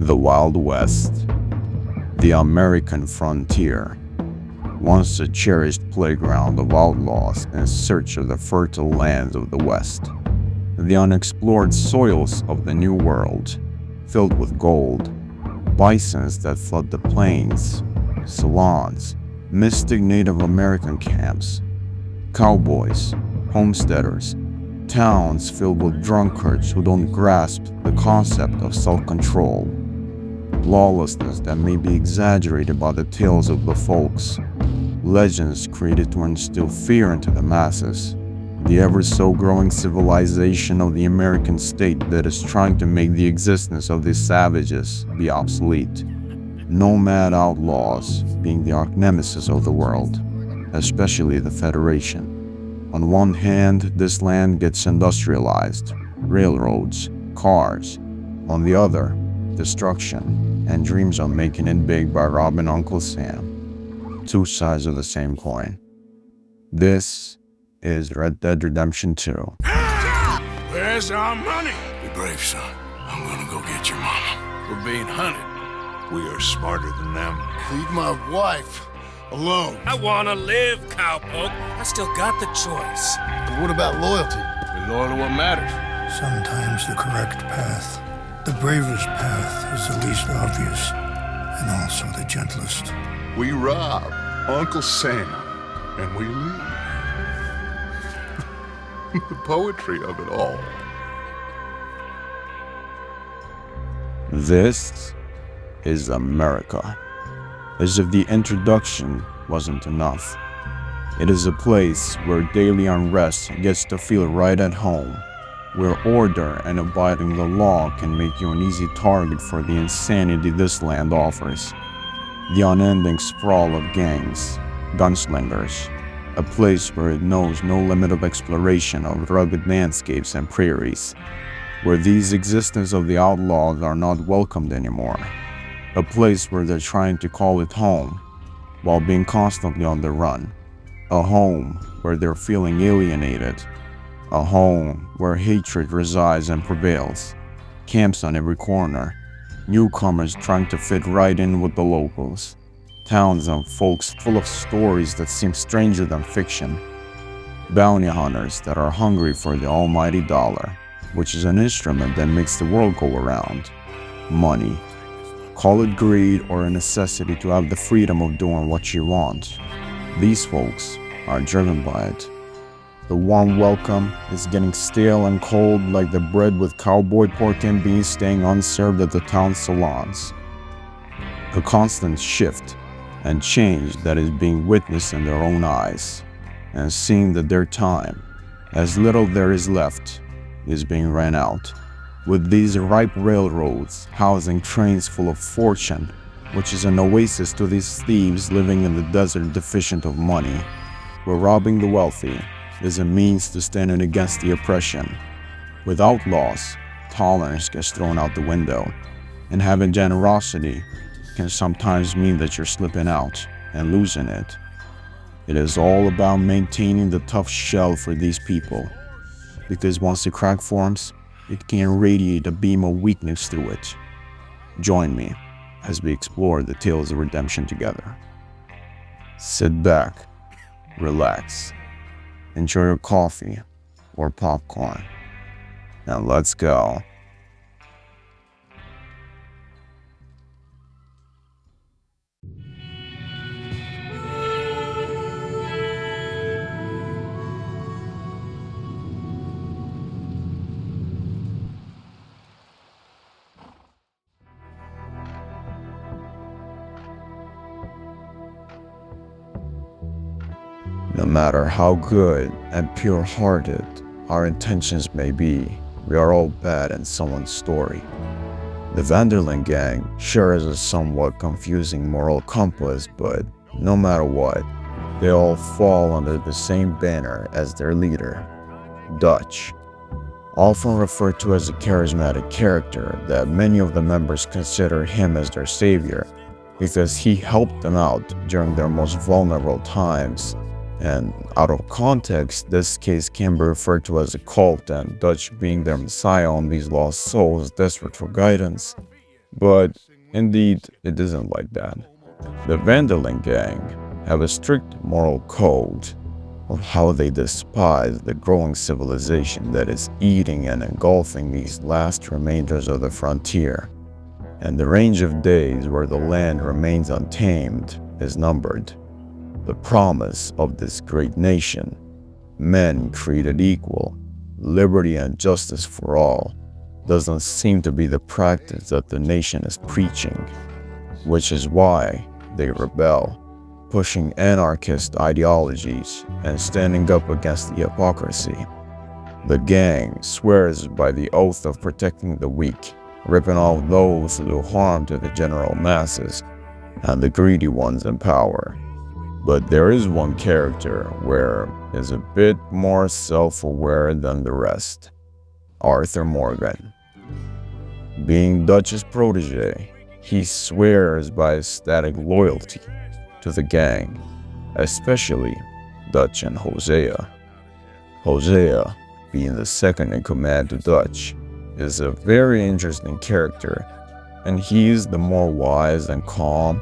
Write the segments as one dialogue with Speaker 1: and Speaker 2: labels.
Speaker 1: The Wild West, the American frontier, once a cherished playground of outlaws in search of the fertile lands of the West, the unexplored soils of the New World, filled with gold, bisons that flood the plains, salons, mystic Native American camps, cowboys, homesteaders, towns filled with drunkards who don't grasp the concept of self-control, lawlessness that may be exaggerated by the tales of the folks, legends created to instill fear into the masses, the ever-so-growing civilization of the American state that is trying to make the existence of these savages be obsolete. Nomad outlaws being the arch-nemesis of the world, especially the Federation. On one hand, this land gets industrialized, railroads, cars. On the other, destruction, and dreams of making it big by robbing Uncle Sam. Two sides of the same coin. This is Red Dead Redemption 2.
Speaker 2: Where's our money?
Speaker 3: Be brave, son. I'm gonna go get your mama.
Speaker 2: We're being hunted. We are smarter than them.
Speaker 3: Leave my wife alone.
Speaker 4: I wanna live, cowpoke. I still got the choice.
Speaker 3: But what about loyalty?
Speaker 2: We're loyal to what matters.
Speaker 5: Sometimes the correct path, the bravest path, is the least obvious, and also the gentlest.
Speaker 3: We rob Uncle Sam, and we leave. The poetry of it all.
Speaker 1: This is America. As if the introduction wasn't enough. It is a place where daily unrest gets to feel right at home, where order and abiding the law can make you an easy target for the insanity this land offers. The unending sprawl of gangs, gunslingers, a place where it knows no limit of exploration of rugged landscapes and prairies, where these existence of the outlaws are not welcomed anymore. A place where they're trying to call it home, while being constantly on the run. A home where they're feeling alienated. A home where hatred resides and prevails. Camps on every corner. Newcomers trying to fit right in with the locals. Towns and folks full of stories that seem stranger than fiction. Bounty hunters that are hungry for the almighty dollar, which is an instrument that makes the world go around. Money. Call it greed or a necessity to have the freedom of doing what you want. These folks are driven by it. The warm welcome is getting stale and cold like the bread with cowboy pork and beans staying unserved at the town salons. A constant shift and change that is being witnessed in their own eyes, and seeing that their time, as little there is left, is being ran out. With these ripe railroads housing trains full of fortune, which is an oasis to these thieves living in the desert deficient of money, where robbing the wealthy is a means to standing against the oppression. With outlaws, tolerance gets thrown out the window, and having generosity can sometimes mean that you're slipping out and losing it. It is all about maintaining the tough shell for these people, because once the crack forms, it can radiate a beam of weakness through it. Join me as we explore the tales of redemption together. Sit back, relax, enjoy your coffee or popcorn, and let's go. No matter how good and pure-hearted our intentions may be, we are all bad in someone's story. The Vanderlyn gang shares a somewhat confusing moral compass, but no matter what, they all fall under the same banner as their leader, Dutch. Often referred to as a charismatic character that many of the members consider him as their savior because he helped them out during their most vulnerable times. And out of context, this case can be referred to as a cult, and Dutch being their messiah on these lost souls desperate for guidance. But indeed, it isn't like that. The Vanderlyn gang have a strict moral code of how they despise the growing civilization that is eating and engulfing these last remainders of the frontier, and the range of days where the land remains untamed is numbered. The promise of this great nation, men created equal, liberty and justice for all, doesn't seem to be the practice that the nation is preaching, which is why they rebel, pushing anarchist ideologies and standing up against the hypocrisy. The gang swears by the oath of protecting the weak, ripping off those who do harm to the general masses and the greedy ones in power. But there is one character where is a bit more self-aware than the rest: Arthur Morgan. Being Dutch's protege, he swears by his static loyalty to the gang, especially Dutch and Hosea. Hosea, being the second in command to Dutch, is a very interesting character, and he is the more wise and calm,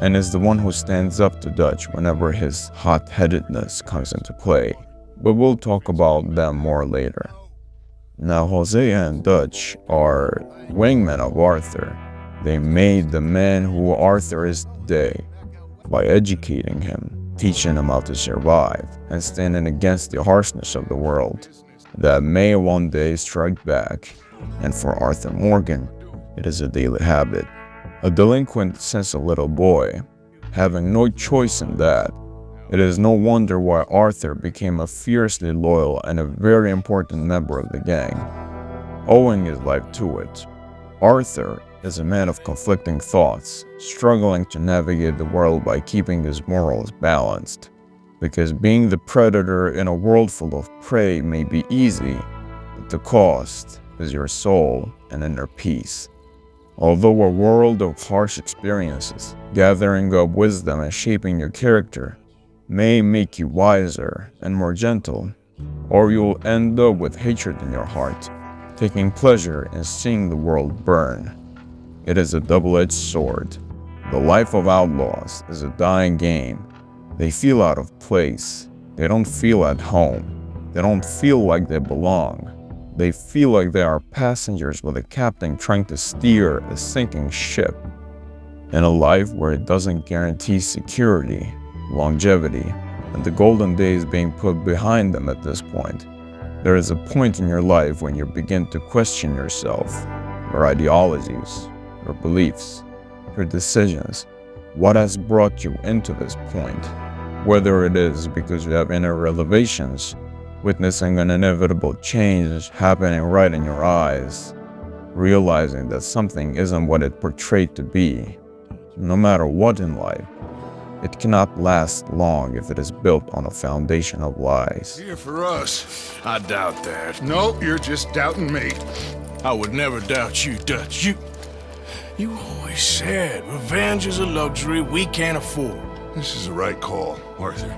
Speaker 1: and is the one who stands up to Dutch whenever his hot-headedness comes into play. But we'll talk about them more later. Now, Hosea and Dutch are wingmen of Arthur. They made the man who Arthur is today by educating him, teaching him how to survive, and standing against the harshness of the world that may one day strike back. And for Arthur Morgan, it is a daily habit. A delinquent since a little boy, having no choice in that, it is no wonder why Arthur became a fiercely loyal and a very important member of the gang, owing his life to it. Arthur is a man of conflicting thoughts, struggling to navigate the world by keeping his morals balanced. Because being the predator in a world full of prey may be easy, but the cost is your soul and inner peace. Although a world of harsh experiences, gathering up wisdom and shaping your character, may make you wiser and more gentle, or you'll end up with hatred in your heart, taking pleasure in seeing the world burn. It is a double-edged sword. The life of outlaws is a dying game. They feel out of place. They don't feel at home. They don't feel like they belong. They feel like they are passengers with a captain trying to steer a sinking ship. In a life where it doesn't guarantee security, longevity, and the golden days being put behind them at this point, there is a point in your life when you begin to question yourself, your ideologies, your beliefs, your decisions, what has brought you into this point, whether it is because you have inner revelations, witnessing an inevitable change happening right in your eyes, realizing that something isn't what it portrayed to be. No matter what in life, it cannot last long if it is built on a foundation of lies.
Speaker 2: Here for us. I doubt that.
Speaker 3: No, you're just doubting me.
Speaker 2: I would never doubt you, Dutch. You always said revenge is a luxury we can't afford.
Speaker 3: This is the right call, Arthur.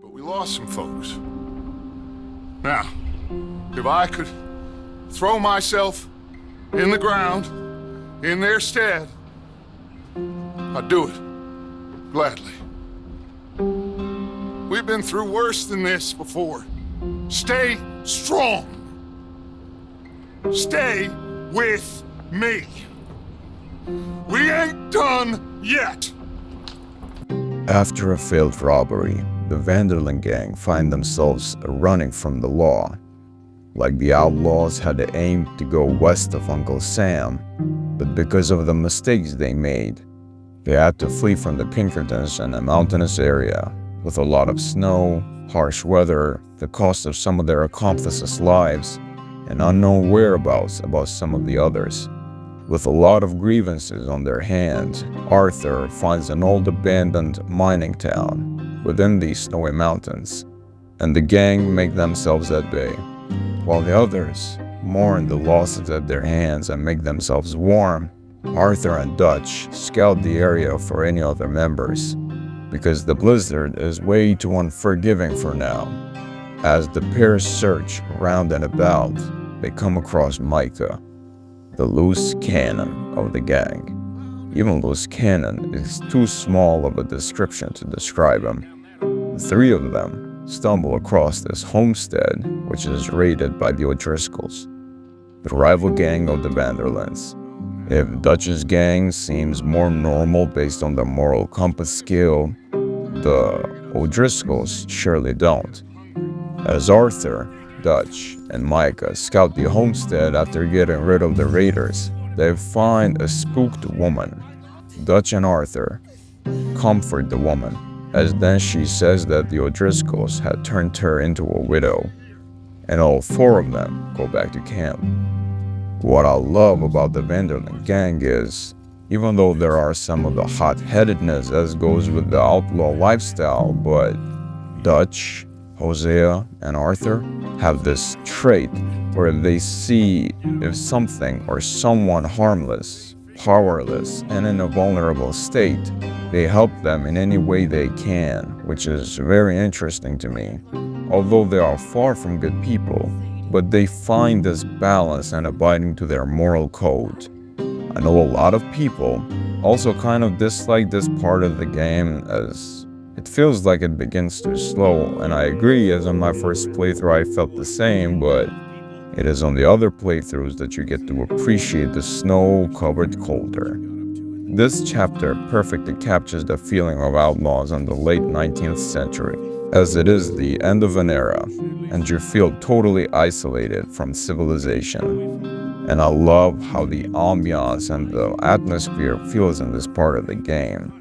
Speaker 3: But we lost some folks. Now, if I could throw myself in the ground in their stead, I'd do it gladly. We've been through worse than this before. Stay strong. Stay with me. We ain't done yet.
Speaker 1: After a failed robbery, the Vanderlyn gang find themselves running from the law. Like the outlaws had aimed to go west of Uncle Sam, but because of the mistakes they made, they had to flee from the Pinkertons in a mountainous area with a lot of snow, harsh weather, the cost of some of their accomplices' lives, and unknown whereabouts about some of the others. With a lot of grievances on their hands, Arthur finds an old abandoned mining town within these snowy mountains, and the gang make themselves at bay, while the others mourn the losses at their hands and make themselves warm. Arthur and Dutch scout the area for any other members. because the blizzard is way too unforgiving for now. As the pair search round and about, they come across Micah, the loose cannon of the gang. Even loose cannon is too small of a description to describe him. The three of them stumble across this homestead, which is raided by the O'Driscolls, the rival gang of the Vanderlands. If Dutch's gang seems more normal based on the moral compass scale, the O'Driscolls surely don't. As Arthur, Dutch, and Micah scout the homestead after getting rid of the raiders, they find a spooked woman. Dutch and Arthur comfort the woman, as then she says that the O'Driscolls had turned her into a widow, and all four of them go back to camp. What I love about the Vanderland gang is, even though there are some of the hot-headedness as goes with the outlaw lifestyle, but Dutch, Hosea, and Arthur have this trait where if they see if something or someone harmless, powerless, and in a vulnerable state, they help them in any way they can, which is very interesting to me. Although they are far from good people, but they find this balance and abiding to their moral code. I know a lot of people also kind of dislike this part of the game as it feels like it begins too slow, and I agree, as on my first playthrough I felt the same, but it is on the other playthroughs that you get to appreciate the snow-covered Calder. This chapter perfectly captures the feeling of outlaws in the late 19th century, as it is the end of an era, and you feel totally isolated from civilization. And I love how the ambiance and the atmosphere feels in this part of the game.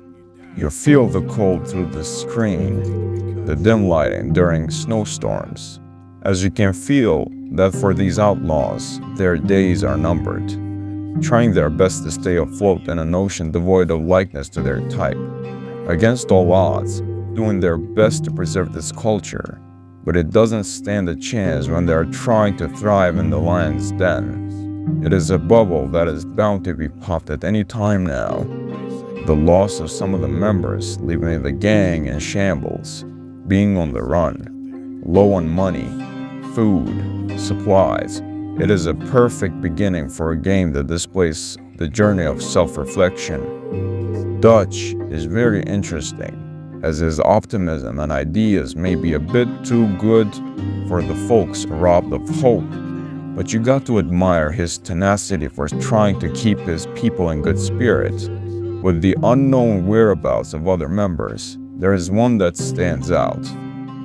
Speaker 1: You feel the cold through the screen, the dim lighting during snowstorms, as you can feel that for these outlaws, their days are numbered, trying their best to stay afloat in an ocean devoid of likeness to their type, against all odds, doing their best to preserve this culture, but it doesn't stand a chance when they are trying to thrive in the lion's den. It is a bubble that is bound to be popped at any time now. The loss of some of the members, leaving the gang in shambles, being on the run, low on money, food, supplies. It is a perfect beginning for a game that displays the journey of self-reflection. Dutch is very interesting, as his optimism and ideas may be a bit too good for the folks robbed of hope, but you got to admire his tenacity for trying to keep his people in good spirits. With the unknown whereabouts of other members, there is one that stands out,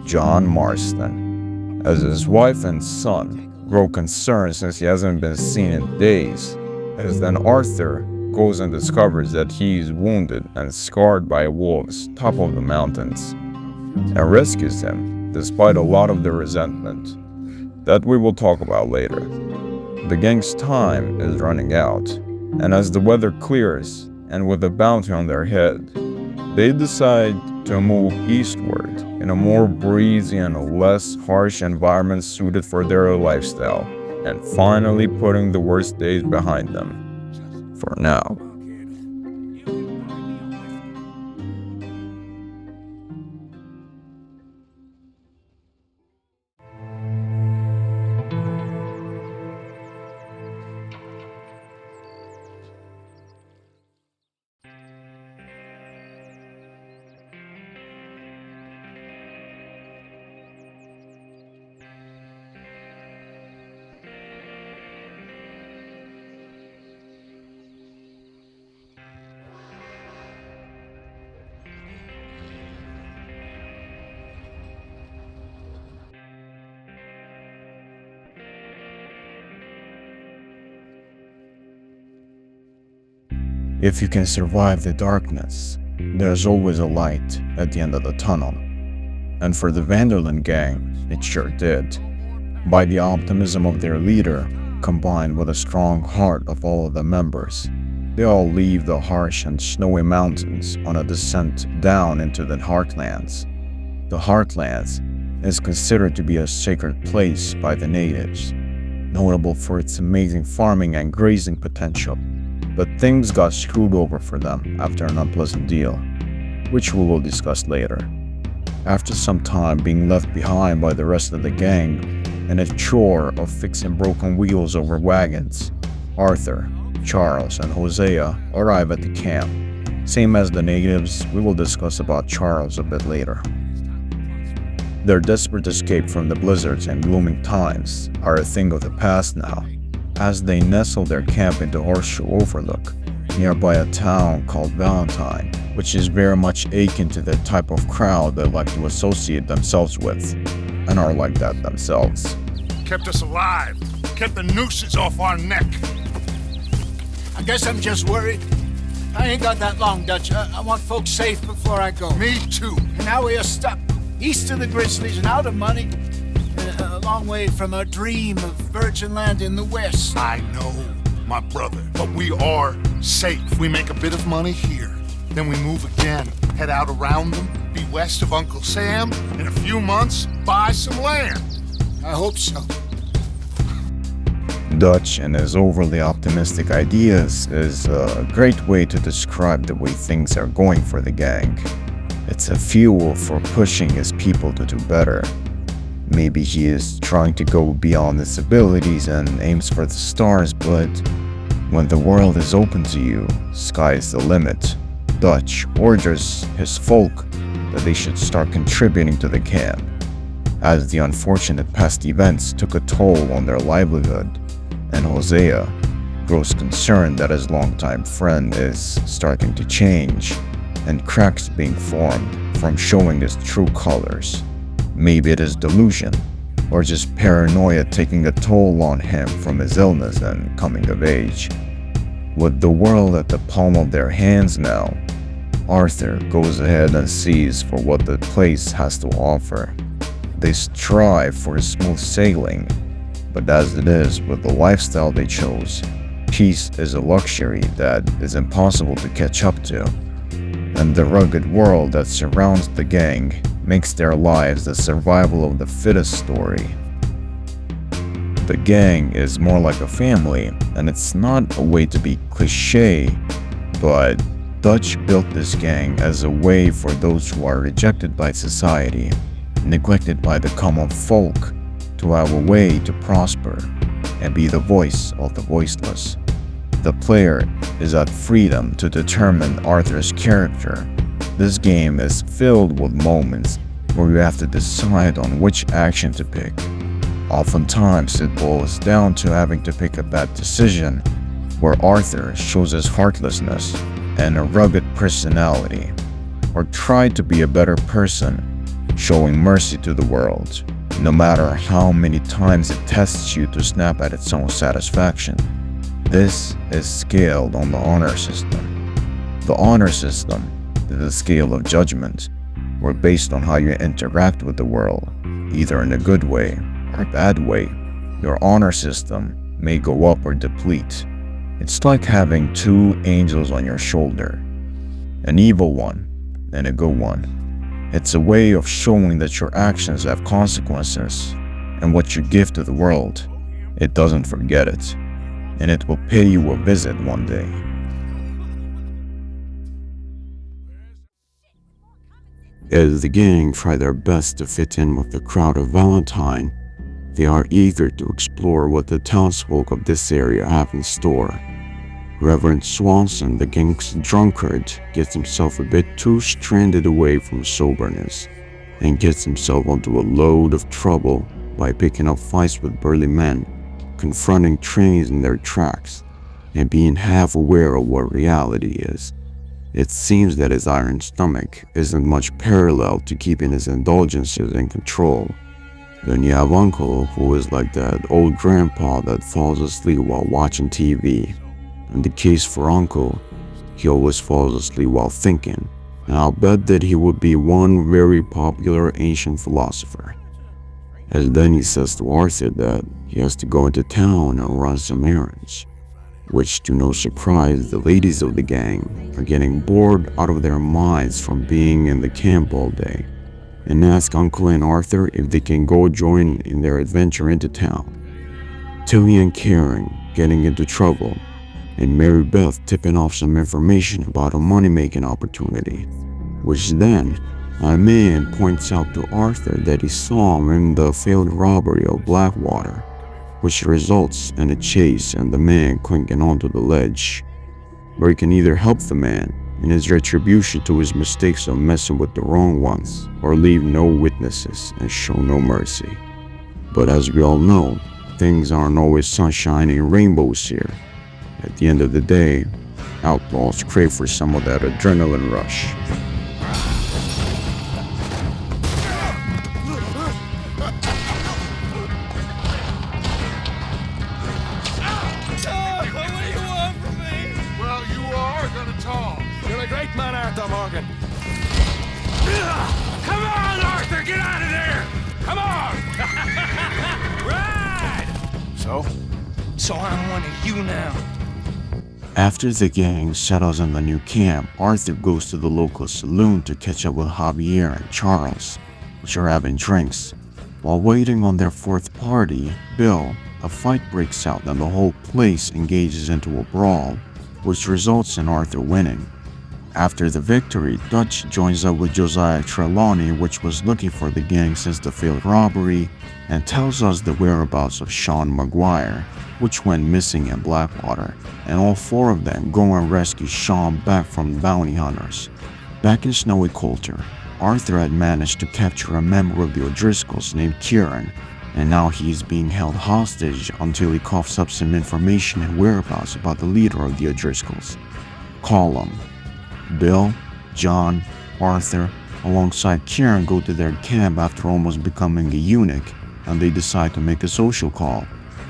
Speaker 1: John Marston, as his wife and son grow concerned since he hasn't been seen in days, as then Arthur goes and discovers that he is wounded and scarred by wolves top of the mountains, and rescues him despite a lot of the resentment that we will talk about later. The gang's time is running out, and as the weather clears, and with a bounty on their head, they decide to move eastward in a more breezy and less harsh environment suited for their lifestyle, and finally putting the worst days behind them. For now. If you can survive the darkness, there's always a light at the end of the tunnel. And for the Vanderland gang, it sure did. By the optimism of their leader, combined with a strong heart of all of the members, they all leave the harsh and snowy mountains on a descent down into the Heartlands. The Heartlands is considered to be a sacred place by the natives, notable for its amazing farming and grazing potential. But things got screwed over for them after an unpleasant deal. which we will discuss later. After some time being left behind by the rest of the gang and a chore of fixing broken wheels over wagons, Arthur, Charles, and Hosea arrive at the camp. Same as the natives, we will discuss about Charles a bit later. Their desperate escape from the blizzards and glooming times are a thing of the past now, as they nestle their camp into Horseshoe Overlook, nearby a town called Valentine, which is very much akin to the type of crowd they like to associate themselves with, and are like that themselves.
Speaker 3: Kept us alive. Kept the nooses off our neck.
Speaker 6: I guess I'm just worried. I ain't got that long, Dutch. I want folks safe before I go.
Speaker 3: Me too.
Speaker 6: And now we are stuck east of the Grizzlies and out of money, a long way from our dream of virgin land in the west.
Speaker 3: I know, my brother, but we are safe. We make a bit of money here. Then we move again, head out around them, be west of Uncle Sam, in a few months, buy some land.
Speaker 6: I hope so.
Speaker 1: Dutch and his overly optimistic ideas is a great way to describe the way things are going for the gang. It's a fuel for pushing his people to do better. Maybe he is trying to go beyond his abilities and aims for the stars, but when the world is open to you, sky is the limit. Dutch orders his folk that they should start contributing to the camp, as the unfortunate past events took a toll on their livelihood, and Hosea grows concerned that his longtime friend is starting to change, and cracks being formed from showing his true colors. Maybe it is delusion, or just paranoia taking a toll on him from his illness and coming of age. With the world at the palm of their hands now, Arthur goes ahead and sees for what the place has to offer. They strive for smooth sailing, but as it is with the lifestyle they chose, peace is a luxury that is impossible to catch up to, and the rugged world that surrounds the gang makes their lives the survival of the fittest story. The gang is more like a family, and it's not a way to be cliche, but Dutch built this gang as a way for those who are rejected by society, neglected by the common folk, to have a way to prosper and be the voice of the voiceless. The player is at freedom to determine Arthur's character. This game is filled with moments where you have to decide on which action to pick. Oftentimes it boils down to having to pick a bad decision, where Arthur shows his heartlessness and a rugged personality, or try to be a better person, showing mercy to the world, no matter how many times it tests you to snap at its own satisfaction. This is scaled on the honor system. The honor system is a scale of judgment, where based on how you interact with the world, either in a good way or bad way, your honor system may go up or deplete. It's like having two angels on your shoulder, an evil one and a good one. It's a way of showing that your actions have consequences, and what you give to the world, it doesn't forget it, and it will pay you a visit one day. As the gang try their best to fit in with the crowd of Valentine, they are eager to explore what the townsfolk of this area have in store. Reverend Swanson, the gang's drunkard, gets himself a bit too stranded away from soberness, and gets himself onto a load of trouble by picking up fights with burly men, confronting trains in their tracks, and being half aware of what reality is. It seems that his iron stomach isn't much parallel to keeping his indulgences in control. Then you have Uncle, who is like that old grandpa that falls asleep while watching TV. In the case for Uncle, he always falls asleep while thinking, and I'll bet that he would be one very popular ancient philosopher. And then he says to Arthur that he has to go into town and run some errands, which, to no surprise, the ladies of the gang are getting bored out of their minds from being in the camp all day, and ask Uncle and Arthur if they can go join in their adventure into town. Tilly and Karen getting into trouble, and Mary Beth tipping off some information about a money-making opportunity. which then a man points out to Arthur that he saw him in the failed robbery of Blackwater, which results in a chase and the man clinging onto the ledge, where he can either help the man in his retribution to his mistakes of messing with the wrong ones, or leave no witnesses and show no mercy. But as we all know, things aren't always sunshine and rainbows here. At the end of the day, outlaws crave for some of that adrenaline rush.
Speaker 3: Well, you are gonna talk.
Speaker 4: You're a great man, Arthur Morgan. Come on, Arthur, get out of there! Come on! Ride! So I'm one of you now.
Speaker 1: After the gang settles in the new camp, Arthur goes to the local saloon to catch up with Javier and Charles, which are having drinks. While waiting on their fourth party, Bill, a fight breaks out and the whole place engages into a brawl, which results in Arthur winning. After the victory, Dutch joins up with Josiah Trelawney, which was looking for the gang since the failed robbery, and tells us the whereabouts of Sean Maguire, which went missing in Blackwater, and all four of them go and rescue Sean back from bounty hunters. Back in Snowy Coulter, Arthur had managed to capture a member of the O'Driscolls named Kieran, and now he is being held hostage until he coughs up some information and whereabouts about the leader of the O'Driscolls. Call him. Bill, John, Arthur, alongside Kieran go to their camp after almost becoming a eunuch, and they decide to make a social call.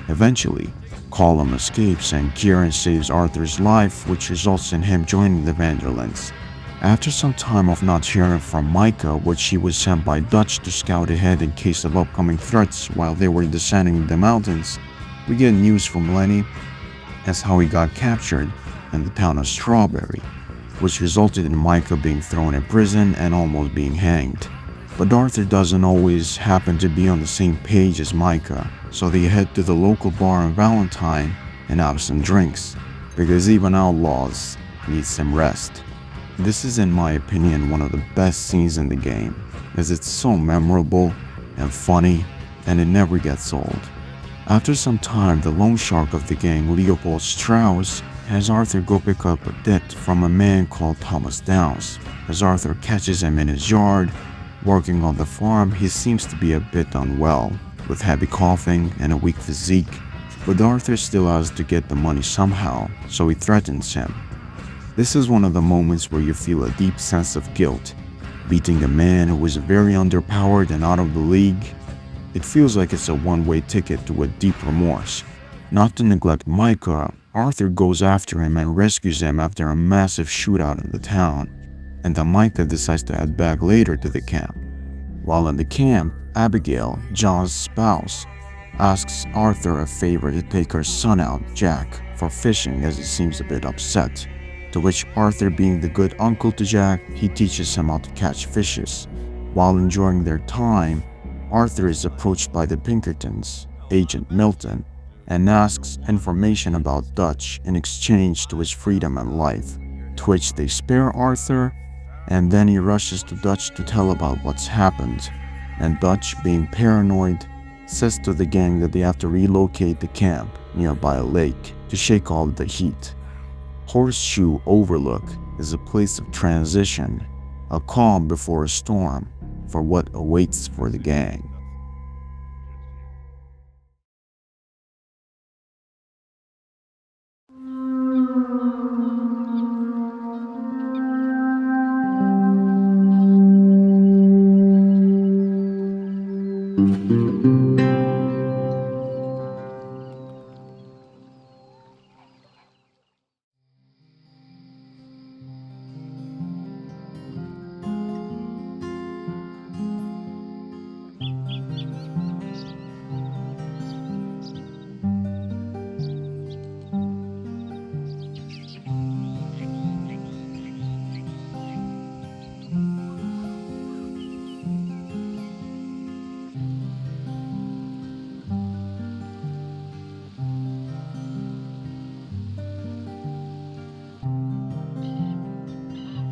Speaker 1: Eventually, Colum escapes and Kieran saves Arthur's life, which results in him joining the Vanderlands. After some time of not hearing from Micah, which she was sent by Dutch to scout ahead in case of upcoming threats while they were descending the mountains, we get news from Lenny as how he got captured in the town of Strawberry, which resulted in Micah being thrown in prison and almost being hanged. But Arthur doesn't always happen to be on the same page as Micah, so they head to the local bar in Valentine and have some drinks, because even outlaws need some rest. This is, in my opinion, one of the best scenes in the game, as it's so memorable and funny, and it never gets old. After some time, the loan shark of the gang, Leopold Strauss, has Arthur go pick up a debt from a man called Thomas Downs. As Arthur catches him in his yard, working on the farm, he seems to be a bit unwell, with heavy coughing and a weak physique, but Arthur still has to get the money somehow, so he threatens him. This is one of the moments where you feel a deep sense of guilt, beating a man who is very underpowered and out of the league. It feels like it's a one-way ticket to a deep remorse. Not to neglect Micah, Arthur goes after him and rescues him after a massive shootout in the town, and then Micah decides to head back later to the camp. While in the camp, Abigail, John's spouse, asks Arthur a favor to take her son out, Jack, for fishing as he seems a bit upset, to which Arthur, being the good uncle to Jack, he teaches him how to catch fishes. While enjoying their time, Arthur is approached by the Pinkertons, Agent Milton, and asks information about Dutch in exchange to his freedom and life, to which they spare Arthur, and then he rushes to Dutch to tell about what's happened, and Dutch, being paranoid, says to the gang that they have to relocate the camp nearby a lake to shake off the heat. Horseshoe Overlook is a place of transition, a calm before a storm for what awaits for the gang.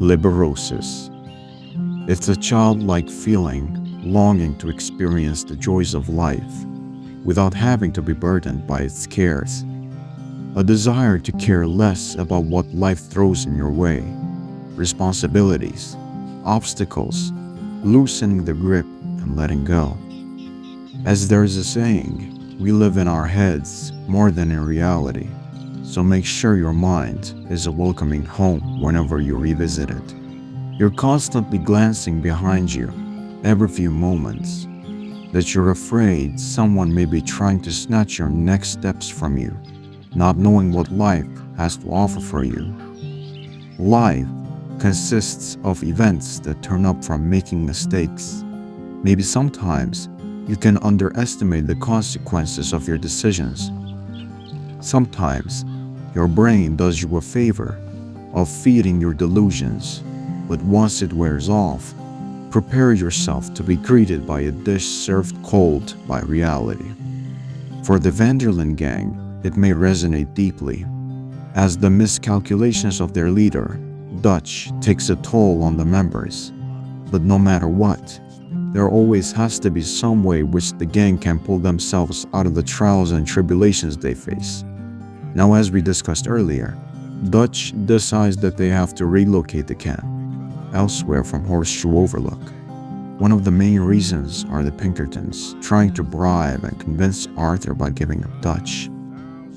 Speaker 1: Liberosis. It's a childlike feeling, longing to experience the joys of life without having to be burdened by its cares. A desire to care less about what life throws in your way, responsibilities, obstacles, loosening the grip and letting go. As there's a saying, we live in our heads more than in reality, so make sure your mind is a welcoming home whenever you revisit it. You're constantly glancing behind you every few moments, that you're afraid someone may be trying to snatch your next steps from you, not knowing what life has to offer for you. Life consists of events that turn up from making mistakes. Maybe sometimes you can underestimate the consequences of your decisions. Sometimes your brain does you a favor of feeding your delusions, but once it wears off, prepare yourself to be greeted by a dish served cold by reality. For the Vanderlyn gang, it may resonate deeply, as the miscalculations of their leader, Dutch, takes a toll on the members. But no matter what, there always has to be some way which the gang can pull themselves out of the trials and tribulations they face. Now, as we discussed earlier, Dutch decides that they have to relocate the camp elsewhere from Horseshoe Overlook. One of the main reasons are the Pinkertons trying to bribe and convince Arthur by giving up Dutch.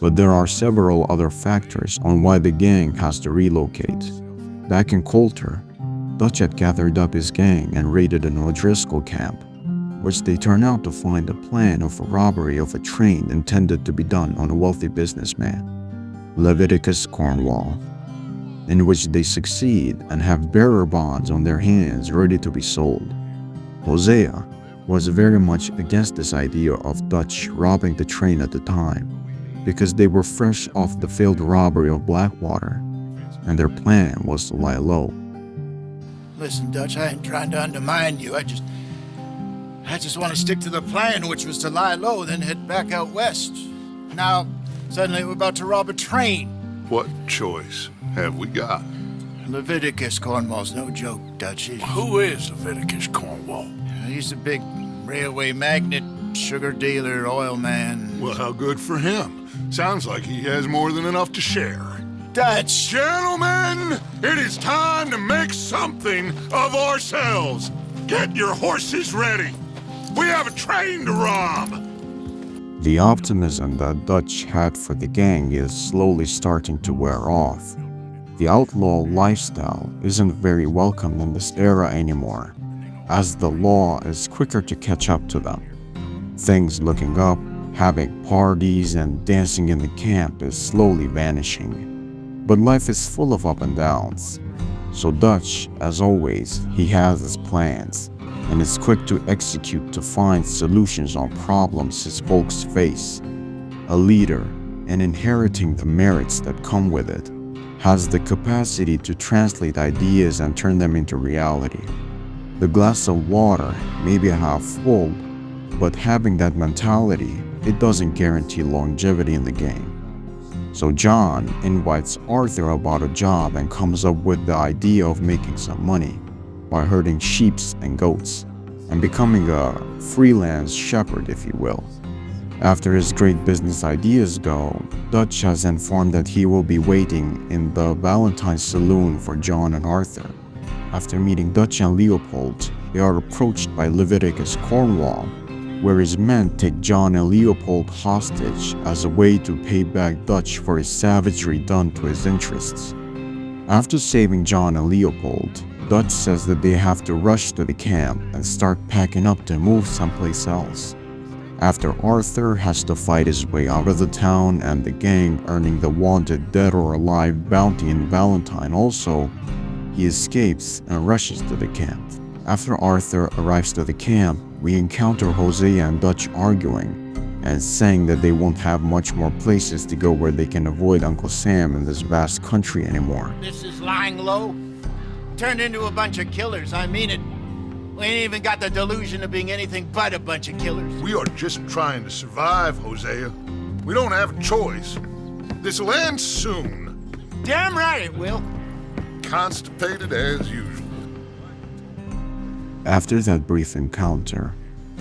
Speaker 1: But there are several other factors on why the gang has to relocate. Back in Coulter, Dutch had gathered up his gang and raided an O'Driscoll camp, which they turn out to find a plan of a robbery of a train intended to be done on a wealthy businessman, Leviticus Cornwall, in which they succeed and have bearer bonds on their hands ready to be sold. Hosea was very much against this idea of Dutch robbing the train at the time, because they were fresh off the failed robbery of Blackwater, and their plan was to lie low.
Speaker 6: Listen, Dutch, I ain't trying to undermine you. I just want to stick to the plan, which was to lie low, then head back out west. Now, suddenly we're about to rob a train.
Speaker 3: What choice have we got?
Speaker 6: Leviticus Cornwall's no joke, Dutch.
Speaker 2: Who is Leviticus Cornwall?
Speaker 6: He's a big railway magnate, sugar dealer, oil man.
Speaker 3: Well, how good for him. Sounds like he has more than enough to share.
Speaker 6: Dutch!
Speaker 3: Gentlemen, it is time to make something of ourselves. Get your horses ready. We have a train to rob.
Speaker 1: The optimism that Dutch had for the gang is slowly starting to wear off. The outlaw lifestyle isn't very welcome in this era anymore, as the law is quicker to catch up to them. Things looking up, having parties and dancing in the camp is slowly vanishing. But life is full of up and downs. So Dutch, as always, he has his plans, and is quick to execute to find solutions on problems his folks face. A leader, and inheriting the merits that come with it, has the capacity to translate ideas and turn them into reality. The glass of water may be half full, but having that mentality, it doesn't guarantee longevity in the game. So John invites Arthur about a job and comes up with the idea of making some money by herding sheep and goats and becoming a freelance shepherd, if you will. After his great business ideas go, Dutch has informed that he will be waiting in the Valentine Saloon for John and Arthur. After meeting Dutch and Leopold, they are approached by Leviticus Cornwall, where his men take John and Leopold hostage as a way to pay back Dutch for his savagery done to his interests. After saving John and Leopold, Dutch says that they have to rush to the camp and start packing up to move someplace else. After Arthur has to fight his way out of the town and the gang earning the wanted dead or alive bounty in Valentine also, he escapes and rushes to the camp. After Arthur arrives to the camp, we encounter Hosea and Dutch arguing and saying that they won't have much more places to go where they can avoid Uncle Sam in this vast country anymore.
Speaker 6: This is lying low? Turned into a bunch of killers, I mean it. We ain't even got the delusion of being anything but a bunch of killers.
Speaker 3: We are just trying to survive, Hosea. We don't have a choice. This'll end soon.
Speaker 6: Damn right it will.
Speaker 3: Constipated as usual.
Speaker 1: After that brief encounter,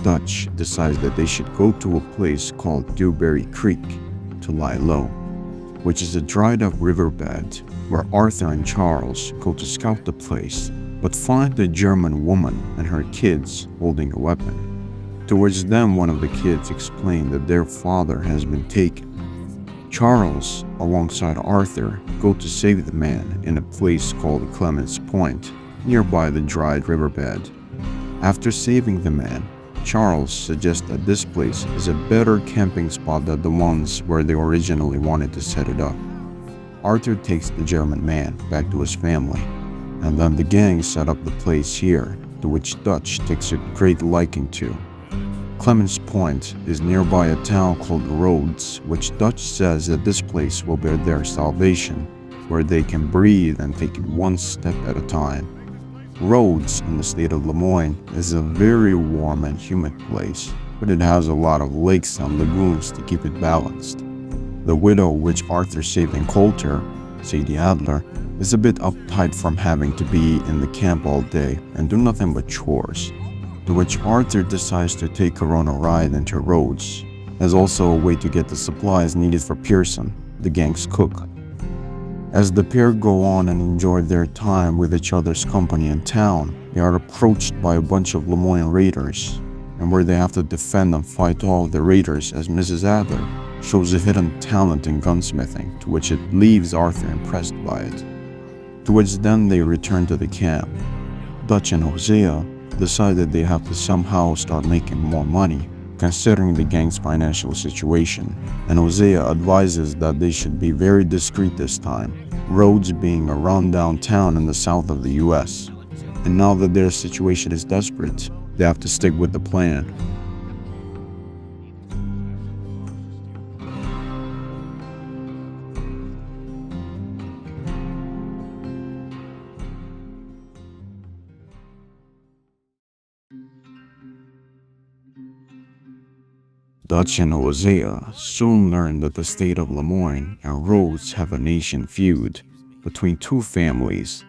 Speaker 1: Dutch decides that they should go to a place called Dewberry Creek to lie low, which is a dried up riverbed where Arthur and Charles go to scout the place, but find a German woman and her kids holding a weapon. Towards them, one of the kids explained that their father has been taken. Charles, alongside Arthur, go to save the man in a place called Clemens Point, nearby the dried riverbed. After saving the man, Charles suggests that this place is a better camping spot than the ones where they originally wanted to set it up. Arthur takes the German man back to his family, and then the gang set up the place here, to which Dutch takes a great liking to. Clemens Point is nearby a town called Rhodes, which Dutch says that this place will be their salvation, where they can breathe and take it one step at a time. Rhodes, in the state of Lemoyne, is a very warm and humid place, but it has a lot of lakes and lagoons to keep it balanced. The widow which Arthur saved in Coulter, Sadie Adler, is a bit uptight from having to be in the camp all day and do nothing but chores, to which Arthur decides to take her on a ride into Rhodes, as also a way to get the supplies needed for Pearson, the gang's cook. As the pair go on and enjoy their time with each other's company in town, they are approached by a bunch of Lemoyne raiders, and where they have to defend and fight all the raiders as Mrs. Adler shows a hidden talent in gunsmithing, to which it leaves Arthur impressed by it. Towards then they return to the camp. Dutch and Hosea decide that they have to somehow start making more money, considering the gang's financial situation, and Hosea advises that they should be very discreet this time, Rhodes being a rundown town in the south of the US. And now that their situation is desperate, they have to stick with the plan. Dutch and Hosea soon learn that the state of Lemoyne and Rhodes have a nation feud between two families,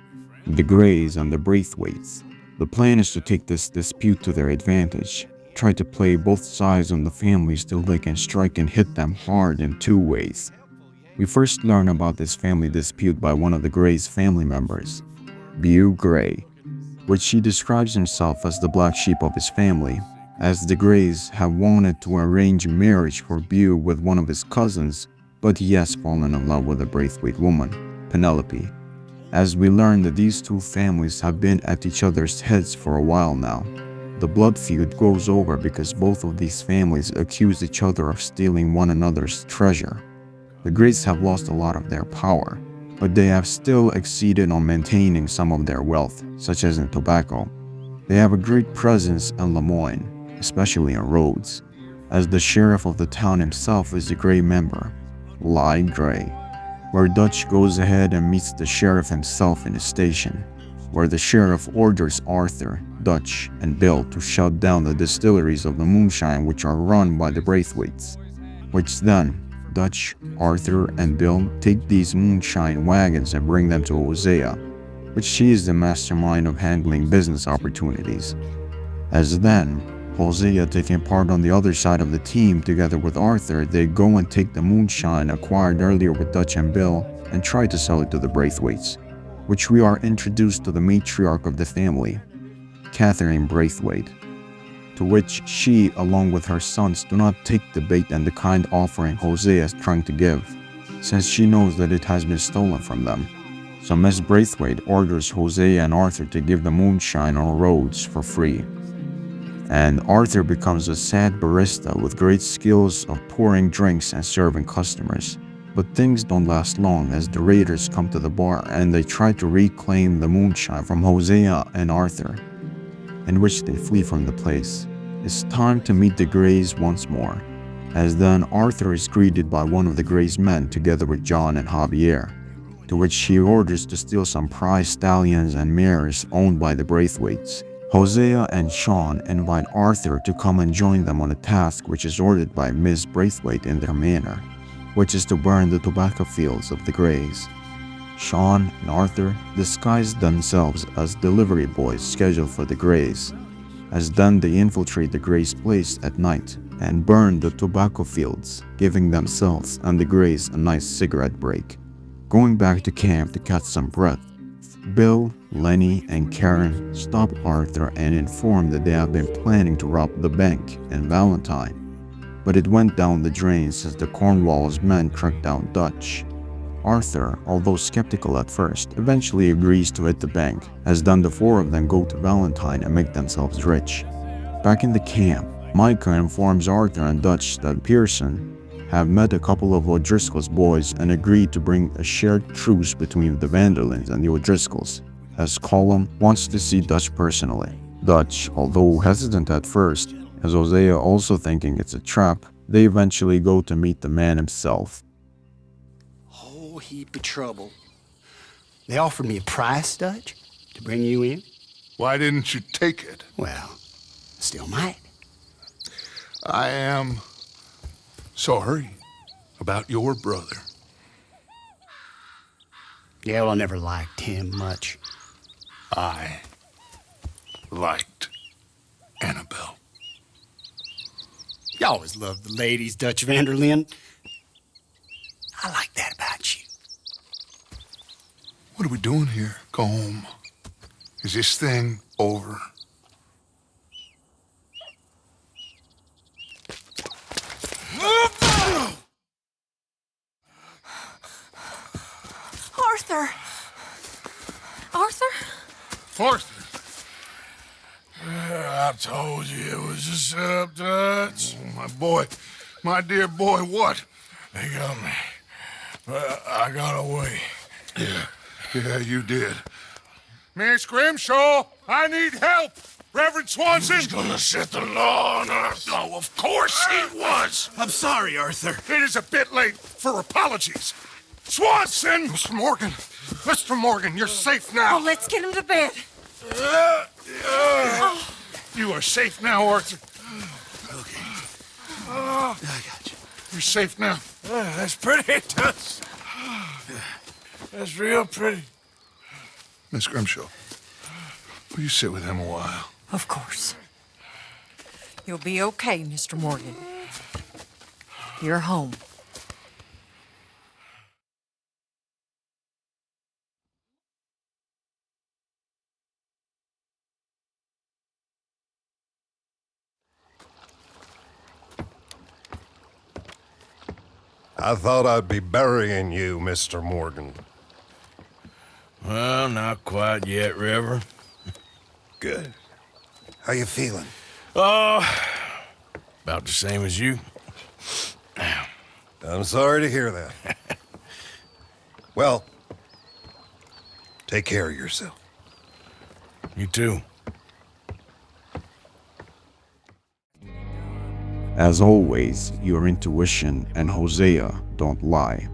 Speaker 1: the Grays and the Braithwaites. The plan is to take this dispute to their advantage, try to play both sides on the families till they can strike and hit them hard in two ways. We first learn about this family dispute by one of the Grays' family members, Beau Gray, which he describes himself as the black sheep of his family, as the Grays have wanted to arrange marriage for Beau with one of his cousins, but he has fallen in love with a Braithwaite woman, Penelope. As we learn that these two families have been at each other's heads for a while now, the blood feud goes over because both of these families accuse each other of stealing one another's treasure. The Grays have lost a lot of their power, but they have still exceeded on maintaining some of their wealth, such as in tobacco. They have a great presence in Lemoyne, especially in Rhodes, as the sheriff of the town himself is a Gray member, Lyle Gray, where Dutch goes ahead and meets the sheriff himself in his station, where the sheriff orders Arthur, Dutch, and Bill to shut down the distilleries of the moonshine which are run by the Braithwaites, which then Dutch, Arthur, and Bill take these moonshine wagons and bring them to Hosea, which she is the mastermind of handling business opportunities. As then, Hosea taking part on the other side of the team together with Arthur, they go and take the moonshine acquired earlier with Dutch and Bill and try to sell it to the Braithwaites, which we are introduced to the matriarch of the family, Catherine Braithwaite, to which she, along with her sons, do not take the bait and the kind offering Hosea is trying to give, since she knows that it has been stolen from them. So Miss Braithwaite orders Hosea and Arthur to give the moonshine on Rhodes for free. And Arthur becomes a sad barista with great skills of pouring drinks and serving customers. But things don't last long as the raiders come to the bar and they try to reclaim the moonshine from Hosea and Arthur, in which they flee from the place. It's time to meet the Grays once more, as then Arthur is greeted by one of the Grays' men together with John and Javier, to which he orders to steal some prize stallions and mares owned by the Braithwaites. Hosea and Sean invite Arthur to come and join them on a task which is ordered by Miss Braithwaite in their manor, which is to burn the tobacco fields of the Grays. Sean and Arthur disguise themselves as delivery boys scheduled for the Grays, as then they infiltrate the Greys' place at night and burn the tobacco fields, giving themselves and the Greys a nice cigarette break. Going back to camp to catch some breath, Bill, Lenny, and Karen stop Arthur and inform that they have been planning to rob the bank in Valentine, but it went down the drain since the Cornwallis men tracked down Dutch. Arthur, although skeptical at first, eventually agrees to hit the bank, as then the four of them go to Valentine and make themselves rich. Back in the camp, Micah informs Arthur and Dutch that Pearson have met a couple of O'Driscoll's boys and agreed to bring a shared truce between the Vanderlins and the O'Driscolls, as Colum wants to see Dutch personally. Dutch, although hesitant at first, as Hosea also thinking it's a trap, they eventually go to meet the man himself.
Speaker 7: Whole heap of trouble. They offered me a price, Dutch, to bring you in.
Speaker 3: Why didn't you take it?
Speaker 7: Well, still might.
Speaker 3: I am sorry about your brother.
Speaker 7: Yeah, well, I never liked him much.
Speaker 3: I liked Annabelle.
Speaker 7: You always loved the ladies, Dutch Vanderlyn. I like that about you.
Speaker 3: What are we doing here? Go home. Is this thing over?
Speaker 8: Arthur! Arthur?
Speaker 2: Arthur. I told you it was a setup, Dutch.
Speaker 3: My boy, my dear boy, what?
Speaker 2: They got me. But I got away.
Speaker 3: Yeah, you did. Miss Grimshaw, I need help. Reverend Swanson.
Speaker 2: He's gonna set the law on us.
Speaker 3: Oh, of course he was.
Speaker 6: I'm sorry, Arthur.
Speaker 3: It is a bit late for apologies. Swanson! Mr. Morgan, you're safe now.
Speaker 8: Oh, let's get him to bed.
Speaker 3: You are safe now, Arthur.
Speaker 6: Okay. I got you.
Speaker 3: You're safe now.
Speaker 2: That's pretty, Dutch. That's real pretty.
Speaker 3: Miss Grimshaw, will you sit with him a while?
Speaker 8: Of course. You'll be okay, Mr. Morgan. You're home.
Speaker 9: I thought I'd be burying you, Mr. Morgan.
Speaker 2: Well, not quite yet, Reverend.
Speaker 9: Good. How you feeling?
Speaker 2: Oh, about the same as you.
Speaker 9: I'm sorry to hear that. Well, take care of yourself.
Speaker 2: You too.
Speaker 1: As always, your intuition and Hosea don't lie,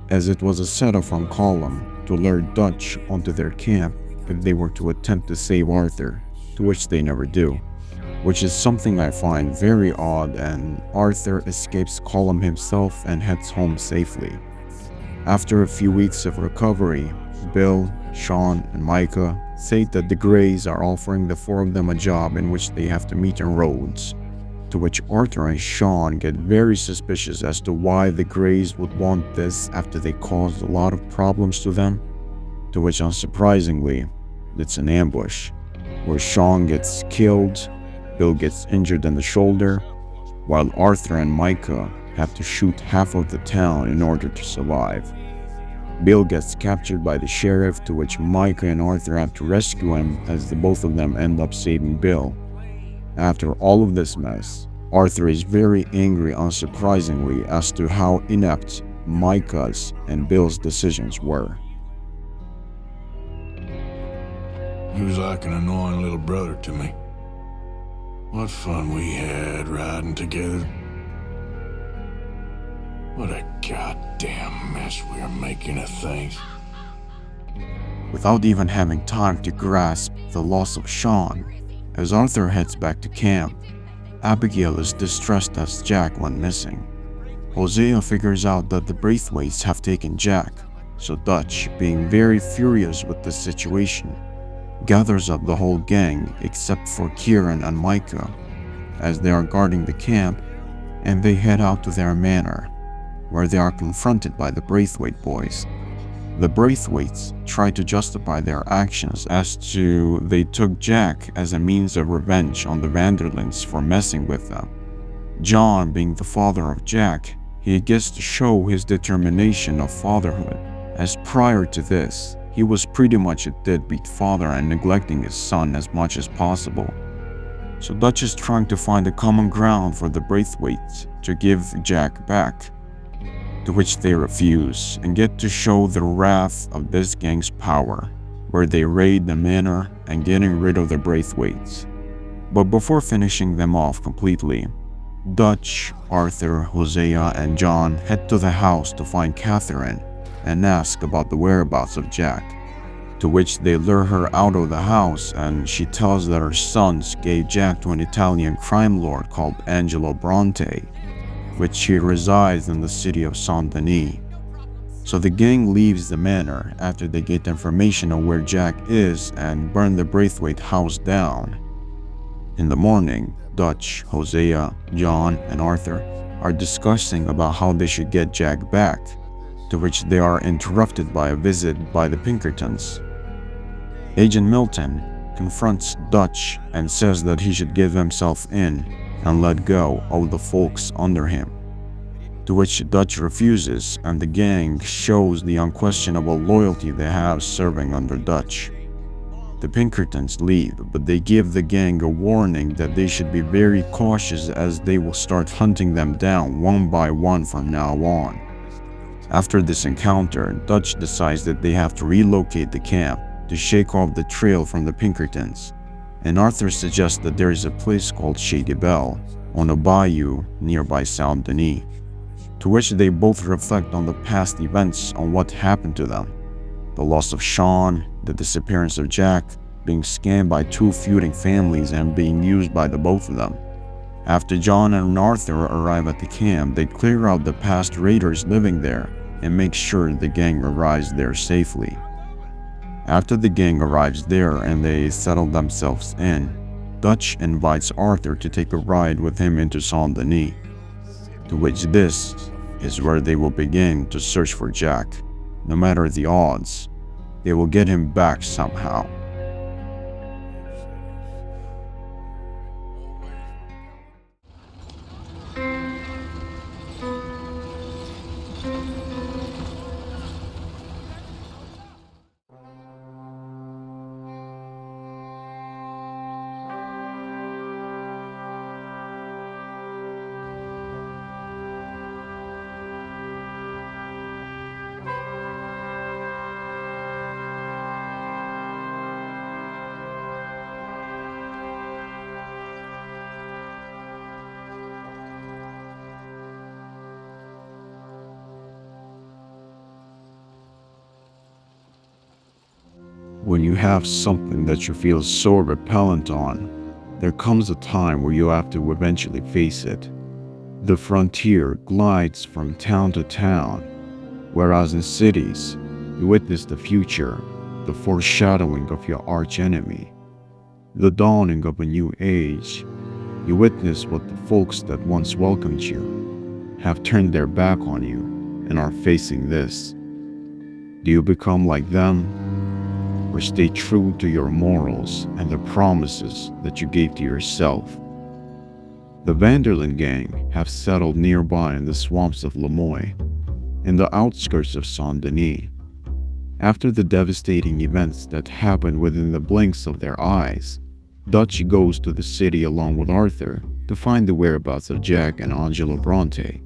Speaker 1: as it was a setup from Colum to lure Dutch onto their camp if they were to attempt to save Arthur, to which they never do, which is something I find very odd, and Arthur escapes Colum himself and heads home safely. After a few weeks of recovery, Bill, Sean, and Micah say that the Greys are offering the four of them a job in which they have to meet in Rhodes, to which Arthur and Sean get very suspicious as to why the Greys would want this after they caused a lot of problems to them, to which unsurprisingly, it's an ambush, where Sean gets killed, Bill gets injured in the shoulder, while Arthur and Micah have to shoot half of the town in order to survive. Bill gets captured by the sheriff, to which Micah and Arthur have to rescue him as the both of them end up saving Bill. After all of this mess, Arthur is very angry unsurprisingly as to how inept Micah's and Bill's decisions were.
Speaker 2: He was like an annoying little brother to me. What fun we had riding together. What a goddamn mess we are making of things.
Speaker 1: Without even having time to grasp the loss of Sean, as Arthur heads back to camp, Abigail is distressed as Jack went missing. Hosea figures out that the Braithwaites have taken Jack, so Dutch, being very furious with the situation, gathers up the whole gang except for Kieran and Micah as they are guarding the camp, and they head out to their manor, where they are confronted by the Braithwaite boys. The Braithwaites try to justify their actions as to they took Jack as a means of revenge on the Vanderlins for messing with them. John, being the father of Jack, he gets to show his determination of fatherhood, as prior to this, he was pretty much a deadbeat father and neglecting his son as much as possible. So Dutch is trying to find a common ground for the Braithwaites to give Jack back, to which they refuse and get to show the wrath of this gang's power, where they raid the manor and getting rid of the Braithwaites. But before finishing them off completely, Dutch, Arthur, Hosea, and John head to the house to find Catherine and ask about the whereabouts of Jack, to which they lure her out of the house, and she tells that her sons gave Jack to an Italian crime lord called Angelo Bronte, which he resides in the city of Saint-Denis. So the gang leaves the manor after they get information on where Jack is and burn the Braithwaite house down. In the morning, Dutch, Hosea, John, and Arthur are discussing about how they should get Jack back, to which they are interrupted by a visit by the Pinkertons. Agent Milton confronts Dutch and says that he should give himself in and let go of the folks under him, to which Dutch refuses, and the gang shows the unquestionable loyalty they have serving under Dutch. The Pinkertons leave, but they give the gang a warning that they should be very cautious as they will start hunting them down one by one from now on. After this encounter, Dutch decides that they have to relocate the camp to shake off the trail from the Pinkertons, and Arthur suggests that there is a place called Shady Belle on a bayou nearby Saint-Denis, to which they both reflect on the past events on what happened to them. The loss of Sean, the disappearance of Jack, being scammed by two feuding families and being used by the both of them. After John and Arthur arrive at the camp, they clear out the past raiders living there and make sure the gang arrives there safely. After the gang arrives there and they settle themselves in, Dutch invites Arthur to take a ride with him into Saint-Denis, to which this is where they will begin to search for Jack. No matter the odds, they will get him back somehow. When you have something that you feel so repellent on, there comes a time where you have to eventually face it. The frontier glides from town to town, whereas in cities, you witness the future, the foreshadowing of your archenemy, the dawning of a new age. You witness what the folks that once welcomed you have turned their back on you and are facing this. Do you become like them, or stay true to your morals and the promises that you gave to yourself? The Vanderlyn gang have settled nearby in the swamps of Lemoy, in the outskirts of Saint-Denis. After the devastating events that happened within the blinks of their eyes, Dutch goes to the city along with Arthur to find the whereabouts of Jack and Angelo Bronte.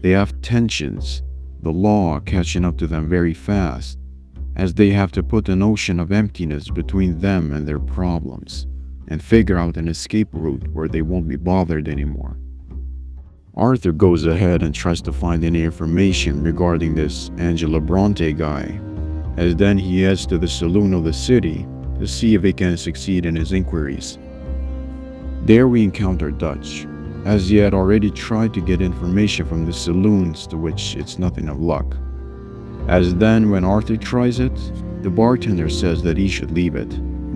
Speaker 1: They have tensions, the law catching up to them very fast, as they have to put an ocean of emptiness between them and their problems, and figure out an escape route where they won't be bothered anymore. Arthur goes ahead and tries to find any information regarding this Angelo Bronte guy, as then he heads to the saloon of the city to see if he can succeed in his inquiries. There we encounter Dutch, as he had already tried to get information from the saloons, to which it's nothing of luck. As then when Arthur tries it, the bartender says that he should leave it,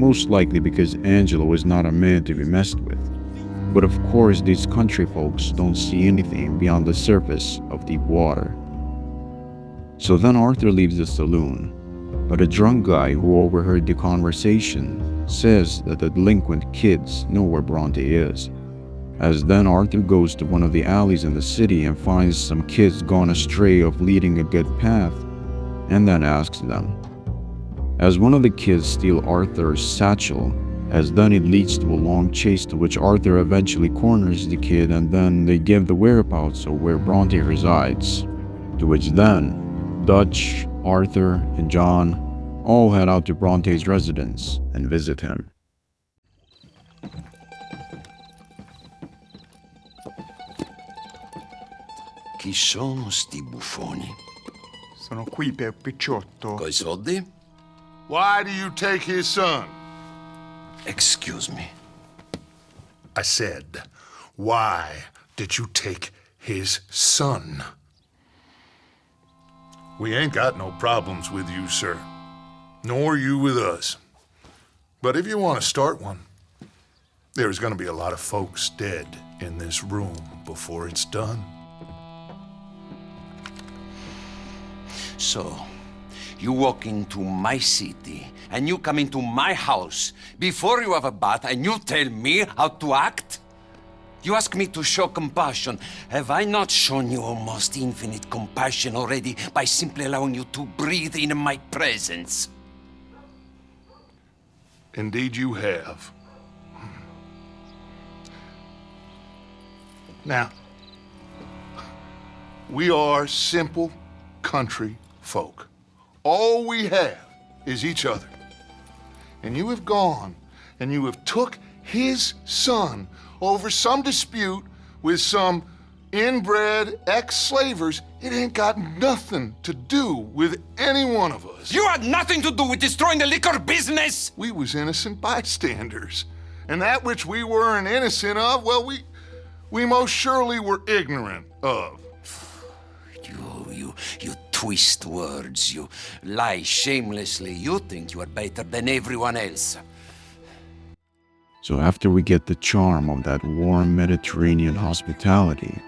Speaker 1: most likely because Angelo is not a man to be messed with. But of course, these country folks don't see anything beyond the surface of deep water. So then Arthur leaves the saloon, but a drunk guy who overheard the conversation says that the delinquent kids know where Bronte is. As then Arthur goes to one of the alleys in the city and finds some kids gone astray of leading a good path, and then asks them. As one of the kids steal Arthur's satchel, as then it leads to a long chase to which Arthur eventually corners the kid, and then they give the whereabouts of where Bronte resides, to which then Dutch, Arthur, and John all head out to Bronte's residence and visit him.
Speaker 10: Chi sono sti buffoni?
Speaker 11: Sono qui per Picciotto.
Speaker 10: Coi soldi?
Speaker 3: Why do you take his son?
Speaker 10: Excuse me.
Speaker 3: I said, why did you take his son? We ain't got no problems with you, sir. Nor you with us. But if you want to start one, there's gonna be a lot of folks dead in this room before it's done.
Speaker 10: So, you walk into my city, and you come into my house before you have a bath, and you tell me how to act? You ask me to show compassion. Have I not shown you almost infinite compassion already by simply allowing you to breathe in my presence?
Speaker 3: Indeed you have. Now, we are simple country folk. All we have is each other. And you have gone and you have took his son over some dispute with some inbred ex-slavers. It ain't got nothing to do with any one of us.
Speaker 10: You had nothing to do with destroying the liquor business!
Speaker 3: We was innocent bystanders. And that which we weren't innocent of, well, we most surely were ignorant of.
Speaker 10: You twist words, you lie shamelessly, you think you are better than everyone else.
Speaker 1: So after we get the charm of that warm Mediterranean hospitality,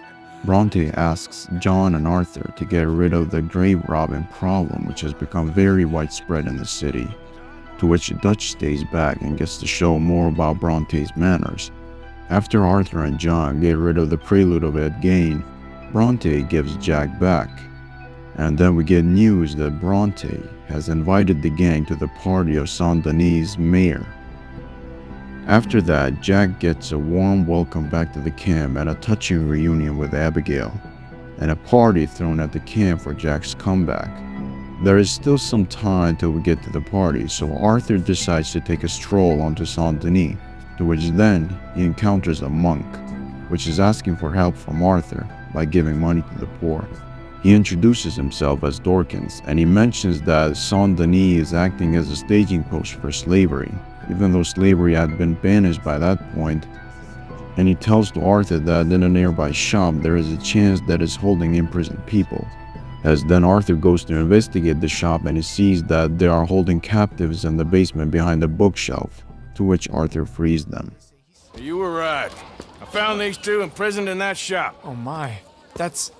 Speaker 1: Bronte asks John and Arthur to get rid of the grave robbing problem which has become very widespread in the city, to which Dutch stays back and gets to show more about Bronte's manners. After Arthur and John get rid of the prelude of Ed Gain, Bronte gives Jack back. And then we get news that Bronte has invited the gang to the party of Saint Denis' mayor. After that, Jack gets a warm welcome back to the camp and a touching reunion with Abigail, and a party thrown at the camp for Jack's comeback. There is still some time till we get to the party, so Arthur decides to take a stroll onto Saint Denis, to which then he encounters a monk, which is asking for help from Arthur by giving money to the poor. He introduces himself as Dorkins, and he mentions that Saint Denis is acting as a staging post for slavery, even though slavery had been banished by that point. And he tells to Arthur that in a nearby shop there is a chance that is holding imprisoned people. As then Arthur goes to investigate the shop and he sees that they are holding captives in the basement behind a bookshelf, to which Arthur frees them.
Speaker 2: You were right. I found these two imprisoned in that shop.
Speaker 11: Oh my, that's...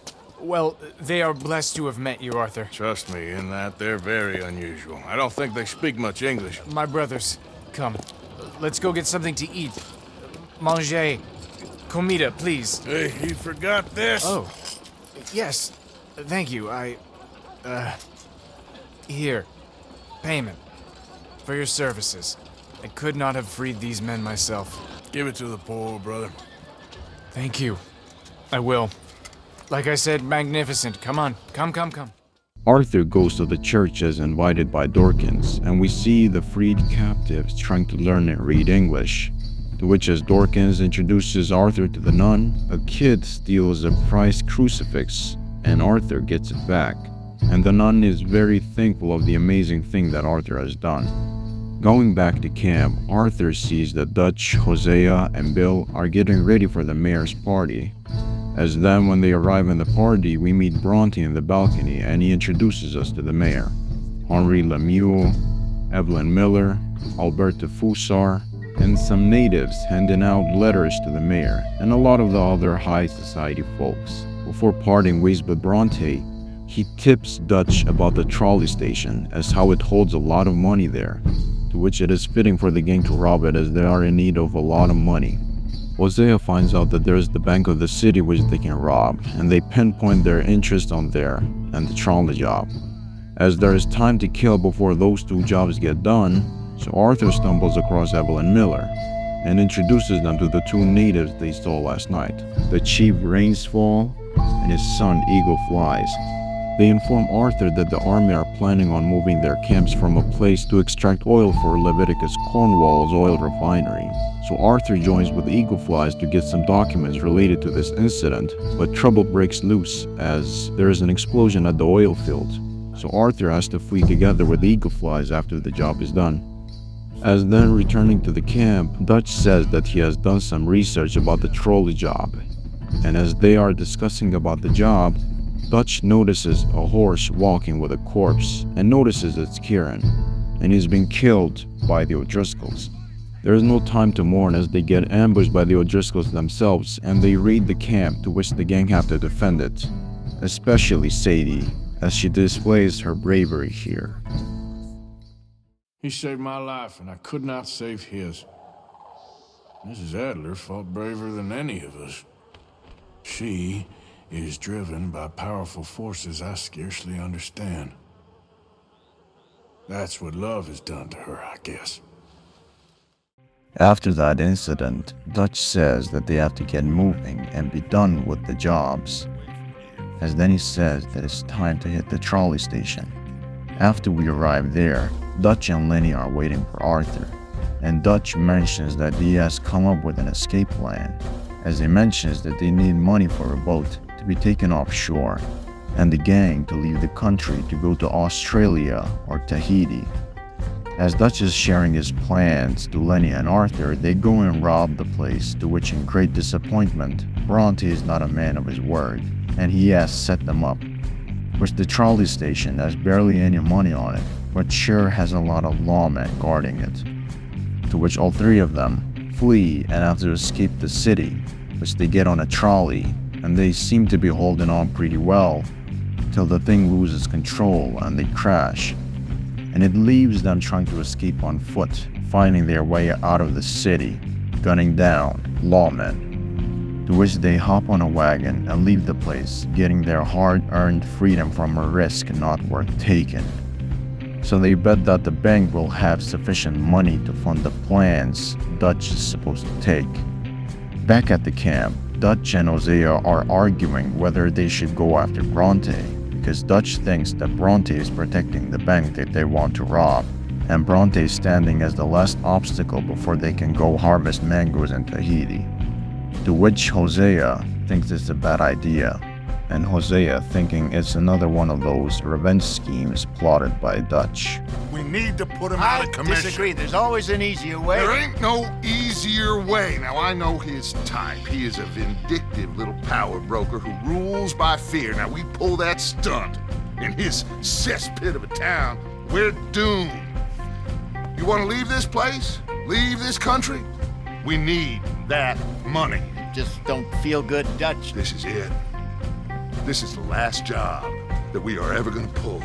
Speaker 11: Well, they are blessed to have met you, Arthur.
Speaker 2: Trust me, in that they're very unusual. I don't think they speak much English.
Speaker 11: My brothers, come. Let's go get something to eat. Manger. Comida, please.
Speaker 2: Hey, you forgot this?
Speaker 11: Oh, yes. Thank you. Here. Payment. For your services. I could not have freed these men myself.
Speaker 2: Give it to the poor, brother.
Speaker 11: Thank you. I will. Like I said, magnificent. Come on. Come.
Speaker 1: Arthur goes to the church as invited by Dorkins, and we see the freed captives trying to learn and read English. To which, as Dorkins introduces Arthur to the nun, a kid steals a prized crucifix, and Arthur gets it back. And the nun is very thankful of the amazing thing that Arthur has done. Going back to camp, Arthur sees that Dutch, Hosea, and Bill are getting ready for the mayor's party. As then when they arrive in the party, we meet Bronte in the balcony and he introduces us to the mayor, Henri Lemieux, Evelyn Miller, Alberta Fusar, and some natives handing out letters to the mayor and a lot of the other high society folks. Before parting ways with Bronte, he tips Dutch about the trolley station as how it holds a lot of money there, to which it is fitting for the gang to rob it as they are in need of a lot of money. Hosea finds out that there is the bank of the city which they can rob, and they pinpoint their interest on there and the trolley job. As there is time to kill before those two jobs get done, so Arthur stumbles across Evelyn Miller and introduces them to the two natives they saw last night, the chief Rainsfall and his son Eagle Flies. They inform Arthur that the army are planning on moving their camps from a place to extract oil for Leviticus Cornwall's oil refinery. So Arthur joins with Eagle Flies to get some documents related to this incident, but trouble breaks loose as there is an explosion at the oil field. So Arthur has to flee together with Eagle Flies after the job is done. As then returning to the camp, Dutch says that he has done some research about the trolley job. And as they are discussing about the job, Dutch notices a horse walking with a corpse and notices it's Kieran, and he's been killed by the O'Driscolls. There is no time to mourn as they get ambushed by the O'Driscolls themselves and they raid the camp, to which the gang have to defend it, especially Sadie, as she displays her bravery here.
Speaker 2: He saved my life, and I could not save his. Mrs. Adler fought braver than any of us. She is driven by powerful forces I scarcely understand. That's what love has done to her, I guess.
Speaker 1: After that incident, Dutch says that they have to get moving and be done with the jobs, as then he says that it's time to hit the trolley station. After we arrive there, Dutch and Lenny are waiting for Arthur, and Dutch mentions that he has come up with an escape plan, as he mentions that they need money for a boat to be taken offshore, and the gang to leave the country to go to Australia or Tahiti. As Dutch is sharing his plans to Lenny and Arthur, they go and rob the place, to which in great disappointment, Bronte is not a man of his word, and he has set them up. Which the trolley station has barely any money on it, but sure has a lot of lawmen guarding it. To which all three of them flee and have to escape the city, which they get on a trolley, and they seem to be holding on pretty well, till the thing loses control and they crash. And it leaves them trying to escape on foot, finding their way out of the city, gunning down lawmen. To which they hop on a wagon and leave the place, getting their hard-earned freedom from a risk not worth taking. So they bet that the bank will have sufficient money to fund the plans Dutch is supposed to take. Back at the camp, Dutch and Hosea are arguing whether they should go after Bronte, because Dutch thinks that Bronte is protecting the bank that they want to rob, and Bronte is standing as the last obstacle before they can go harvest mangoes in Tahiti. To which Hosea thinks it's a bad idea, and Hosea thinking it's another one of those revenge schemes plotted by Dutch.
Speaker 3: We need to put him out of commission.
Speaker 6: I disagree. There's always an easier way.
Speaker 3: There ain't no easier way. Now, I know his type. He is a vindictive little power broker who rules by fear. Now, we pull that stunt in his cesspit of a town, we're doomed. You want to leave this place? Leave this country? We need that money.
Speaker 6: Just don't feel good, Dutch.
Speaker 3: This is it. This is the last job that we are ever going to pull.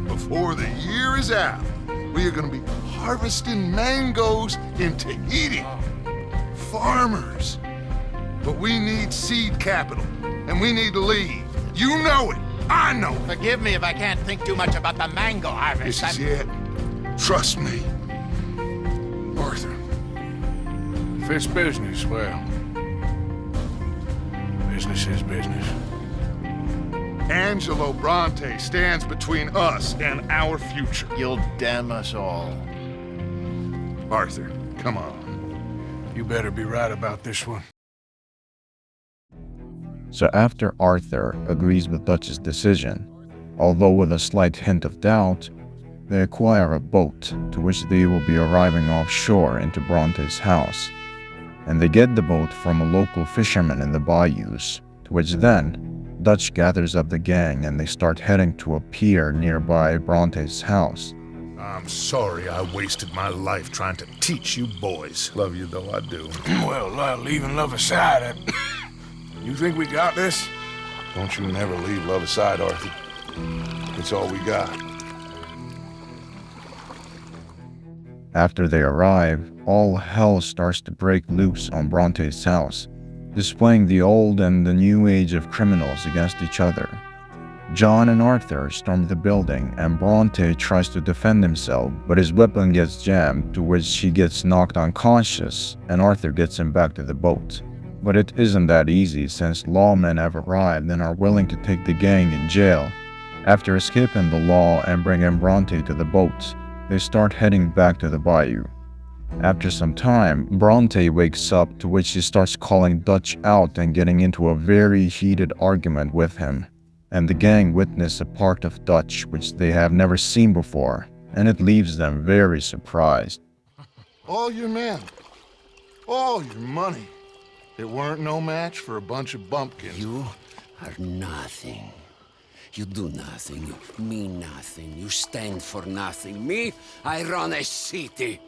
Speaker 3: Before the year is out, we are going to be harvesting mangoes in Tahiti. Farmers. But we need seed capital, and we need to leave. You know it. I know it.
Speaker 6: Forgive me if I can't think too much about the mango harvest.
Speaker 3: This is it. Trust me. Arthur.
Speaker 2: If it's business, well, business is business.
Speaker 3: Angelo Bronte stands between us and our future.
Speaker 6: You'll damn us all.
Speaker 3: Arthur, come on.
Speaker 2: You better be right about this one.
Speaker 1: So after Arthur agrees with Dutch's decision, although with a slight hint of doubt, they acquire a boat, to which they will be arriving offshore into Bronte's house, and they get the boat from a local fisherman in the bayous, to which then Dutch gathers up the gang and they start heading to a pier nearby Bronte's house.
Speaker 3: I'm sorry I wasted my life trying to teach you boys. Love you though I do.
Speaker 2: Well, leaving love aside, you think we got this?
Speaker 3: Don't you never leave love aside, Arthur. It's all we got.
Speaker 1: After they arrive, all hell starts to break loose on Bronte's house, displaying the old and the new age of criminals against each other. John and Arthur storm the building, and Bronte tries to defend himself, but his weapon gets jammed, to which he gets knocked unconscious, and Arthur gets him back to the boat. But it isn't that easy, since lawmen have arrived and are willing to take the gang in jail. After escaping the law and bringing Bronte to the boat, they start heading back to the bayou. After some time, Bronte wakes up, to which he starts calling Dutch out and getting into a very heated argument with him. And the gang witness a part of Dutch which they have never seen before, and it leaves them very surprised.
Speaker 3: All your men, all your money. It weren't no match for a bunch of bumpkins.
Speaker 10: You are nothing. You do nothing, you mean nothing, you stand for nothing. Me, I run a city.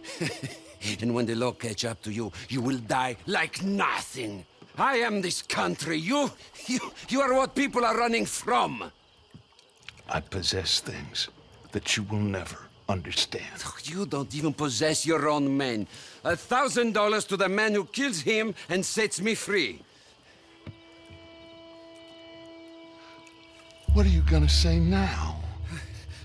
Speaker 10: And when the law catch up to you, you will die like nothing. I am this country. You are what people are running from.
Speaker 3: I possess things that you will never understand.
Speaker 10: You don't even possess your own men. $1,000 to the man who kills him and sets me free.
Speaker 3: What are you gonna say now?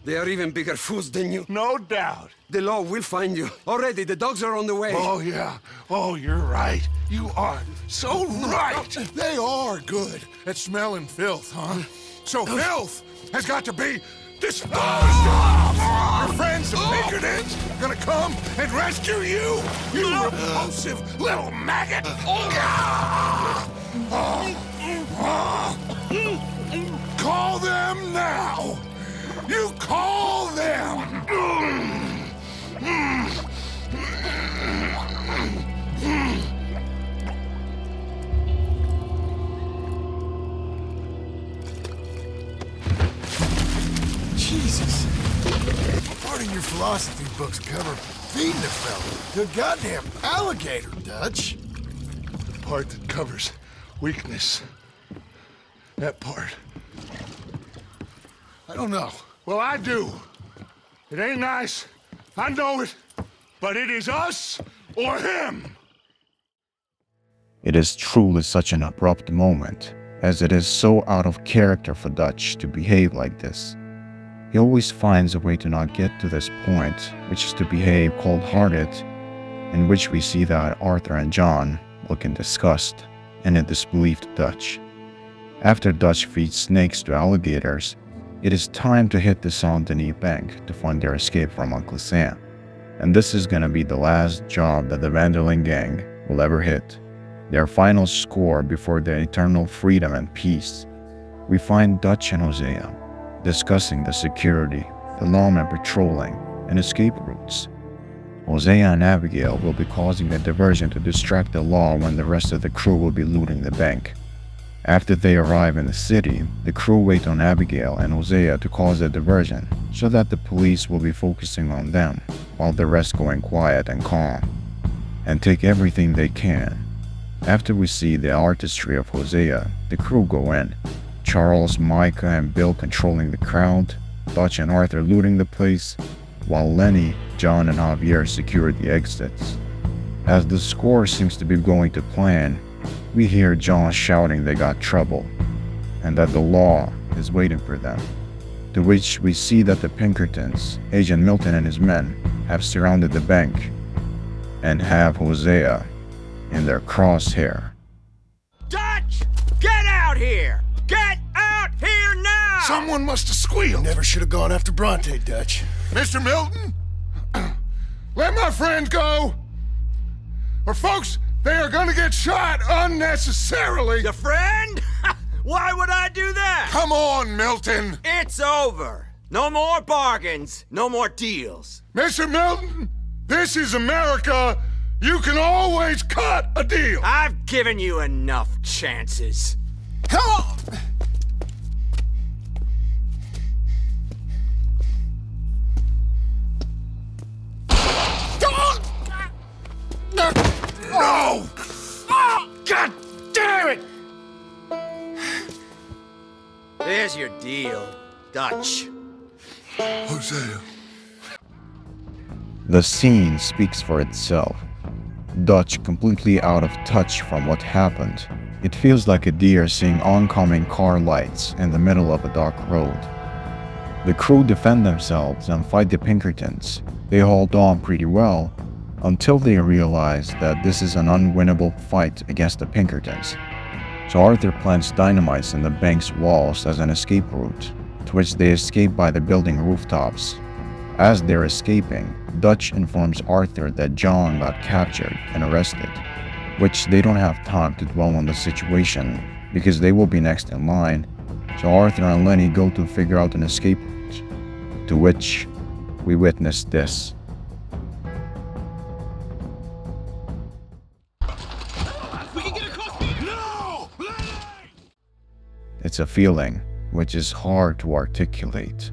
Speaker 10: They are even bigger fools than you.
Speaker 3: No doubt.
Speaker 10: The law will find you. Already, the dogs are on the way.
Speaker 3: Oh, yeah. Oh, you're right. You are so right. They are good at smelling filth, huh? So filth has got to be disposed of. Your friends, the Pinkertons, are gonna come and rescue you. You repulsive little maggot. Call them now. You call them.
Speaker 6: Jesus. Part of your philosophy books cover feeding a fella to a goddamn alligator, Dutch.
Speaker 3: The part that covers weakness. That part. I don't know. Well, I do. It ain't nice. I know it. But it is us or him.
Speaker 1: It is truly such an abrupt moment, as it is so out of character for Dutch to behave like this. He always finds a way to not get to this point, which is to behave cold-hearted, in which we see that Arthur and John look in disgust and in disbelief to Dutch. After Dutch feeds snakes to alligators, it is time to hit the Saint-Denis bank to find their escape from Uncle Sam. And this is gonna be the last job that the Vanderlyn gang will ever hit. Their final score before their eternal freedom and peace. We find Dutch and Hosea discussing the security, the lawmen patrolling, and escape routes. Hosea and Abigail will be causing a diversion to distract the law when the rest of the crew will be looting the bank. After they arrive in the city, the crew wait on Abigail and Hosea to cause a diversion so that the police will be focusing on them, while the rest going quiet and calm, and take everything they can. After we see the artistry of Hosea, the crew go in, Charles, Micah, and Bill controlling the crowd, Dutch and Arthur looting the place, while Lenny, John, and Javier secure the exits. As the score seems to be going to plan, we hear John shouting they got trouble, and that the law is waiting for them, to which we see that the Pinkertons, Agent Milton and his men, have surrounded the bank, and have Hosea in their crosshair.
Speaker 4: Dutch! Get out here! Get out here now!
Speaker 3: Someone must have squealed.
Speaker 6: Never should have gone after Bronte, Dutch.
Speaker 3: Mr. Milton, let my friend go. Or folks, they are gonna get shot unnecessarily.
Speaker 4: Your friend? Why would I do that?
Speaker 3: Come on, Milton.
Speaker 4: It's over. No more bargains. No more deals.
Speaker 3: Mr. Milton, this is America. You can always cut a deal.
Speaker 4: I've given you enough chances.
Speaker 6: Come on!
Speaker 4: Here's your deal, Dutch.
Speaker 3: Hosea.
Speaker 1: The scene speaks for itself. Dutch completely out of touch from what happened. It feels like a deer seeing oncoming car lights in the middle of a dark road. The crew defend themselves and fight the Pinkertons. They hold on pretty well until they realize that this is an unwinnable fight against the Pinkertons. So Arthur plants dynamite in the bank's walls as an escape route, to which they escape by the building rooftops. As they're escaping, Dutch informs Arthur that John got captured and arrested, which they don't have time to dwell on the situation because they will be next in line. So Arthur and Lenny go to figure out an escape route, to which we witness this. It's a feeling which is hard to articulate.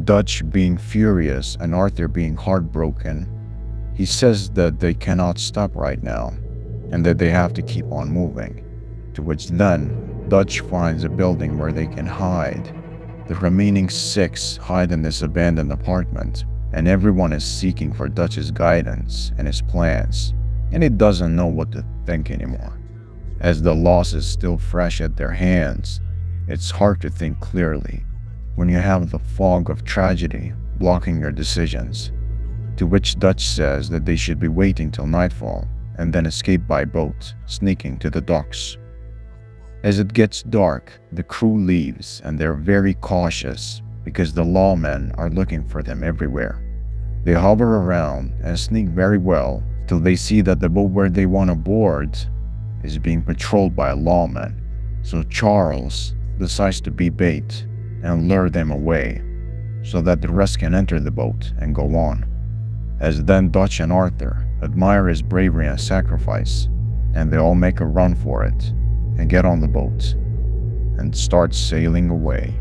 Speaker 1: Dutch being furious and Arthur being heartbroken. He says that they cannot stop right now and that they have to keep on moving, to which then Dutch finds a building where they can hide. The remaining 6 hide in this abandoned apartment, and everyone is seeking for Dutch's guidance and his plans, and he doesn't know what to think anymore. As the loss is still fresh at their hands, it's hard to think clearly when you have the fog of tragedy blocking your decisions, to which Dutch says that they should be waiting till nightfall and then escape by boat, sneaking to the docks. As it gets dark, the crew leaves and they're very cautious because the lawmen are looking for them everywhere. They hover around and sneak very well till they see that the boat where they want to board is being patrolled by a lawman. So Charles decides to be bait and lure them away so that the rest can enter the boat and go on. As then Dutch and Arthur admire his bravery and sacrifice, and they all make a run for it and get on the boat and start sailing away.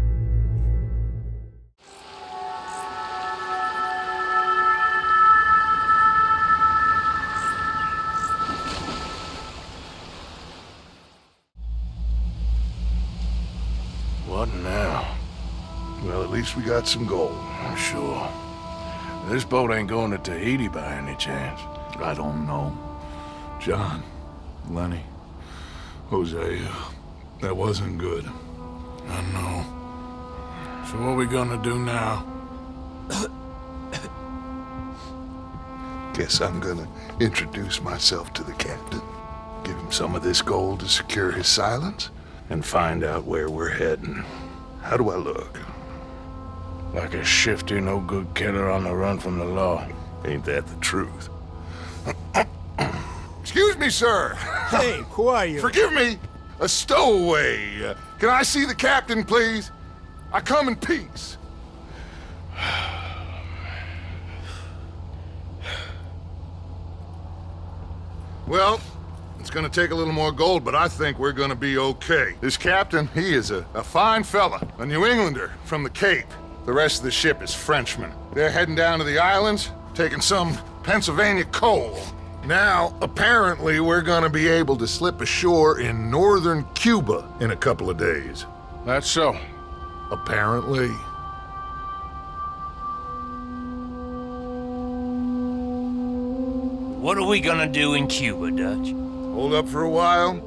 Speaker 2: What now?
Speaker 3: Well, at least we got some gold.
Speaker 2: I'm sure. This boat ain't going to Tahiti by any chance.
Speaker 3: I don't know. John, Lenny, Hosea, that wasn't good.
Speaker 2: I know. So what we gonna do now?
Speaker 3: Guess I'm gonna introduce myself to the captain, give him some of this gold to secure his silence, and find out where we're heading. How do I look?
Speaker 2: Like a shifty, no-good killer on the run from the law.
Speaker 3: Ain't that the truth? Excuse me, sir.
Speaker 6: Hey, who are you?
Speaker 3: Forgive me, a stowaway. Can I see the captain, please? I come in peace. Well, it's gonna take a little more gold, but I think we're gonna be okay. This captain, he is a fine fella, a New Englander from the Cape. The rest of the ship is Frenchmen. They're heading down to the islands, taking some Pennsylvania coal. Now, apparently, we're gonna be able to slip ashore in northern Cuba in a couple of days.
Speaker 2: That's so.
Speaker 3: Apparently.
Speaker 12: What are we gonna do in Cuba, Dutch?
Speaker 3: Hold up for a while,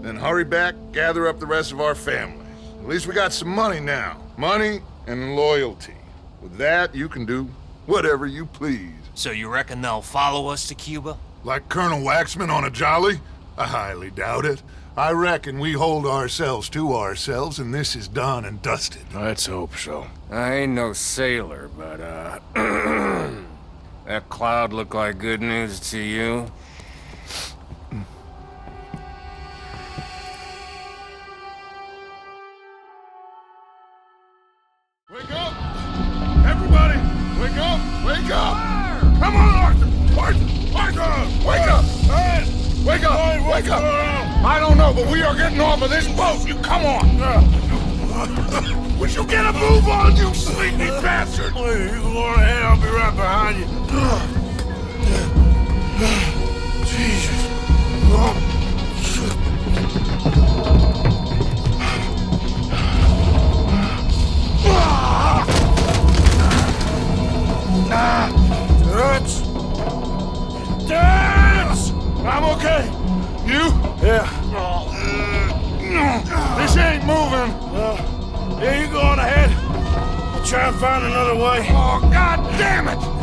Speaker 3: then hurry back, gather up the rest of our family. At least we got some money now. Money and loyalty. With that, you can do whatever you please.
Speaker 12: So you reckon they'll follow us to Cuba?
Speaker 3: Like Colonel Waxman on a jolly? I highly doubt it. I reckon we hold ourselves to ourselves and this is done and dusted.
Speaker 2: Let's hope so.
Speaker 13: I ain't no sailor, but, that cloud look like good news to you?
Speaker 3: Wake up! Everybody! Wake up! Wake up! Come on, Arthur! Arthur! Wake up! Wake up! Wake up! I don't know, but we are getting off of this boat! You come on! Would you get a move on, you sleepy bastard?
Speaker 2: Please, you go ahead, I'll be right behind you. Jesus. try and find another way?
Speaker 3: Oh, God damn it!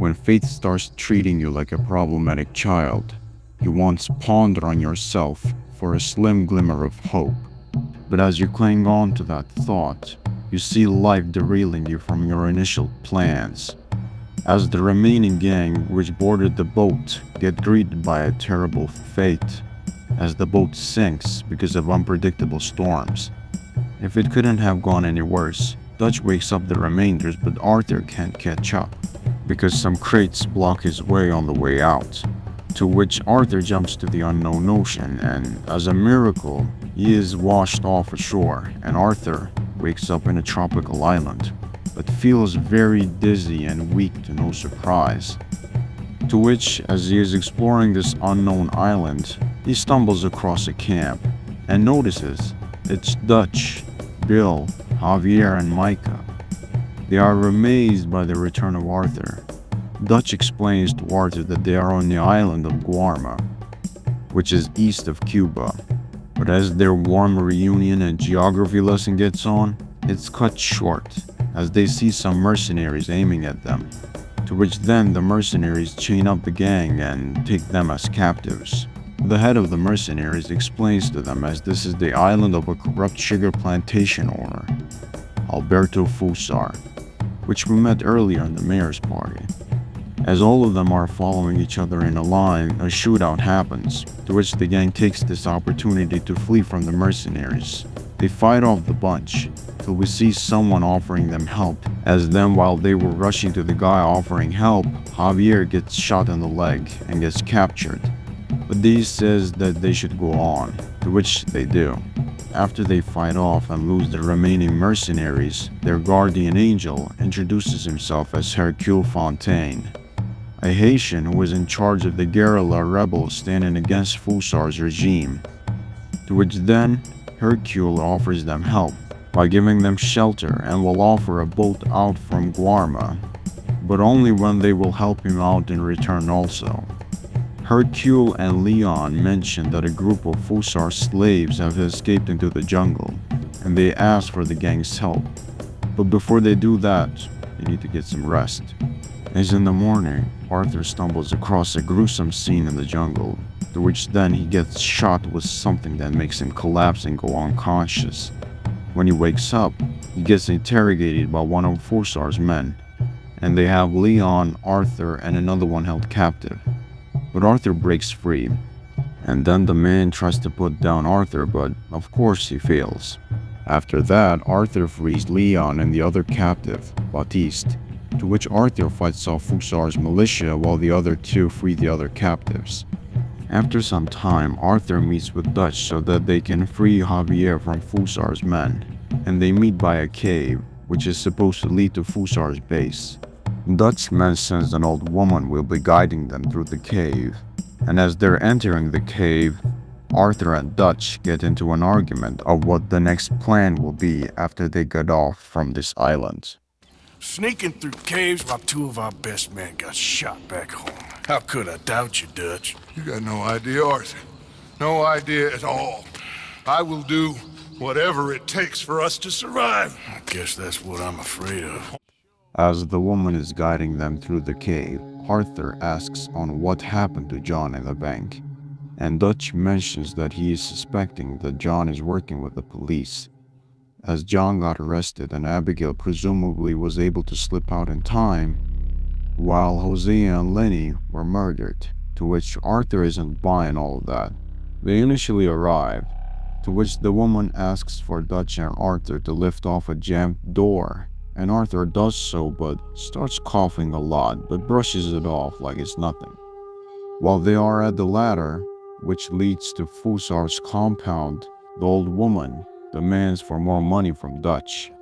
Speaker 1: When fate starts treating you like a problematic child, you once ponder on yourself for a slim glimmer of hope. But as you cling on to that thought, you see life derailing you from your initial plans. As the remaining gang which boarded the boat get greeted by a terrible fate, as the boat sinks because of unpredictable storms. If it couldn't have gone any worse, Dutch wakes up the remainders, but Arthur can't catch up because some crates block his way on the way out, to which Arthur jumps to the unknown ocean, and as a miracle, he is washed off ashore, and Arthur wakes up in a tropical island, but feels very dizzy and weak to no surprise. To which, as he is exploring this unknown island, he stumbles across a camp, and notices it's Dutch, Bill, Javier, and Micah. They are amazed by the return of Arthur. Dutch explains to Arthur that they are on the island of Guarma, which is east of Cuba. But as their warm reunion and geography lesson gets on, it's cut short as they see some mercenaries aiming at them, to which then the mercenaries chain up the gang and take them as captives. The head of the mercenaries explains to them as this is the island of a corrupt sugar plantation owner, Alberto Fusar, which we met earlier in the mayor's party. As all of them are following each other in a line, a shootout happens, to which the gang takes this opportunity to flee from the mercenaries. They fight off the bunch, till we see someone offering them help, as then while they were rushing to the guy offering help, Javier gets shot in the leg and gets captured. But he says that they should go on, to which they do. After they fight off and lose the remaining mercenaries, their guardian angel introduces himself as Hercule Fontaine, a Haitian who is in charge of the guerrilla rebels standing against Fusar's regime, to which then Hercule offers them help by giving them shelter and will offer a boat out from Guarma, but only when they will help him out in return also. Hercule and Leon mention that a group of Fusar slaves have escaped into the jungle, and they ask for the gang's help. But before they do that, they need to get some rest. As in the morning, Arthur stumbles across a gruesome scene in the jungle, to which then he gets shot with something that makes him collapse and go unconscious. When he wakes up, he gets interrogated by one of Fusar's men, and they have Leon, Arthur, and another one held captive. But Arthur breaks free, and then the man tries to put down Arthur, but of course he fails. After that, Arthur frees Leon and the other captive, Baptiste, to which Arthur fights off Fusar's militia while the other two free the other captives. After some time, Arthur meets with Dutch so that they can free Javier from Fusar's men, and they meet by a cave, which is supposed to lead to Fusar's base. Dutch mentions an old woman will be guiding them through the cave, and as they're entering the cave, Arthur and Dutch get into an argument of what the next plan will be after they get off from this island.
Speaker 2: Sneaking through caves while two of our best men got shot back home. How could I doubt you, Dutch?
Speaker 3: You got no idea, Arthur. No idea at all. I will do whatever it takes for us to survive.
Speaker 2: I guess that's what I'm afraid of.
Speaker 1: As the woman is guiding them through the cave, Arthur asks on what happened to John in the bank, and Dutch mentions that he is suspecting that John is working with the police, as John got arrested and Abigail presumably was able to slip out in time, while Hosea and Lenny were murdered, to which Arthur isn't buying all of that. They initially arrive, to which the woman asks for Dutch and Arthur to lift off a jammed door, and Arthur does so but starts coughing a lot but brushes it off like it's nothing. While they are at the ladder, which leads to Fusar's compound, the old woman demands for more money from Dutch,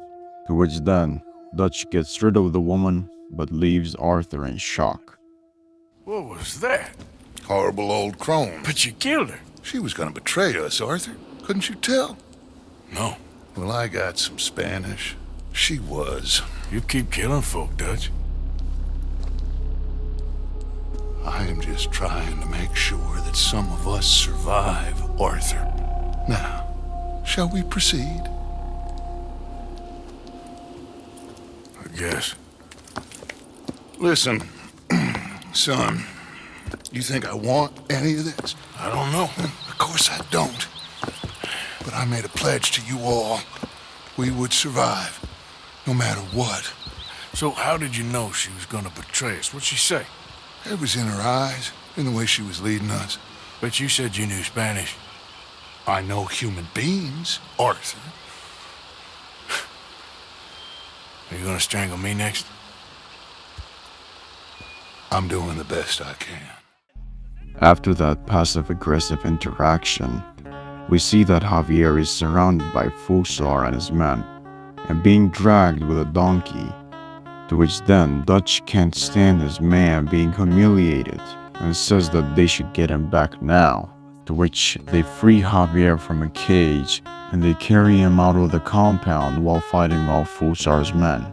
Speaker 1: to which then Dutch gets rid of the woman but leaves Arthur in shock.
Speaker 2: What was that?
Speaker 3: Horrible old crone.
Speaker 2: But you killed her.
Speaker 3: She was gonna betray us, Arthur. Couldn't you tell?
Speaker 2: No.
Speaker 3: Well, I got some Spanish. She was.
Speaker 2: You keep killing folk, Dutch.
Speaker 3: I am just trying to make sure that some of us survive, Arthur. Now, shall we proceed?
Speaker 2: I guess.
Speaker 3: Listen, son, you think I want any of this?
Speaker 2: I don't know.
Speaker 3: Of course I don't. But I made a pledge to you all. We would survive, no matter what.
Speaker 2: So how did you know she was gonna betray us? What'd she say?
Speaker 3: It was in her eyes, in the way she was leading us.
Speaker 2: But you said you knew Spanish.
Speaker 3: I know human beings, Arthur.
Speaker 2: Are you gonna strangle me next?
Speaker 3: I'm doing the best I can.
Speaker 1: After that passive-aggressive interaction, we see that Javier is surrounded by Fusar and his men, and being dragged with a donkey, to which then Dutch can't stand his man being humiliated and says that they should get him back now, to which they free Javier from a cage and they carry him out of the compound while fighting off Fusar's men.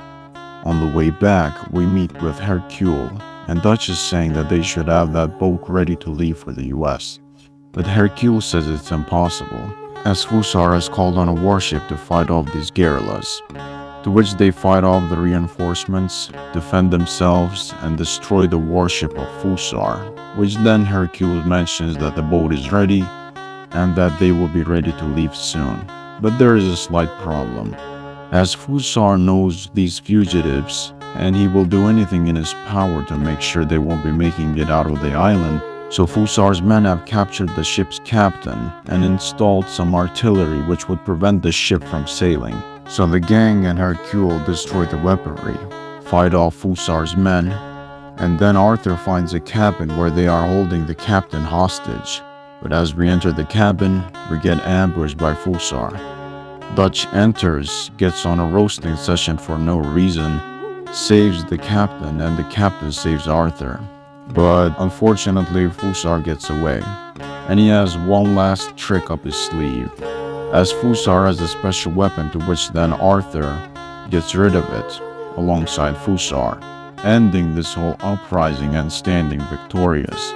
Speaker 1: On the way back, we meet with Hercule, and Dutch is saying that they should have that boat ready to leave for the US. But Hercule says it's impossible, as Fusar has called on a warship to fight off these guerrillas, to which they fight off the reinforcements, defend themselves, and destroy the warship of Fusar, which then Hercule mentions that the boat is ready, and that they will be ready to leave soon. But there is a slight problem, as Fusar knows these fugitives, and he will do anything in his power to make sure they won't be making it out of the island. So Fusar's men have captured the ship's captain and installed some artillery which would prevent the ship from sailing. So the gang and Hercule destroy the weaponry, fight off Fusar's men, and then Arthur finds a cabin where they are holding the captain hostage. But as we enter the cabin, we get ambushed by Fusar. Dutch enters, gets on a roasting session for no reason, saves the captain, and the captain saves Arthur. But unfortunately, Fusar gets away, and he has one last trick up his sleeve, as Fusar has a special weapon to which then Arthur gets rid of it, alongside Fusar, ending this whole uprising and standing victorious.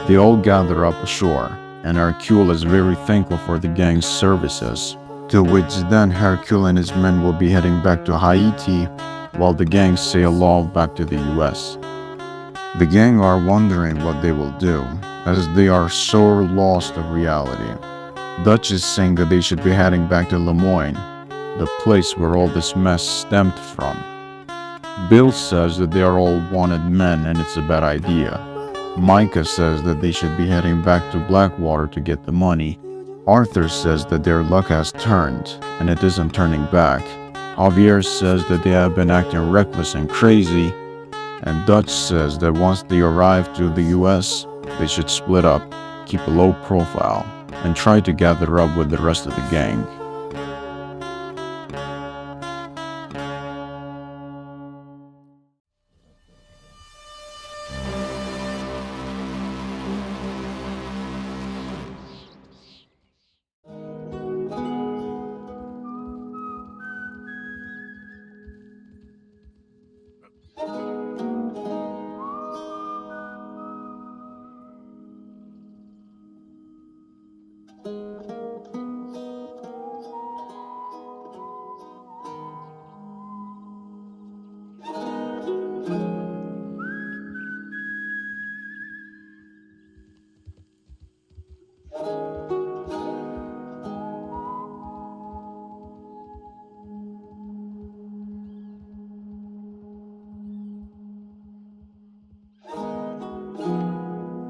Speaker 1: They all gather up ashore, and Hercule is very thankful for the gang's services, to which then Hercule and his men will be heading back to Haiti, while the gang sail off back to the US. The gang are wondering what they will do, as they are so lost of reality. Dutch is saying that they should be heading back to Lemoyne, the place where all this mess stemmed from. Bill says that they are all wanted men and it's a bad idea. Micah says that they should be heading back to Blackwater to get the money. Arthur says that their luck has turned, and it isn't turning back. Javier says that they have been acting reckless and crazy, and Dutch says that once they arrive to the US, they should split up, keep a low profile, and try to gather up with the rest of the gang.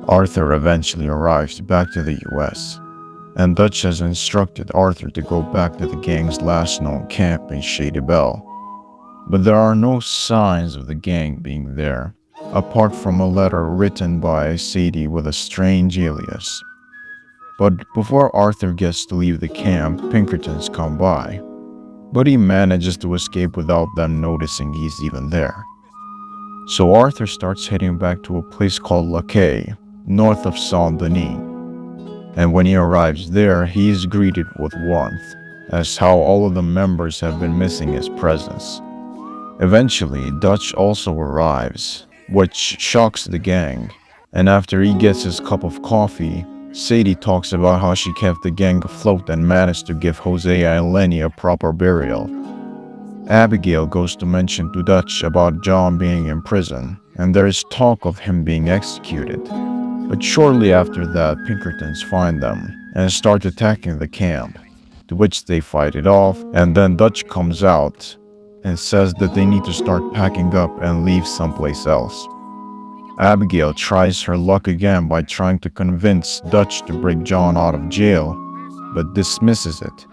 Speaker 1: Arthur eventually arrives back to the US, and Dutch has instructed Arthur to go back to the gang's last known camp in Shady Belle. But there are no signs of the gang being there, apart from a letter written by Sadie with a strange alias. But before Arthur gets to leave the camp, Pinkertons come by, but he manages to escape without them noticing he's even there. So Arthur starts heading back to a place called La Caille, north of Saint-Denis. And when he arrives there, he is greeted with warmth, as how all of the members have been missing his presence. Eventually, Dutch also arrives, which shocks the gang, and after he gets his cup of coffee, Sadie talks about how she kept the gang afloat and managed to give Hosea and Lenny a proper burial. Abigail goes to mention to Dutch about John being in prison, and there is talk of him being executed. But shortly after that, Pinkertons find them and start attacking the camp, to which they fight it off, and then Dutch comes out and says that they need to start packing up and leave someplace else. Abigail tries her luck again by trying to convince Dutch to break John out of jail, but dismisses it,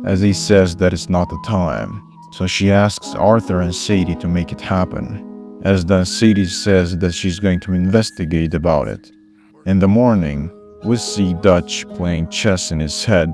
Speaker 1: as he says that it's not the time. So she asks Arthur and Sadie to make it happen, as then Sadie says that she's going to investigate about it. In the morning, we see Dutch playing chess in his head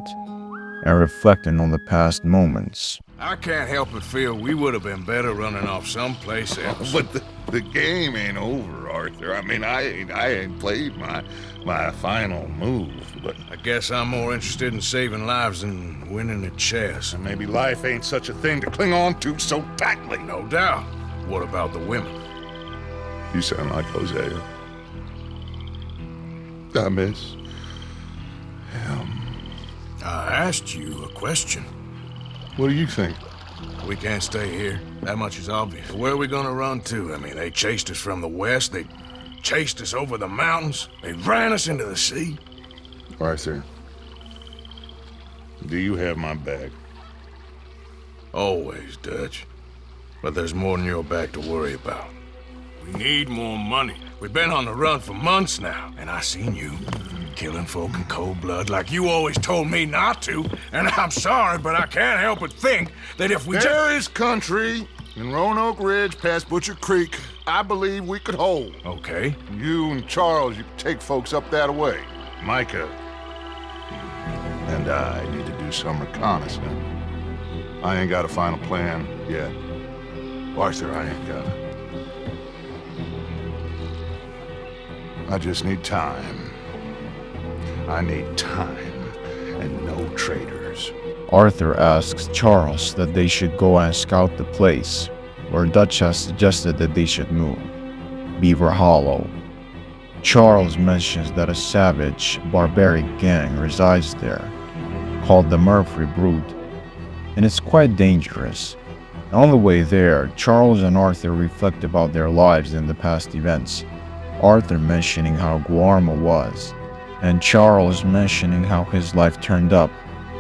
Speaker 1: and reflecting on the past moments.
Speaker 2: I can't help but feel we would have been better running off someplace else.
Speaker 3: But the game ain't over, Arthur. I mean, I ain't played my final move, but
Speaker 2: I guess I'm more interested in saving lives than winning at chess.
Speaker 3: and maybe life ain't such a thing to cling on to so tightly.
Speaker 2: No doubt. What about the women?
Speaker 3: You sound like Hosea. I miss him.
Speaker 2: I asked you a question.
Speaker 3: What do you think?
Speaker 2: We can't stay here. That much is obvious. Where are we gonna run to? I mean, they chased us from the west. They chased us over the mountains. They ran us into the sea.
Speaker 3: Arthur, do you have my back?
Speaker 2: Always, Dutch. But there's more than your back to worry about. We need more money. We've been on the run for months now, and I seen you killing folk in cold blood like you always told me not to. And I'm sorry, but I can't help but think that if we
Speaker 3: There is country in Roanoke Ridge past Butcher Creek I believe we could hold.
Speaker 2: Okay.
Speaker 3: You and Charles, you could take folks up that way. Micah and I need to do some reconnaissance. I ain't got a final plan yet. Arthur, I ain't got it. I just need time. I need time and no traitors.
Speaker 1: Arthur asks Charles that they should go and scout the place, where Dutch has suggested that they should move, Beaver Hollow. Charles mentions that a savage, barbaric gang resides there, called the Murphy Brood, and it's quite dangerous. On the way there, Charles and Arthur reflect about their lives in the past events, Arthur mentioning how Guarma was, and Charles mentioning how his life turned up,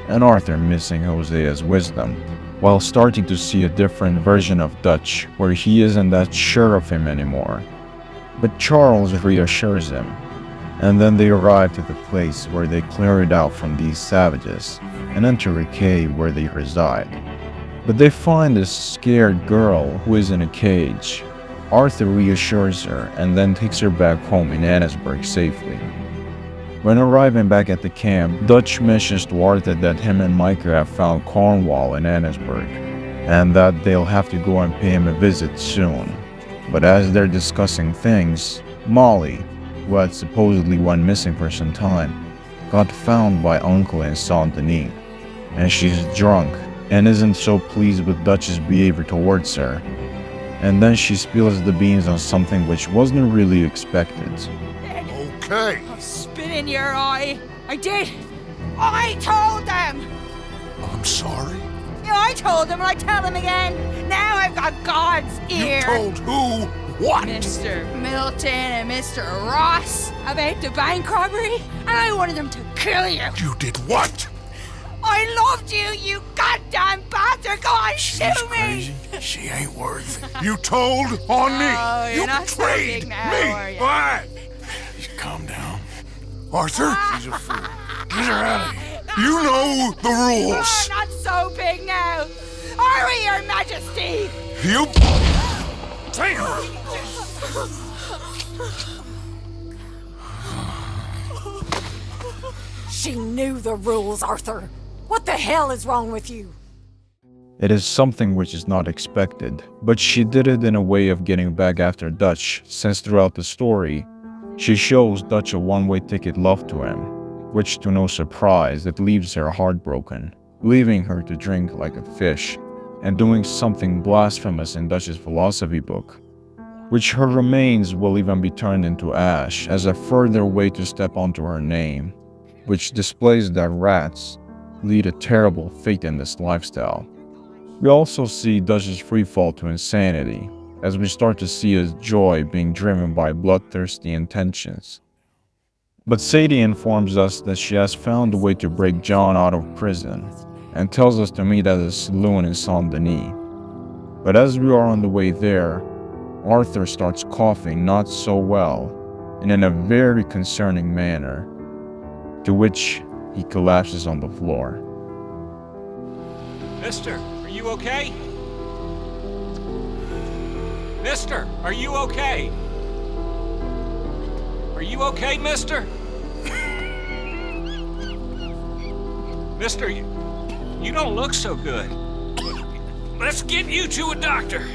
Speaker 1: and Arthur missing Hosea's wisdom, while starting to see a different version of Dutch, where he isn't that sure of him anymore. But Charles reassures him, and then they arrive to the place where they clear it out from these savages, and enter a cave where they reside. But they find this scared girl who is in a cage. Arthur reassures her and then takes her back home in Annesburg safely. When arriving back at the camp, Dutch mentions to Arthur that him and Micah have found Cornwall in Annesburg, and that they'll have to go and pay him a visit soon. But as they're discussing things, Molly, who had supposedly went missing for some time, got found by Uncle in Saint-Denis, and she's drunk and isn't so pleased with Dutch's behavior towards her. And then she spills the beans on something which wasn't really expected.
Speaker 3: Okay.
Speaker 14: I'll spit in your eye. I did. I told them.
Speaker 3: I'm sorry.
Speaker 14: Yeah, I told them and I tell them again. Now I've got God's ear.
Speaker 3: You told who what?
Speaker 14: Mr. Milton and Mr. Ross about the bank robbery, and I wanted them to kill you.
Speaker 3: You did what?
Speaker 14: I loved you, you goddamn bastard! Go on, shoot me!
Speaker 2: Crazy. She ain't worth it.
Speaker 3: You told on me.
Speaker 14: Oh, you're
Speaker 3: You
Speaker 14: not so
Speaker 3: betrayed
Speaker 14: big now,
Speaker 3: me.
Speaker 14: are you?
Speaker 3: Why?
Speaker 2: Calm down.
Speaker 3: Arthur?
Speaker 2: She's a fool. Get her out of here.
Speaker 3: You know the rules.
Speaker 14: Oh, not so big now. Are we, Your Majesty?
Speaker 3: You...
Speaker 8: She knew the rules, Arthur. What the hell is wrong with you?
Speaker 1: It is something which is not expected, but she did it in a way of getting back after Dutch, since throughout the story, she shows Dutch a one-way ticket love to him, which to no surprise, it leaves her heartbroken, leaving her to drink like a fish, and doing something blasphemous in Dutch's philosophy book, which her remains will even be turned into ash as a further way to step onto her name, which displays that rats lead a terrible fate in this lifestyle. We also see Dutch's freefall to insanity, as we start to see his joy being driven by bloodthirsty intentions. But Sadie informs us that she has found a way to break John out of prison, and tells us to meet at a saloon in Saint-Denis. But as we are on the way there, Arthur starts coughing not so well, and in a very concerning manner, to which he collapses on the floor.
Speaker 12: Mister, are you okay? Mister, are you okay? Are you okay, mister? Mister, you don't look so good. Let's get you to a doctor.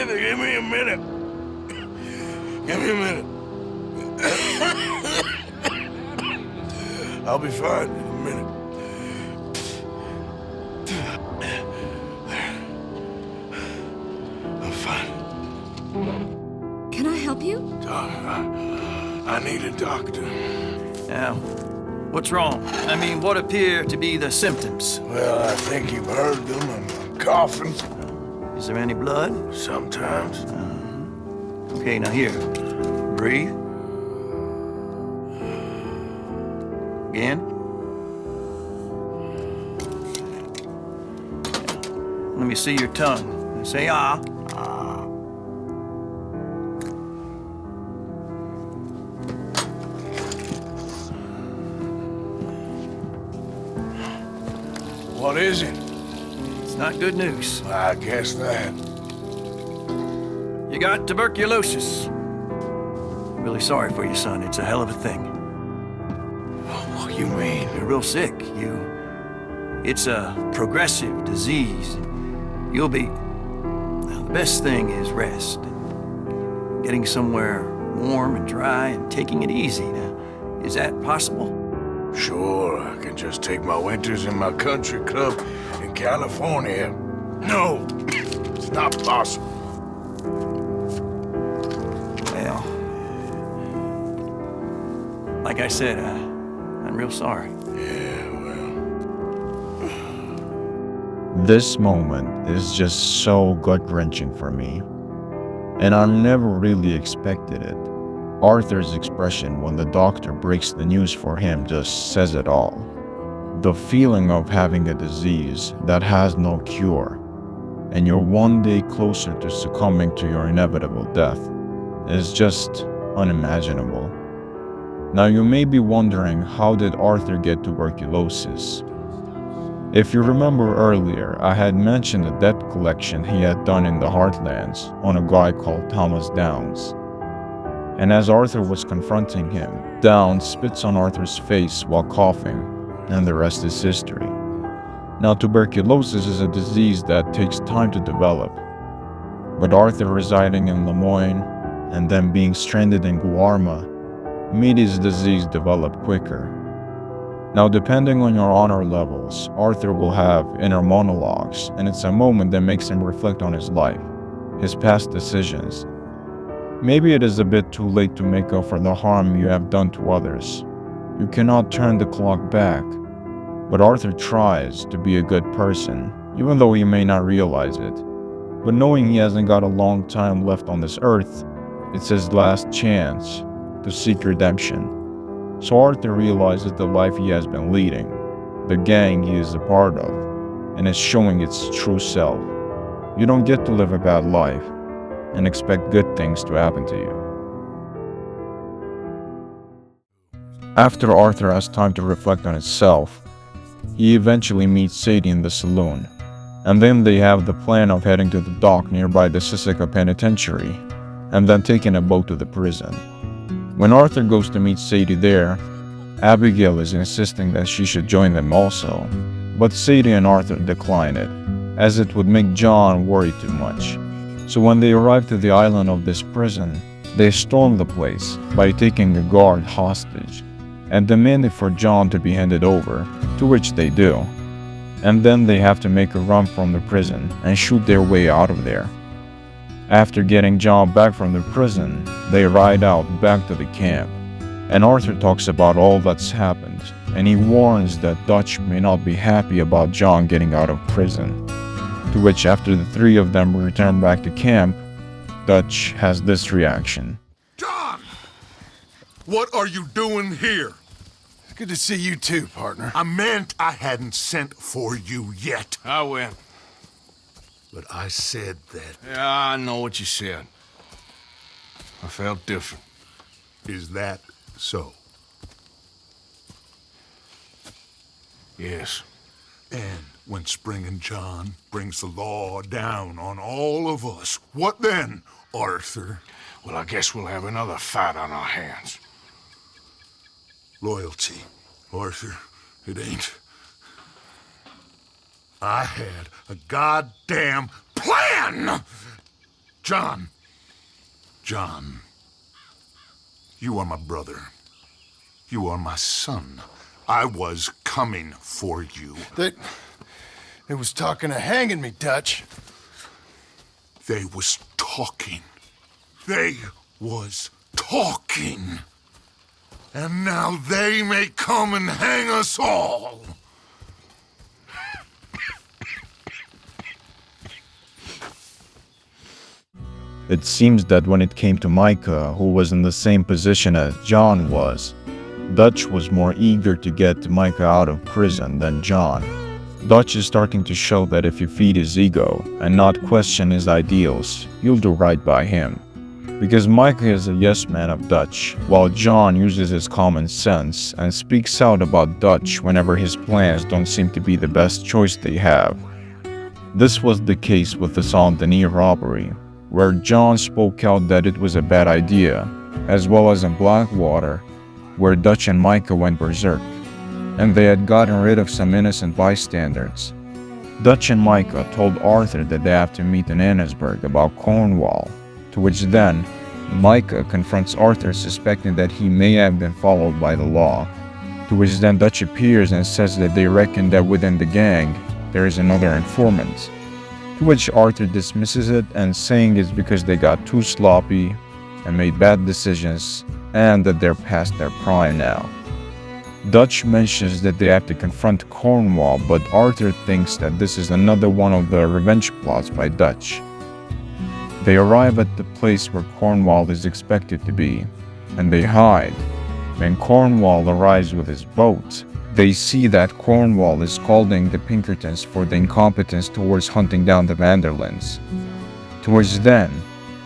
Speaker 2: Give me a minute. Give me a minute. I'll be fine in a minute. I'm fine.
Speaker 15: Can I help you?
Speaker 2: I need a doctor.
Speaker 16: Now, what's wrong? I mean, what appear to be the symptoms?
Speaker 2: Well, I think you've heard them. I'm coughing.
Speaker 16: Is there any blood?
Speaker 2: Sometimes.
Speaker 16: Okay, now here. Breathe. Again. Let me see your tongue. Say ah.
Speaker 2: What is it?
Speaker 16: It's not good news.
Speaker 2: I guess that.
Speaker 16: You got tuberculosis. Really sorry for you, son. It's a hell of a thing.
Speaker 2: What do you mean?
Speaker 16: You're real sick. It's a progressive disease. You'll be... Now, the best thing is rest. Getting somewhere warm and dry and taking it easy. Now, is that possible?
Speaker 2: Sure, I can just take my winters in my country club in California. No, it's not possible.
Speaker 16: Well, like I said, I'm real sorry.
Speaker 2: Yeah, well...
Speaker 1: This moment is just so gut-wrenching for me, and I never really expected it. Arthur's expression when the doctor breaks the news for him just says it all. The feeling of having a disease that has no cure, and you're one day closer to succumbing to your inevitable death, is just unimaginable. Now you may be wondering, how did Arthur get tuberculosis? If you remember earlier, I had mentioned a debt collection he had done in the Heartlands on a guy called Thomas Downs. And as Arthur was confronting him, Downs spits on Arthur's face while coughing, and the rest is history. Now, tuberculosis is a disease that takes time to develop, but Arthur residing in Lemoyne and then being stranded in Guarma made his disease develop quicker. Now, depending on your honor levels, Arthur will have inner monologues, and it's a moment that makes him reflect on his life, his past decisions. Maybe it is a bit too late to make up for the harm you have done to others. You cannot turn the clock back, but Arthur tries to be a good person, even though he may not realize it. But knowing he hasn't got a long time left on this earth, it's his last chance to seek redemption. So Arthur realizes the life he has been leading, the gang he is a part of, and is showing its true self. You don't get to live a bad life. and expect good things to happen to you. After Arthur has time to reflect on himself, he eventually meets Sadie in the saloon, and then they have the plan of heading to the dock nearby the Sisika Penitentiary, and then taking a boat to the prison. When Arthur goes to meet Sadie there, Abigail is insisting that she should join them also, but Sadie and Arthur decline it, as it would make John worry too much. So when they arrive to the island of this prison, they storm the place by taking a guard hostage and demanding for John to be handed over, to which they do. And then they have to make a run from the prison and shoot their way out of there. After getting John back from the prison, they ride out back to the camp, and Arthur talks about all that's happened, and he warns that Dutch may not be happy about John getting out of prison. To which, after the three of them return back to camp, Dutch has this reaction.
Speaker 3: John! What are you doing here?
Speaker 6: Good to see you too, partner.
Speaker 3: I meant I hadn't sent for you yet.
Speaker 2: I went.
Speaker 3: But I said that.
Speaker 2: Yeah, I know what you said. I felt different.
Speaker 3: Is that so?
Speaker 2: Yes.
Speaker 3: And when Spring and John brings the law down on all of us, what then, Arthur?
Speaker 2: Well, I guess we'll have another fight on our hands.
Speaker 3: Loyalty, Arthur, it ain't. I had a goddamn plan! John, you are my brother. You are my son. I was coming for you.
Speaker 6: They was talking of hanging me, Dutch.
Speaker 3: They was talking. They was talking. And now they may come and hang us all.
Speaker 1: It seems that when it came to Micah, who was in the same position as John was, Dutch was more eager to get Micah out of prison than John. Dutch is starting to show that if you feed his ego and not question his ideals, you'll do right by him. Because Micah is a yes man of Dutch, while John uses his common sense and speaks out about Dutch whenever his plans don't seem to be the best choice they have. This was the case with the Saint Denis robbery, where John spoke out that it was a bad idea, as well as in Blackwater, where Dutch and Micah went berserk, and they had gotten rid of some innocent bystanders. Dutch and Micah told Arthur that they have to meet in Annesburg about Cornwall, to which then Micah confronts Arthur suspecting that he may have been followed by the law, to which then Dutch appears and says that they reckon that within the gang there is another informant, to which Arthur dismisses it and saying it's because they got too sloppy and made bad decisions and that they're past their prime now. Dutch mentions that they have to confront Cornwall, but Arthur thinks that this is another one of the revenge plots by Dutch. They arrive at the place where Cornwall is expected to be, and they hide. When Cornwall arrives with his boat, they see that Cornwall is scolding the Pinkertons for the incompetence towards hunting down the Vanderlands. Towards then,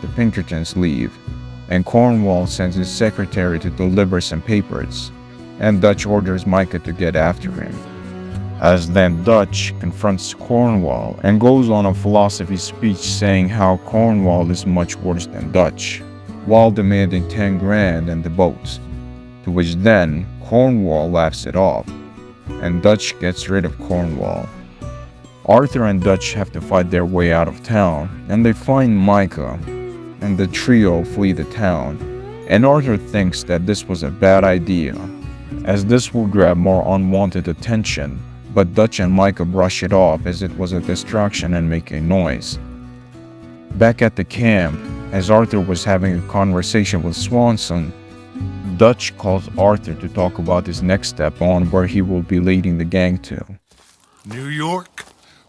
Speaker 1: the Pinkertons leave, and Cornwall sends his secretary to deliver some papers, and Dutch orders Micah to get after him. As then Dutch confronts Cornwall and goes on a philosophy speech saying how Cornwall is much worse than Dutch, while demanding 10 grand and the boat, to which then Cornwall laughs it off, and Dutch gets rid of Cornwall. Arthur and Dutch have to fight their way out of town, and they find Micah, and the trio flee the town, and Arthur thinks that this was a bad idea, as this will grab more unwanted attention, but Dutch and Micah brush it off as it was a distraction and make a noise. Back at the camp, as Arthur was having a conversation with Swanson, Dutch calls Arthur to talk about his next step on where he will be leading the gang to.
Speaker 3: New York?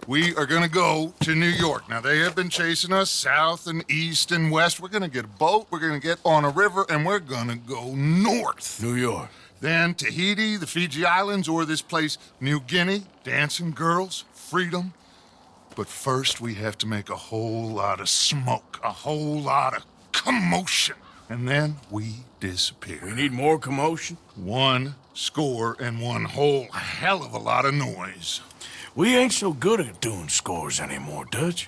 Speaker 3: We are gonna go to New York. Now, they have been chasing us south and east and west. We're gonna get a boat, we're gonna get on a river, and we're gonna go north.
Speaker 2: New York.
Speaker 3: Then Tahiti, the Fiji Islands, or this place, New Guinea, dancing girls, freedom. But first, we have to make a whole lot of smoke, a whole lot of commotion. And then we disappear.
Speaker 2: We need more commotion?
Speaker 3: 1 score and 1 whole hell of a lot of noise.
Speaker 2: We ain't so good at doing scores anymore, Dutch.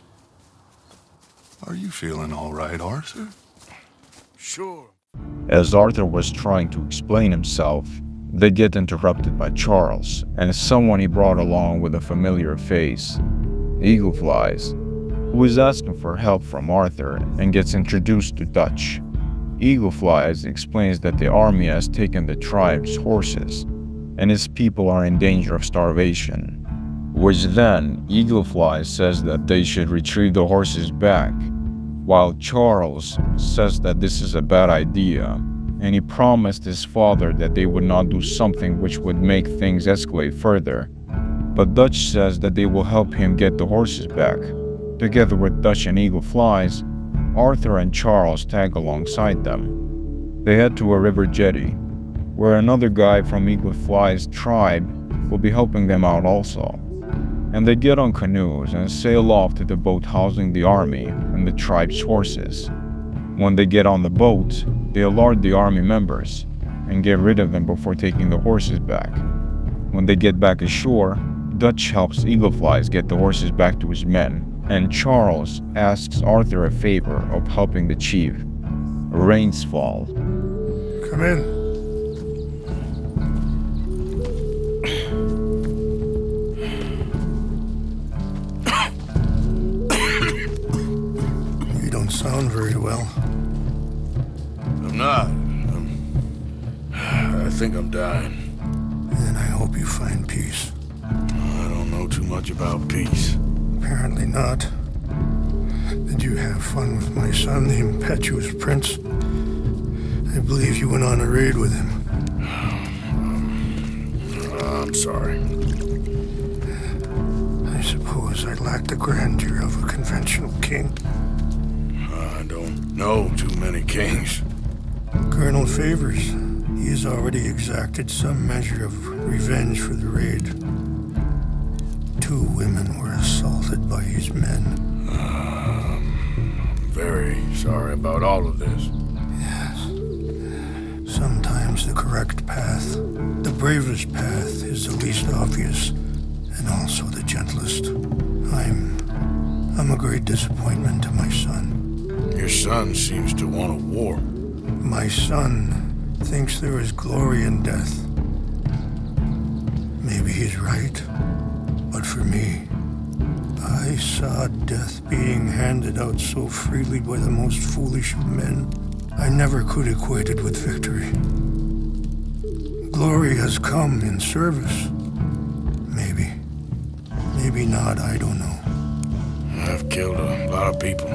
Speaker 3: Are you feeling all right, Arthur?
Speaker 2: Sure.
Speaker 1: As Arthur was trying to explain himself, they get interrupted by Charles and someone he brought along with a familiar face, Eagleflies, who is asking for help from Arthur and gets introduced to Dutch. Eagleflies explains that the army has taken the tribe's horses and his people are in danger of starvation, which then Eagleflies says that they should retrieve the horses back, while Charles says that this is a bad idea, and he promised his father that they would not do something which would make things escalate further. But Dutch says that they will help him get the horses back. Together with Dutch and Eagleflies, Arthur and Charles tag alongside them. They head to a river jetty, where another guy from Eagleflies' tribe will be helping them out also. And they get on canoes and sail off to the boat housing the army and the tribe's horses. When they get on the boat, they alert the army members and get rid of them before taking the horses back. When they get back ashore, Dutch helps Eagleflies get the horses back to his men, and Charles asks Arthur a favor of helping the chief, Rainsfall.
Speaker 5: Come in. You don't sound very well.
Speaker 2: I'm not. I think I'm dying.
Speaker 5: Then I hope you find peace.
Speaker 2: I don't know too much about peace.
Speaker 5: Apparently not. Did you have fun with my son, the impetuous prince? I believe you went on a raid with him.
Speaker 2: I'm sorry.
Speaker 5: I suppose I lack the grandeur of a conventional king.
Speaker 2: I don't know too many kings.
Speaker 5: Colonel Favors. He has already exacted some measure of revenge for the raid. 2 women were assaulted by his men.
Speaker 2: I'm very sorry about all of this.
Speaker 5: Yes. Sometimes the correct path, the bravest path, is the least obvious, and also the gentlest. I'm a great disappointment to my son.
Speaker 2: Your son seems to want a war.
Speaker 5: My son thinks there is glory in death. Maybe he's right, but for me, I saw death being handed out so freely by the most foolish of men. I never could equate it with victory. Glory has come in service. Maybe. Maybe not, I don't know.
Speaker 2: I've killed a lot of people.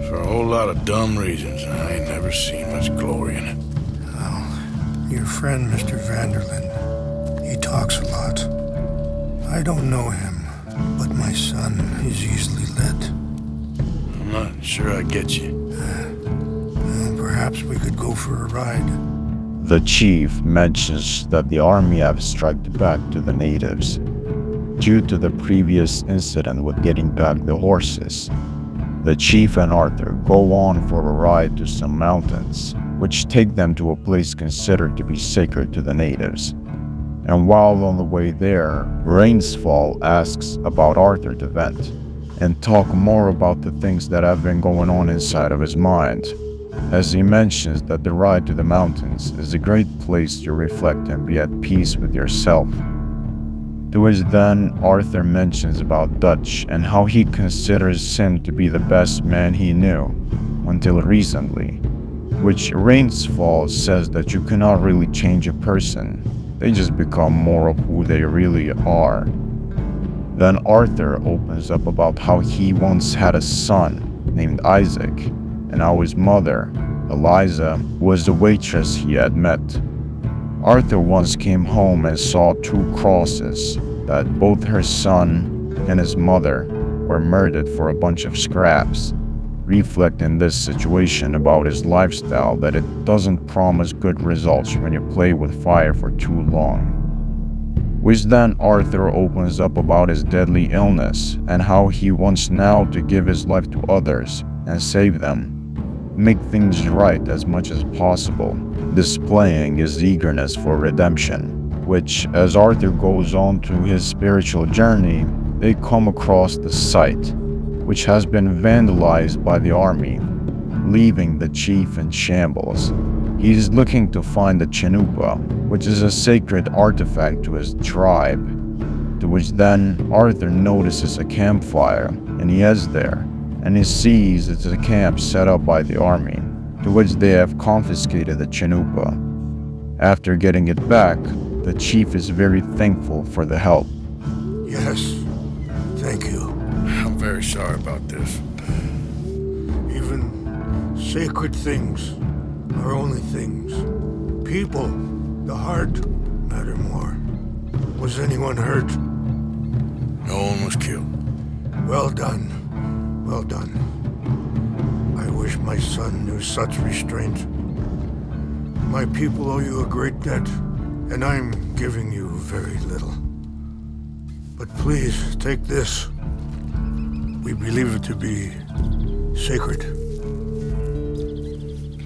Speaker 2: For a whole lot of dumb reasons, and I ain't never seen much glory in it.
Speaker 5: Well, your friend, Mr. Vanderlyn, he talks a lot. I don't know him, but my son is easily led.
Speaker 2: I'm not sure I get you.
Speaker 5: Well, perhaps we could go for a ride.
Speaker 1: The chief mentions that the army have struck back to the natives due to the previous incident with getting back the horses. The chief and Arthur go on for a ride to some mountains, which take them to a place considered to be sacred to the natives. And while on the way there, Rainsfall asks about Arthur to vent and talk more about the things that have been going on inside of his mind, as he mentions that the ride to the mountains is a great place to reflect and be at peace with yourself. To which then Arthur mentions about Dutch and how he considers him to be the best man he knew until recently, which Rainsfall says that you cannot really change a person. They just become more of who they really are. Then Arthur opens up about how he once had a son named Isaac, and how his mother, Eliza, was the waitress he had met. Arthur once came home and saw 2 crosses, that both her son and his mother were murdered for a bunch of scraps, reflecting this situation about his lifestyle that it doesn't promise good results when you play with fire for too long. which then Arthur opens up about his deadly illness and how he wants now to give his life to others and save them, make things right as much as possible, displaying his eagerness for redemption, which, as Arthur goes on to his spiritual journey, they come across the site, which has been vandalized by the army, leaving the chief in shambles. He is looking to find the Chinupa, which is a sacred artifact to his tribe, to which then Arthur notices a campfire, and he heads there, and he sees it's a camp set up by the army, to which they have confiscated the Chinupa. After getting it back, the chief is very thankful for the help.
Speaker 5: Yes, thank you.
Speaker 2: I'm very sorry about this.
Speaker 5: Even sacred things are only things. People, the heart, matter more. Was anyone hurt?
Speaker 2: No one was killed.
Speaker 5: Well done. Well done. I wish my son knew such restraint. My people owe you a great debt, and I'm giving you very little. But please, take this. We believe it to be sacred.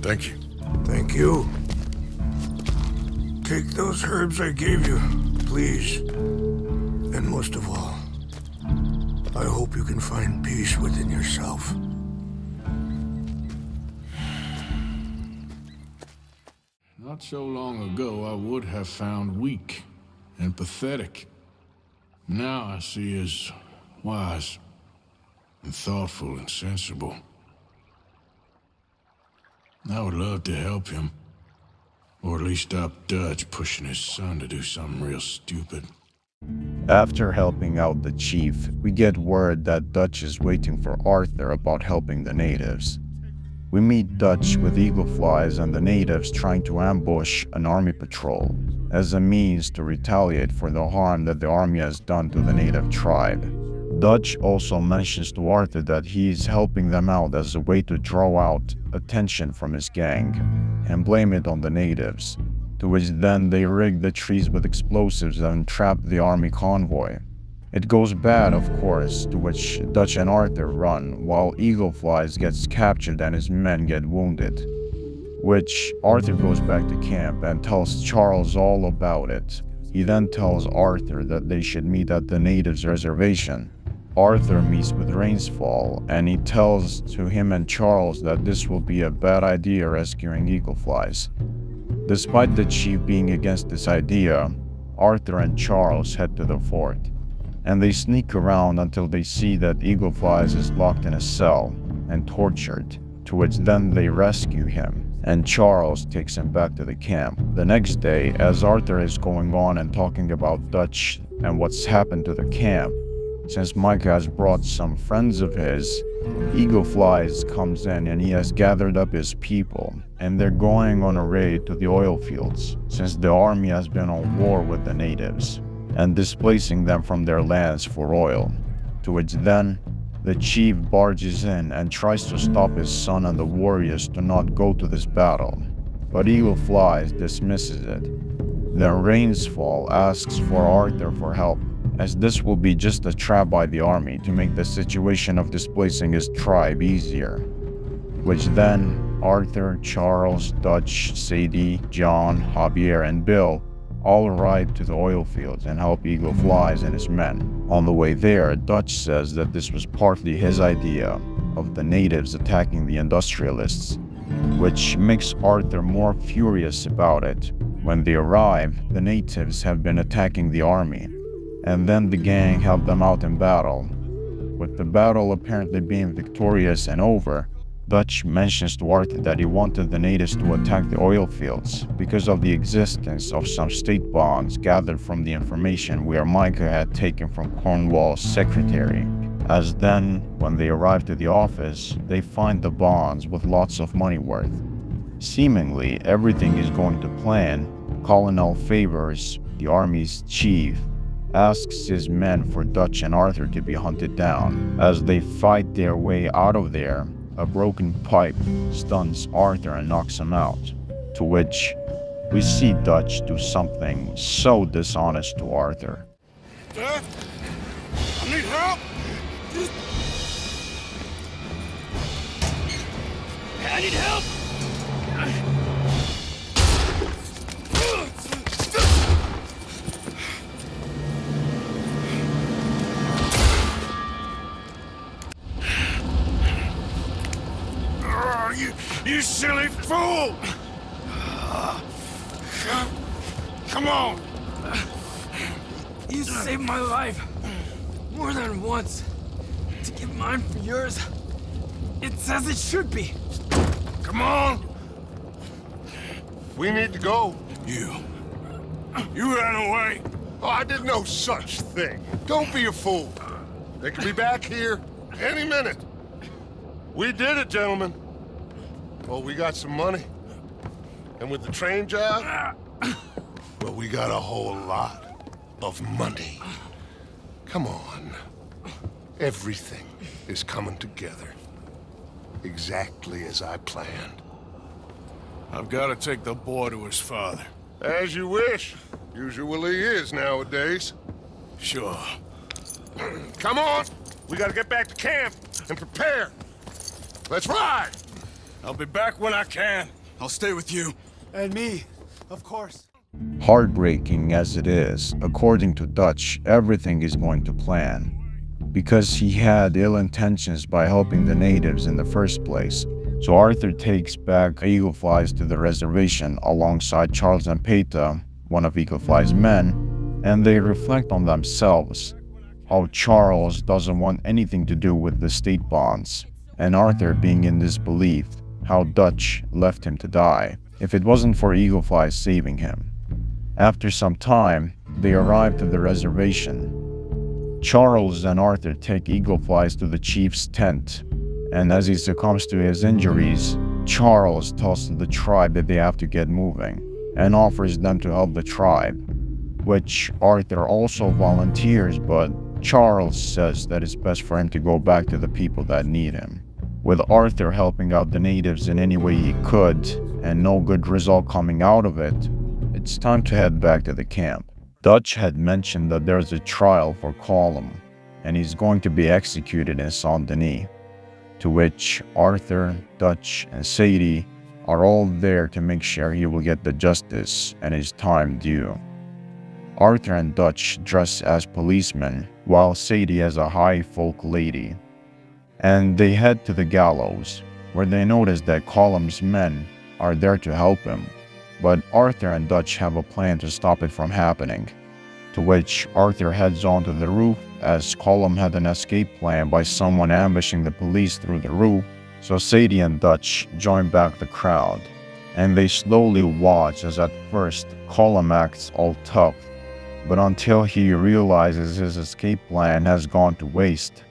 Speaker 2: Thank you.
Speaker 5: Thank you. Take those herbs I gave you, please. And most of all, I hope you can find peace within yourself.
Speaker 2: Not so long ago, I would have found weak and pathetic. Now I see as wise and thoughtful and sensible. I would love to help him, or at least stop Dutch pushing his son to do something real stupid.
Speaker 1: After helping out the chief, we get word that Dutch is waiting for Arthur about helping the natives. We meet Dutch with eagle flies and the natives trying to ambush an army patrol as a means to retaliate for the harm that the army has done to the native tribe. Dutch also mentions to Arthur that he is helping them out as a way to draw out attention from his gang and blame it on the natives, to which then they rig the trees with explosives and trap the army convoy. It goes bad, of course, to which Dutch and Arthur run while Eagle Flies gets captured and his men get wounded, which Arthur goes back to camp and tells Charles all about it. He then tells Arthur that they should meet at the natives' reservation. Arthur meets with Rainsfall, and he tells to him and Charles that this will be a bad idea rescuing Eagle Flies. Despite the chief being against this idea, Arthur and Charles head to the fort, and they sneak around until they see that Eagle Flies is locked in a cell and tortured, to which then they rescue him, and Charles takes him back to the camp. The next day, as Arthur is going on and talking about Dutch and what's happened to the camp, since Micah has brought some friends of his, Eagle Flies comes in and he has gathered up his people, and they're going on a raid to the oil fields, since the army has been on war with the natives, and displacing them from their lands for oil, to which then the chief barges in and tries to stop his son and the warriors to not go to this battle, but Eagle Flies dismisses it. Then Rainsfall asks for Arthur for help, as this will be just a trap by the army to make the situation of displacing his tribe easier, which then Arthur, Charles, Dutch, Sadie, John, Javier, and Bill all ride to the oil fields and help Eagle Flies and his men. On the way there, Dutch says that this was partly his idea of the natives attacking the industrialists, which makes Arthur more furious about it. When they arrive, the natives have been attacking the army, and then the gang helped them out in battle. With the battle apparently being victorious and over, Dutch mentions to Arthur that he wanted the natives to attack the oil fields because of the existence of some state bonds gathered from the information where Micah had taken from Cornwall's secretary. As then, when they arrive to the office, they find the bonds with lots of money worth. Seemingly, everything is going to plan. Colonel Favors, the army's chief, asks his men for Dutch and Arthur to be hunted down. As they fight their way out of there, a broken pipe stuns Arthur and knocks him out, to which we see Dutch do something so dishonest to Arthur.
Speaker 6: Dad? I need help! I need help!
Speaker 2: Oh, you silly fool! Come on!
Speaker 17: You saved my life more than once. To give mine for yours, it's as it should be.
Speaker 2: Come on!
Speaker 3: We need to go.
Speaker 2: You ran away.
Speaker 3: Oh, I did no such thing. Don't be a fool. They could be back here any minute. We did it, gentlemen. Well, we got some money. And with the train job, well, we got a whole lot of money. Come on. Everything is coming together. Exactly as I planned.
Speaker 2: I've got to take the boy to his father.
Speaker 3: As you wish. Usually is nowadays.
Speaker 2: Sure.
Speaker 3: Come on! We gotta get back to camp and prepare. Let's ride!
Speaker 2: I'll be back when I can.
Speaker 6: I'll stay with you.
Speaker 17: And me, of course.
Speaker 1: Heartbreaking as it is, according to Dutch, everything is going to plan. Because he had ill intentions by helping the natives in the first place. So Arthur takes back Eagle Fly's to the reservation alongside Charles and Peta, one of Eagle Fly's men, and they reflect on themselves. How Charles doesn't want anything to do with the state bonds, and Arthur being in disbelief how Dutch left him to die, if it wasn't for Eagle Fly saving him. After some time, they arrive to the reservation. Charles and Arthur take Eagle Flies to the chief's tent, and as he succumbs to his injuries, Charles tells the tribe that they have to get moving, and offers them to help the tribe, which Arthur also volunteers, but Charles says that it's best for him to go back to the people that need him. With Arthur helping out the natives in any way he could, and no good result coming out of it, it's time to head back to the camp. Dutch had mentioned that there's a trial for Colum, and he's going to be executed in Saint-Denis, to which Arthur, Dutch, and Sadie are all there to make sure he will get the justice and his time due. Arthur and Dutch dress as policemen, while Sadie as a high folk lady. And they head to the gallows, where they notice that Colum's men are there to help him, but Arthur and Dutch have a plan to stop it from happening, to which Arthur heads onto the roof as Colum had an escape plan by someone ambushing the police through the roof, so Sadie and Dutch join back the crowd, and they slowly watch as at first Colum acts all tough, but until he realizes his escape plan has gone to waste,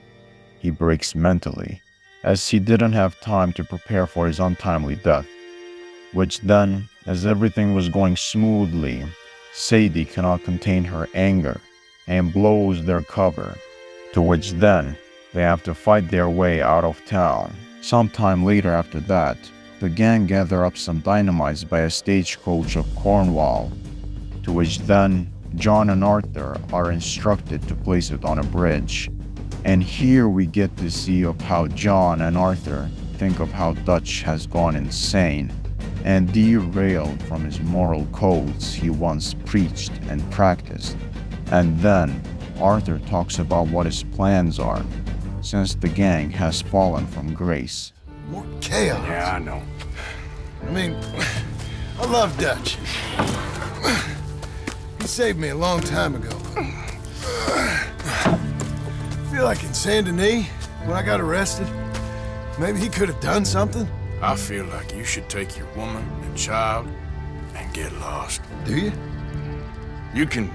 Speaker 1: he breaks mentally, as he didn't have time to prepare for his untimely death. Which then, as everything was going smoothly, Sadie cannot contain her anger and blows their cover, to which then they have to fight their way out of town. Sometime later after that, the gang gather up some dynamite by a stagecoach of Cornwall, to which then John and Arthur are instructed to place it on a bridge. And here we get to see of how John and Arthur think of how Dutch has gone insane and derailed from his moral codes he once preached and practiced. And then Arthur talks about what his plans are, since the gang has fallen from grace.
Speaker 6: More chaos.
Speaker 2: Yeah, I know.
Speaker 6: I mean, I love Dutch. He saved me a long time ago. I feel like in Saint-Denis, when I got arrested, maybe he could have done something.
Speaker 2: I feel like you should take your woman and child and get lost.
Speaker 6: Do you?
Speaker 2: You could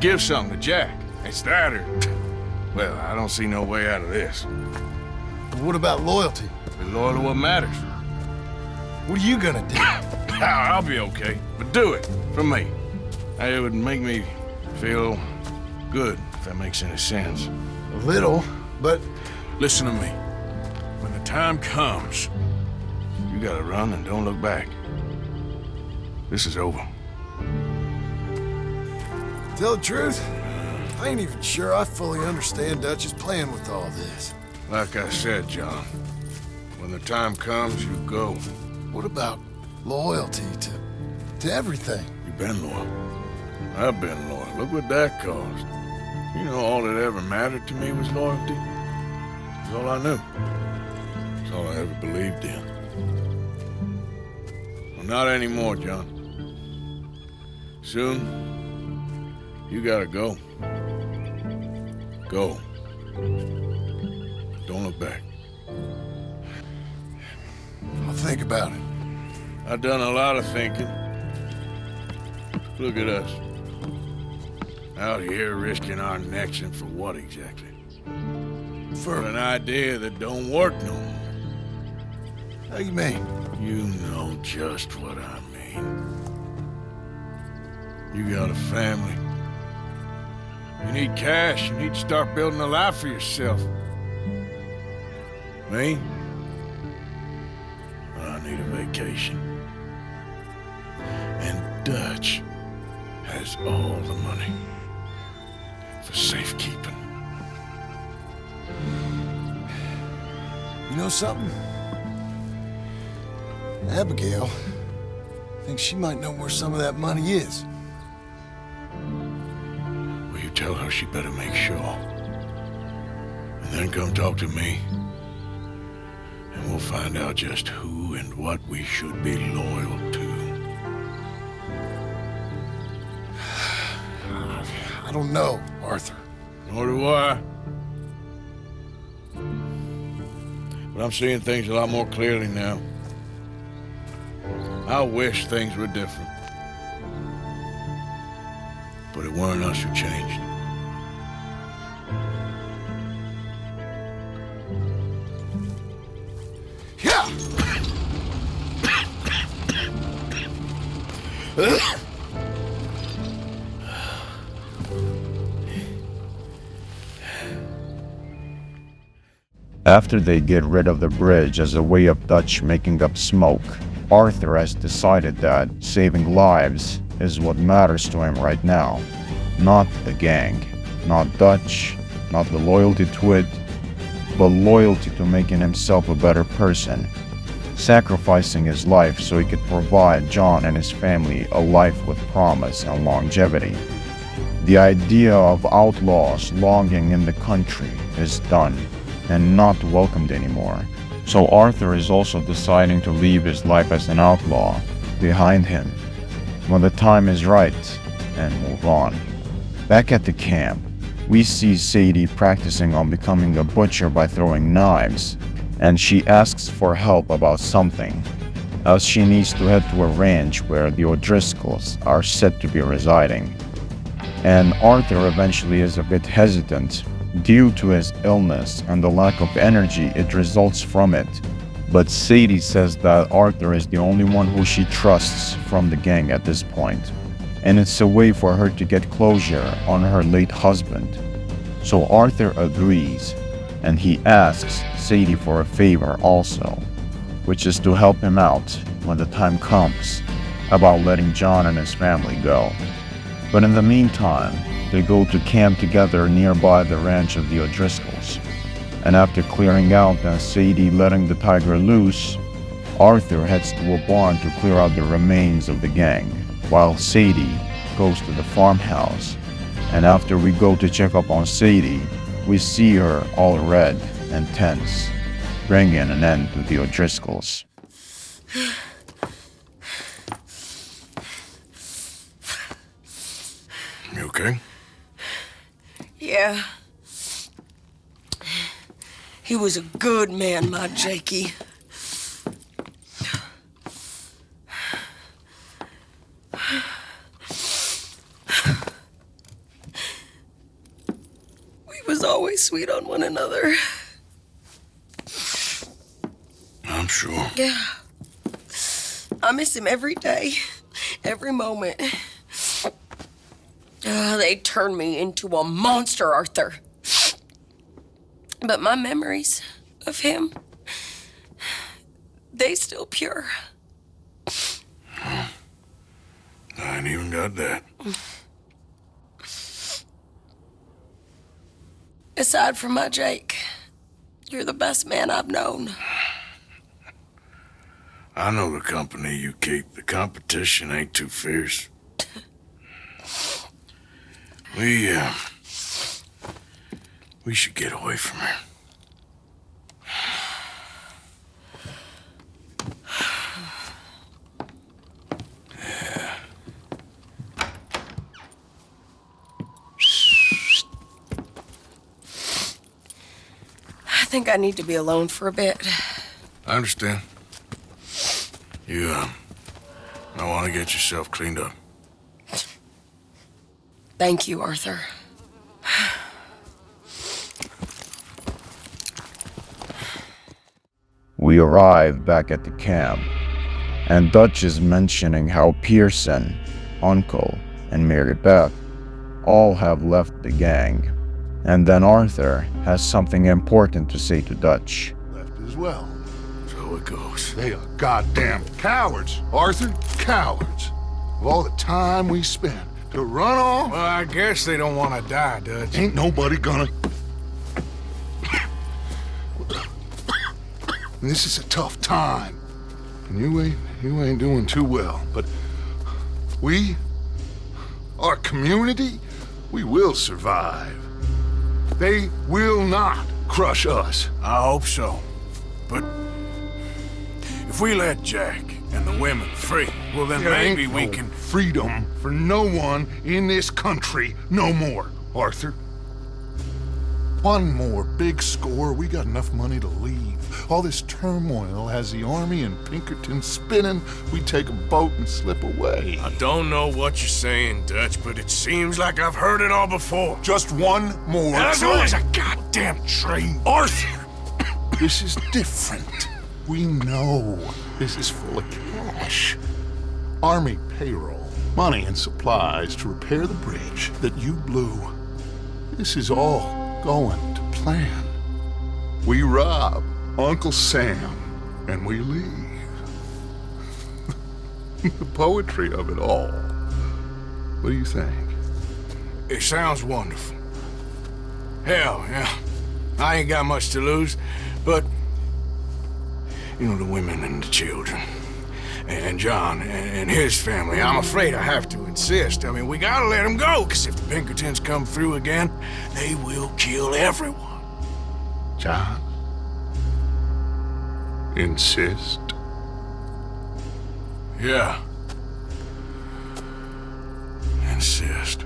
Speaker 2: give something to Jack. It's that or... Well, I don't see no way out of this.
Speaker 6: But what about loyalty?
Speaker 2: Be loyal to what matters.
Speaker 6: What are you gonna do?
Speaker 2: I'll be okay, but do it for me. It would make me feel good, if that makes any sense.
Speaker 6: A little, but...
Speaker 2: Listen to me. When the time comes, you gotta run and don't look back. This is over.
Speaker 18: Tell the truth, I ain't even sure I fully understand Dutch's plan with all this.
Speaker 2: Like I said, John, when the time comes, you go.
Speaker 18: What about loyalty to everything?
Speaker 2: You've been loyal. I've been loyal. Look what that caused. You know, all that ever mattered to me was loyalty. That's all I knew. That's all I ever believed in. Well, not anymore, John. Soon, you gotta go. Go. Don't look back.
Speaker 18: I'll think about it.
Speaker 2: I've done a lot of thinking. Look at us. Out here risking our necks, and for what exactly? For an idea that don't work no more.
Speaker 18: How you mean?
Speaker 2: You know just what I mean. You got a family. You need cash. You need to start building a life for yourself. Me? I need a vacation. And Dutch has all the money for safekeeping.
Speaker 18: You know something? Abigail thinks she might know where some of that money is.
Speaker 2: Will you tell her she better make sure? And then come talk to me. And we'll find out just who and what we should be loyal to.
Speaker 18: I don't know, Arthur.
Speaker 2: Nor do I. But I'm seeing things a lot more clearly now. I wish things were different. But it weren't us who changed.
Speaker 18: Yeah!
Speaker 1: After they get rid of the bridge as a way of Dutch making up smoke, Arthur has decided that saving lives is what matters to him right now. Not the gang, not Dutch, not the loyalty to it, but loyalty to making himself a better person, sacrificing his life so he could provide John and his family a life with promise and longevity. The idea of outlaws longing in the country is done and not welcomed anymore. So Arthur is also deciding to leave his life as an outlaw behind him when the time is right and move on. Back at the camp, we see Sadie practicing on becoming a butcher by throwing knives, and she asks for help about something, as she needs to head to a ranch where the O'Driscolls are said to be residing. And Arthur eventually is a bit hesitant due to his illness and the lack of energy it results from it. But Sadie says that Arthur is the only one who she trusts from the gang at this point, and it's a way for her to get closure on her late husband. So Arthur agrees, and he asks Sadie for a favor also, which is to help him out when the time comes about letting John and his family go. But in the meantime, they go to camp together nearby the ranch of the O'Driscolls. And after clearing out and Sadie letting the tiger loose, Arthur heads to a barn to clear out the remains of the gang, while Sadie goes to the farmhouse. And after we go to check up on Sadie, we see her all red and tense, bringing an end to the O'Driscolls.
Speaker 2: You okay?
Speaker 19: Yeah. He was a good man, my Jakey. We was always sweet on one another.
Speaker 2: I'm sure.
Speaker 19: Yeah. I miss him every day, every moment. They turned me into a monster, Arthur. But my memories of him, they still pure.
Speaker 2: I ain't even got that.
Speaker 19: Aside from my Jake, you're the best man I've known.
Speaker 2: I know the company you keep. The competition ain't too fierce. We should get away from her.
Speaker 19: I think I need to be alone for a bit.
Speaker 2: I understand. You, I want to get yourself cleaned up.
Speaker 19: Thank you, Arthur.
Speaker 1: We arrive back at the camp, and Dutch is mentioning how Pearson, Uncle, and Mary Beth all have left the gang. And then Arthur has something important to say to Dutch.
Speaker 3: Left as well.
Speaker 2: So it goes.
Speaker 3: They are goddamn cowards, Arthur. Cowards. Of all the time we spent to run off.
Speaker 2: Well, I guess they don't want to die, Dutch.
Speaker 3: Ain't nobody gonna. This is a tough time. And you ain't doing too well. But we, our community, we will survive. They will not crush us.
Speaker 2: I hope so. But if we let Jack and the women free, well then
Speaker 3: There
Speaker 2: maybe
Speaker 3: ain't
Speaker 2: we
Speaker 3: no
Speaker 2: can...
Speaker 3: freedom for no one in this country no more, Arthur. One more big score, we got enough money to leave. All this turmoil has the army and Pinkerton spinning. We take a boat and slip away.
Speaker 2: I don't know what you're saying, Dutch, but it seems like I've heard it all before.
Speaker 3: Just one more
Speaker 2: There's
Speaker 3: train.
Speaker 2: always a goddamn train.
Speaker 3: Arthur! This is different. We know this is full of cash. Army payroll, money and supplies to repair the bridge that you blew. This is all going to plan. We rob Uncle Sam and we leave. The poetry of it all. What do you think?
Speaker 2: It sounds wonderful. Hell, yeah. I ain't got much to lose, but... You know, the women and the children. And John and his family. I'm afraid I have to insist. I mean, we gotta let them go, because if the Pinkertons come through again, they will kill everyone.
Speaker 3: John? Insist?
Speaker 2: Yeah. Insist.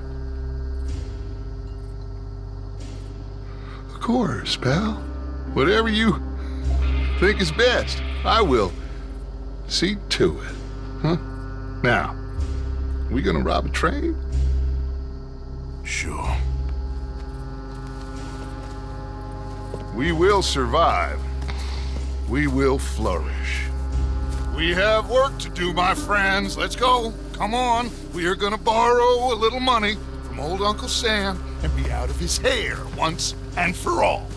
Speaker 3: Of course, pal. Whatever you think is best, I will see to it. Huh? Now, we gonna rob a train?
Speaker 2: Sure.
Speaker 3: We will survive. We will flourish. We have work to do, my friends. Let's go. Come on. We are gonna borrow a little money from old Uncle Sam and be out of his hair once and for all.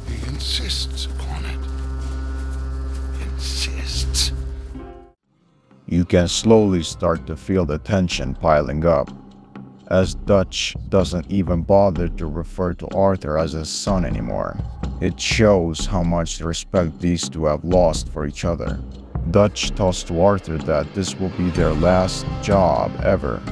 Speaker 3: He insists upon it. Insists.
Speaker 1: You can slowly start to feel the tension piling up, as Dutch doesn't even bother to refer to Arthur as his son anymore. It shows how much respect these two have lost for each other. Dutch tells to Arthur that this will be their last job ever,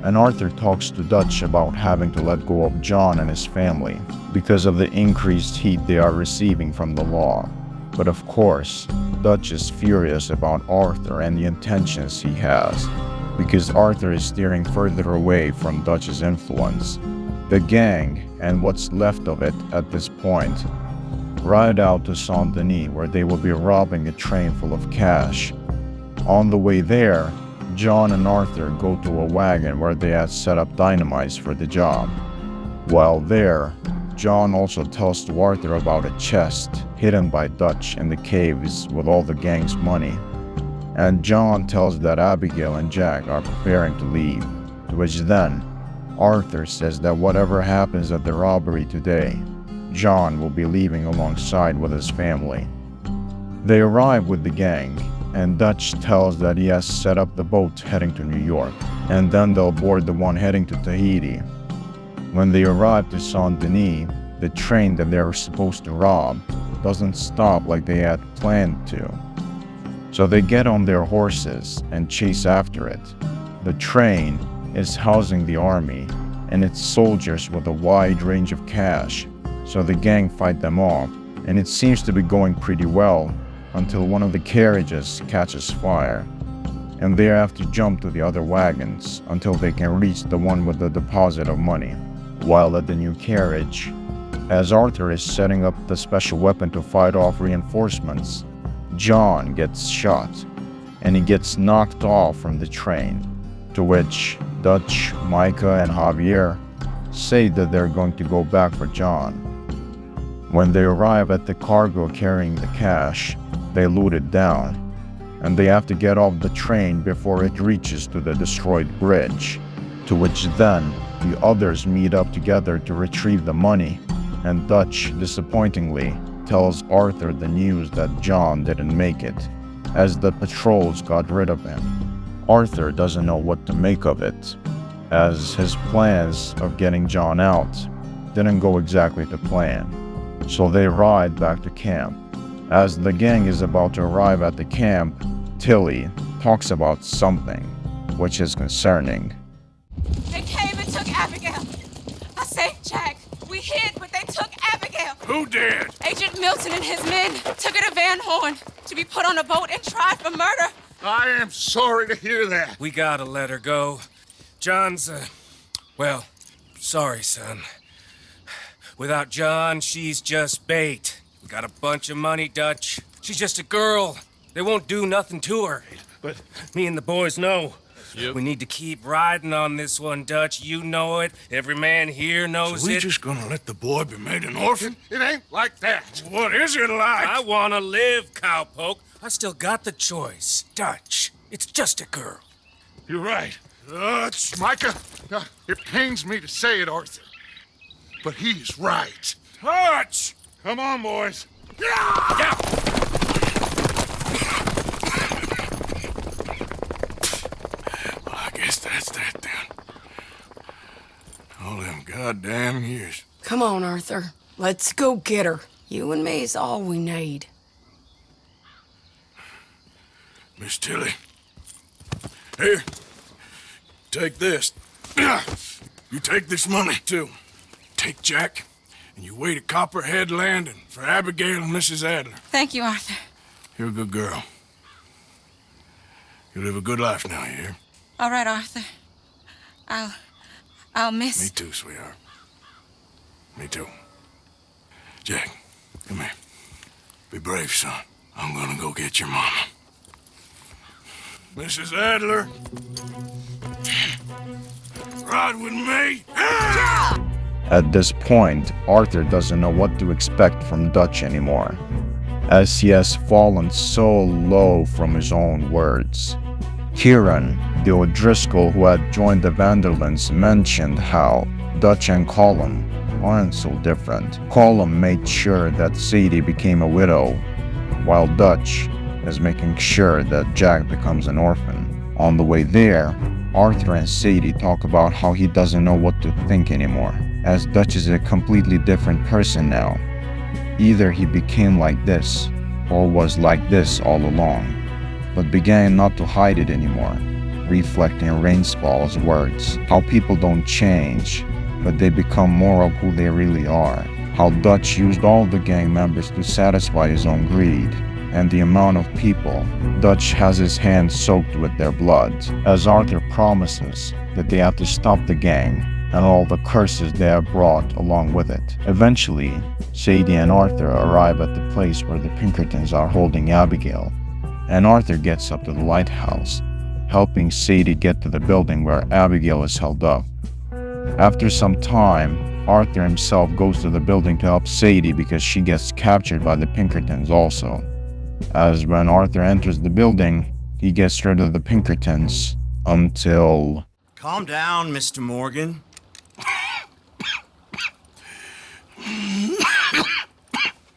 Speaker 1: and Arthur talks to Dutch about having to let go of John and his family because of the increased heat they are receiving from the law. But of course, Dutch is furious about Arthur and the intentions he has, because Arthur is steering further away from Dutch's influence. The gang, and what's left of it at this point, ride out to Saint-Denis, where they will be robbing a train full of cash. On the way there, John and Arthur go to a wagon where they had set up dynamite for the job. While there, John also tells to Arthur about a chest hidden by Dutch in the caves with all the gang's money. And John tells that Abigail and Jack are preparing to leave, to which then Arthur says that whatever happens at the robbery today, John will be leaving alongside with his family. They arrive with the gang, and Dutch tells that he has set up the boat heading to New York, and then they'll board the one heading to Tahiti. When they arrive to Saint Denis, the train that they were supposed to rob doesn't stop like they had planned to. So they get on their horses and chase after it. The train is housing the army and its soldiers with a wide range of cash, so the gang fight them off, and it seems to be going pretty well until one of the carriages catches fire, and they have to jump to the other wagons until they can reach the one with the deposit of money. While at the new carriage, as Arthur is setting up the special weapon to fight off reinforcements, John gets shot, and he gets knocked off from the train, to which Dutch, Micah, and Javier say that they're going to go back for John. When they arrive at the cargo carrying the cash, they loot it down, and they have to get off the train before it reaches to the destroyed bridge, to which then the others meet up together to retrieve the money, and Dutch, disappointingly, tells Arthur the news that John didn't make it, as the patrols got rid of him. Arthur doesn't know what to make of it, as his plans of getting John out didn't go exactly to plan. So they ride back to camp. As the gang is about to arrive at the camp, Tilly talks about something, which is concerning.
Speaker 14: They came and took Abigail. I saved Jack. We hid, but they took Abigail.
Speaker 2: Who did?
Speaker 14: Agent Milton and his men took her to Van Horn to be put on a boat and tried for murder.
Speaker 3: I am sorry to hear that.
Speaker 13: We gotta let her go. John's, well, sorry, son. Without John, she's just bait. We got a bunch of money, Dutch. She's just a girl. They won't do nothing to her. But me and the boys know. Yep. We need to keep riding on this one, Dutch. You know it. Every man here knows
Speaker 2: So we
Speaker 13: it.
Speaker 2: just gonna let the boy be made an orphan?
Speaker 3: It ain't like that.
Speaker 2: What is it like?
Speaker 13: I wanna live, cowpoke. I still got the choice. Dutch, it's just a girl.
Speaker 3: You're right. Dutch, Micah, it pains me to say it, Arthur, but he's right.
Speaker 2: Touch!
Speaker 3: Come on, boys.
Speaker 13: Yeah!
Speaker 2: Well, I guess that's that then. All them goddamn years.
Speaker 19: Come on, Arthur. Let's go get her. You and me is all we need.
Speaker 2: Miss Tilly. Here. Take this. You take this money, too. Take Jack, and you wait at Copperhead Landing for Abigail and Mrs. Adler.
Speaker 14: Thank you, Arthur.
Speaker 2: You're a good girl. You live a good life now, you hear?
Speaker 14: All right, Arthur. I'll miss...
Speaker 2: Me too, sweetheart. Me too. Jack, come here. Be brave, son. I'm gonna go get your mama. Mrs. Adler. Ride with me.
Speaker 1: At this point, Arthur doesn't know what to expect from Dutch anymore, as he has fallen so low from his own words. Kieran, the O'Driscoll who had joined the Vanderlands, mentioned how Dutch and Colum aren't so different. Colum made sure that Sadie became a widow, while Dutch is making sure that Jack becomes an orphan. On the way there, Arthur and Sadie talk about how he doesn't know what to think anymore, as Dutch is a completely different person now. Either he became like this, or was like this all along, but began not to hide it anymore, reflecting Rainsfall's words, how people don't change, but they become more of who they really are, how Dutch used all the gang members to satisfy his own greed, and the amount of people Dutch has his hands soaked with their blood, as Arthur promises that they have to stop the gang and all the curses they have brought along with it. Eventually, Sadie and Arthur arrive at the place where the Pinkertons are holding Abigail, and Arthur gets up to the lighthouse, helping Sadie get to the building where Abigail is held up. After some time, Arthur himself goes to the building to help Sadie because she gets captured by the Pinkertons also. As when Arthur enters the building, he gets rid of the Pinkertons until...
Speaker 16: Calm down, Mr. Morgan.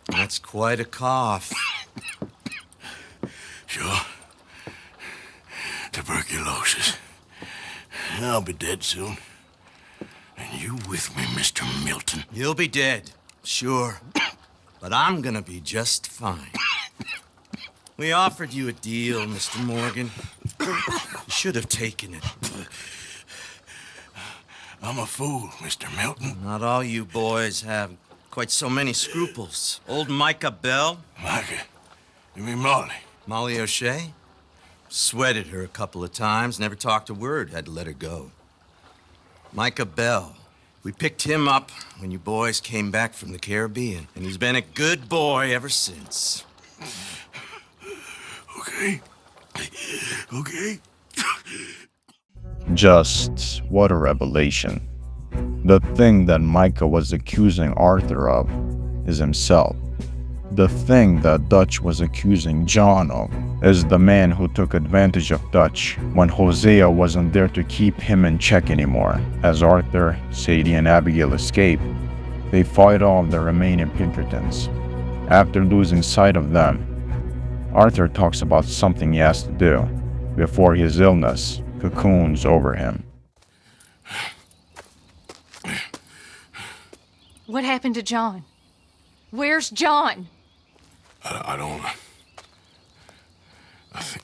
Speaker 16: That's quite a cough.
Speaker 2: Sure. tuberculosis. I'll be dead soon. And you with me, Mr. Milton.
Speaker 20: You'll be dead, sure. But I'm gonna be just fine. We offered you a deal, Mr. Morgan. You should have taken it.
Speaker 2: I'm a fool, Mr. Milton.
Speaker 20: Not all you boys have quite so many scruples. Old Micah Bell.
Speaker 2: Micah? You mean Molly?
Speaker 20: Molly O'Shea? Sweated her a couple of times, never talked a word, had to let her go. Micah Bell. We picked him up when you boys came back from the Caribbean, and he's been a good boy ever since.
Speaker 2: Okay. Okay.
Speaker 1: Just what a revelation. The thing that Micah was accusing Arthur of is himself. The thing that Dutch was accusing John of is the man who took advantage of Dutch when Hosea wasn't there to keep him in check anymore. As Arthur, Sadie, and Abigail escape, they fight off the remaining Pinkertons. After losing sight of them, Arthur talks about something he has to do before his illness cocoons over him.
Speaker 14: What happened to John? Where's John?
Speaker 2: I don't... I think...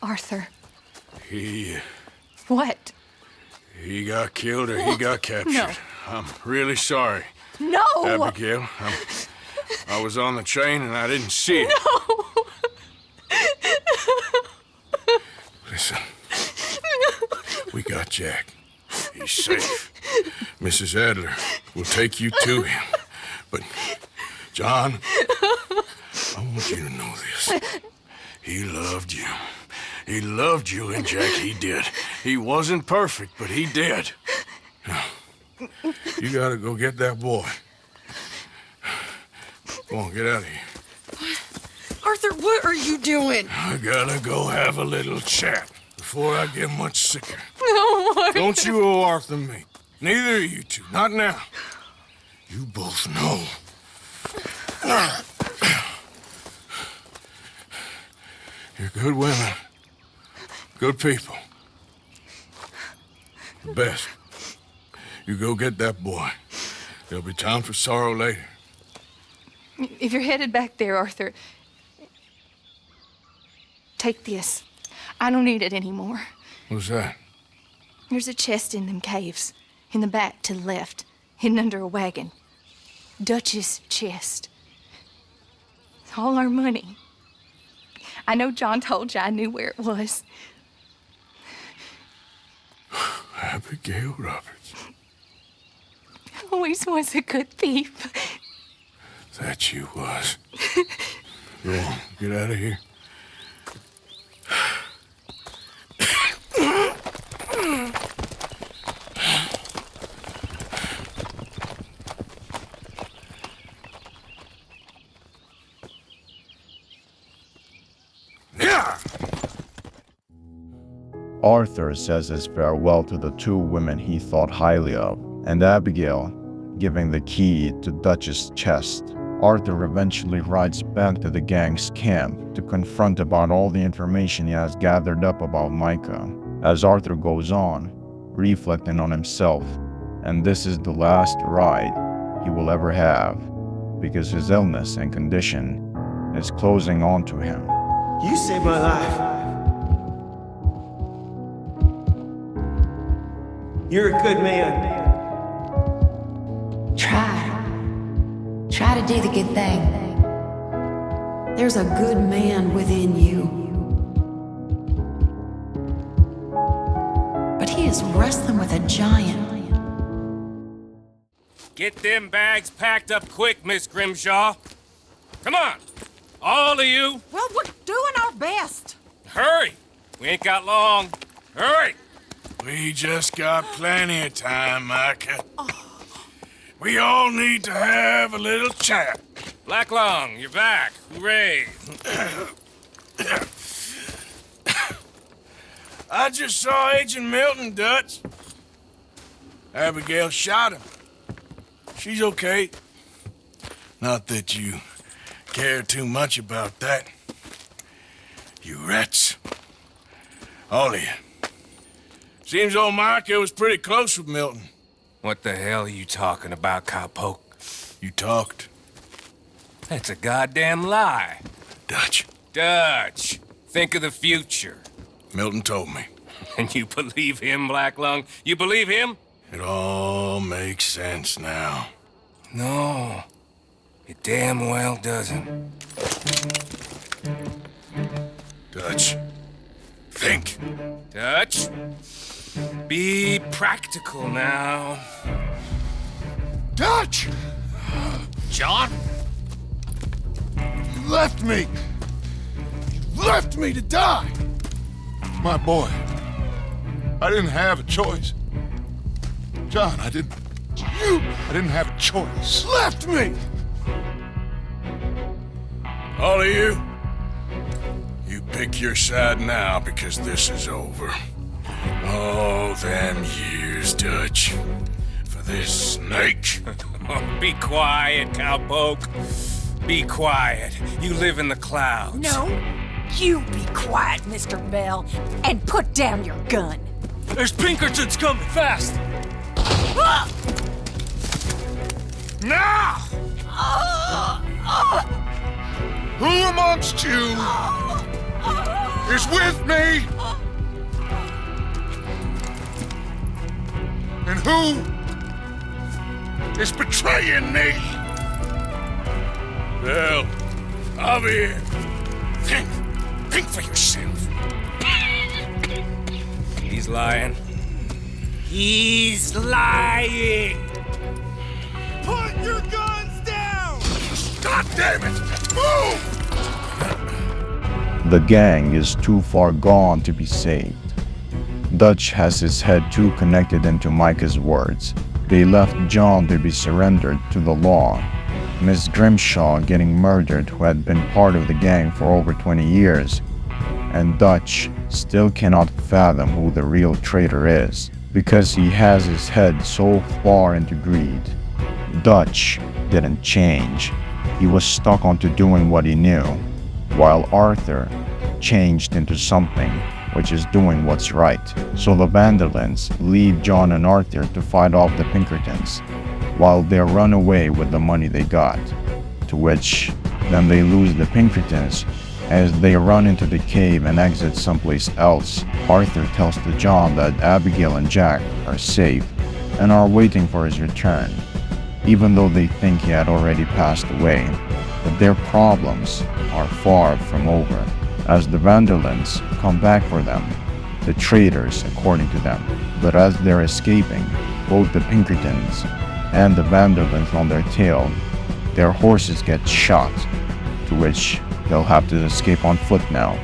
Speaker 14: Arthur.
Speaker 2: He...
Speaker 14: What?
Speaker 2: He got killed or he got captured.
Speaker 14: No.
Speaker 2: I'm really sorry.
Speaker 14: No!
Speaker 2: Abigail, I was on the train and I didn't see it.
Speaker 14: No!
Speaker 2: Listen. We got Jack. He's safe. Mrs. Adler will take you to him. But, John, I want you to know this. He loved you. He loved you, and Jack, he did. He wasn't perfect, but he did. Now, you gotta go get that boy. Come on, get out of here.
Speaker 8: Arthur, what are you doing?
Speaker 2: I gotta go have a little chat before I get much sicker.
Speaker 14: No, Arthur.
Speaker 2: Don't you owe Arthur me. Neither of you two. Not now. You both know. You're good women. Good people. The best. You go get that boy. There'll be time for sorrow later.
Speaker 14: If you're headed back there, Arthur, take this. I don't need it anymore.
Speaker 2: What's that?
Speaker 14: There's a chest in them caves, in the back to the left, hidden under a wagon. Dutch's chest. It's all our money. I know John told you I knew where it was.
Speaker 2: Abigail Roberts.
Speaker 14: Always was a good thief.
Speaker 2: That you was. Go on, get out of here.
Speaker 1: Arthur says his farewell to the two women he thought highly of, and Abigail, giving the key to Dutch's chest. Arthur eventually rides back to the gang's camp to confront about all the information he has gathered up about Micah. As Arthur goes on, reflecting on himself, and this is the last ride he will ever have, because his illness and condition is closing on to him.
Speaker 17: You saved my life. You're a good man.
Speaker 15: Try to do the good thing. There's a good man within you. But he is wrestling with a giant.
Speaker 13: Get them bags packed up quick, Miss Grimshaw. Come on, all of you.
Speaker 8: Well, we're doing our best.
Speaker 13: Hurry. We ain't got long. Hurry.
Speaker 2: We just got plenty of time, Micah. We all need to have a little chat.
Speaker 13: Black Lung, you're back. Hooray.
Speaker 2: I just saw Agent Milton, Dutch. Abigail shot him. She's okay. Not that you care too much about that. You rats. All of you. Seems old Micah was pretty close with Milton.
Speaker 13: What the hell are you talking about, cowpoke?
Speaker 2: You talked.
Speaker 13: That's a goddamn lie.
Speaker 2: Dutch.
Speaker 13: Dutch, think of the future.
Speaker 2: Milton told me.
Speaker 13: And you believe him, Black Lung? You believe him?
Speaker 2: It all makes sense now.
Speaker 13: No, it damn well doesn't.
Speaker 2: Dutch, think.
Speaker 13: Dutch, be practical now.
Speaker 18: Dutch!
Speaker 13: John?
Speaker 18: You left me! You left me to die!
Speaker 3: My boy, I didn't have a choice. John, I didn't have a choice.
Speaker 18: Left me!
Speaker 2: All of you, you pick your side now because this is over. All them years, Dutch, for this snake.
Speaker 13: Be quiet, cowpoke. Be quiet. You live in the clouds.
Speaker 8: No, you be quiet, Mr. Bell, and put down your gun.
Speaker 17: There's Pinkertons coming, fast!
Speaker 2: Now!
Speaker 3: Who amongst you is with me? And who is betraying me?
Speaker 2: Well, Javier,
Speaker 13: think for yourself. He's lying. He's lying!
Speaker 17: Put your guns down!
Speaker 3: God damn it! Move!
Speaker 1: The gang is too far gone to be saved. Dutch has his head too connected into Micah's words. They left John to be surrendered to the law. Miss Grimshaw getting murdered, who had been part of the gang for over 20 years. And Dutch still cannot fathom who the real traitor is, because he has his head so far into greed. Dutch didn't change. He was stuck onto doing what he knew, while Arthur changed into something which is doing what's right. So the Vandalins leave John and Arthur to fight off the Pinkertons, while they run away with the money they got, to which then they lose the Pinkertons. As they run into the cave and exit someplace else, Arthur tells to John that Abigail and Jack are safe and are waiting for his return, even though they think he had already passed away. But their problems are far from over, as the Vandalins come back for them, the traitors according to them. But as they're escaping, both the Pinkertons and the Vandalins on their tail, their horses get shot, to which they'll have to escape on foot now.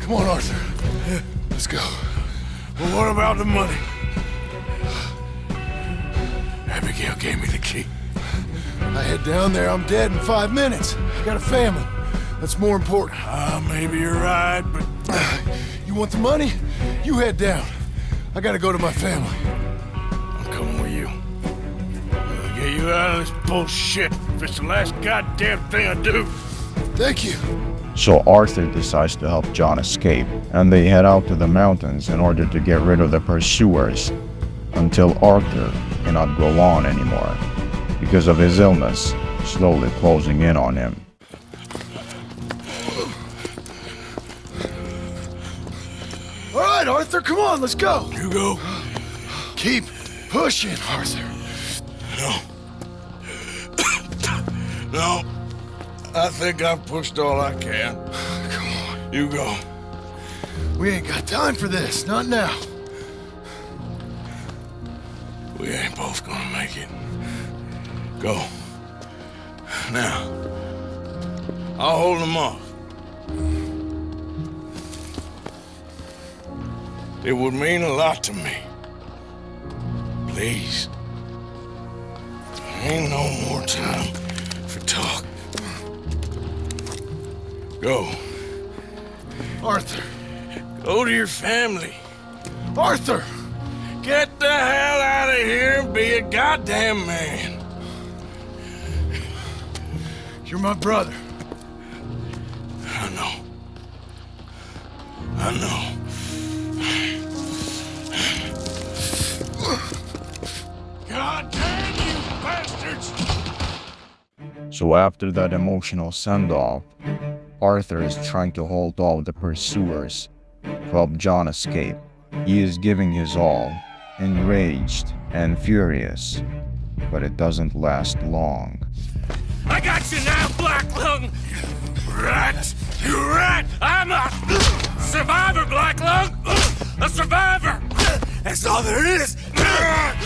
Speaker 3: Come on, Arthur. Let's go.
Speaker 2: Well, what about the money? Abigail gave me the key.
Speaker 18: I head down there, I'm dead in 5 minutes. I got a family. That's more important.
Speaker 2: Maybe you're right, but...
Speaker 18: You want the money? You head down. I gotta go to my family.
Speaker 2: I'm coming with you. I'll get you out of this bullshit if it's the last goddamn thing I do.
Speaker 18: Thank you.
Speaker 1: So Arthur decides to help John escape, and they head out to the mountains in order to get rid of the pursuers, until Arthur cannot go on anymore, because of his illness slowly closing in on him.
Speaker 18: All right, Arthur, come on, let's go.
Speaker 2: You go.
Speaker 18: Keep pushing, Arthur.
Speaker 2: No. I think I've pushed all I can.
Speaker 18: Come on.
Speaker 2: You go.
Speaker 18: We ain't got time for this, not now.
Speaker 2: We ain't both gonna make it. Go. Now. I'll hold them off. It would mean a lot to me. Please. Ain't no more time for talk. Go.
Speaker 18: Arthur.
Speaker 2: Go to your family.
Speaker 18: Arthur!
Speaker 2: Get the hell out of here and be a goddamn man.
Speaker 18: You're my brother.
Speaker 2: I know. God damn you bastards!
Speaker 1: So after that emotional send-off, Arthur is trying to hold off the pursuers to help John escape. He is giving his all, enraged and furious, but it doesn't last long.
Speaker 13: I got you now, Black Lung! Rat! You rat! I'm a survivor, Black Lung! A survivor! That's all there is!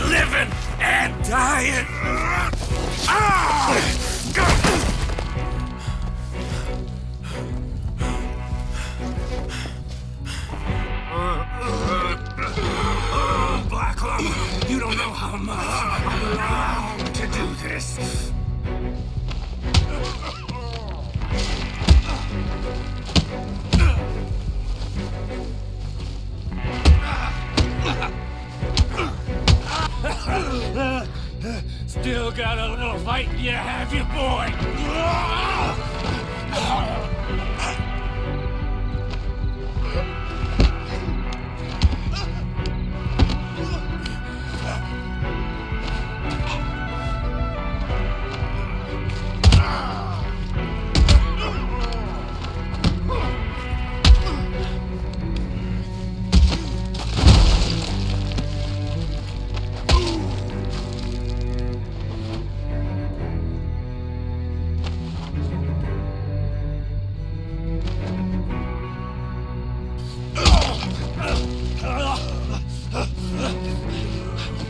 Speaker 13: Living and dying! Black Lung, you don't know how much I long to do this. Still got a little fight in you, have you, boy?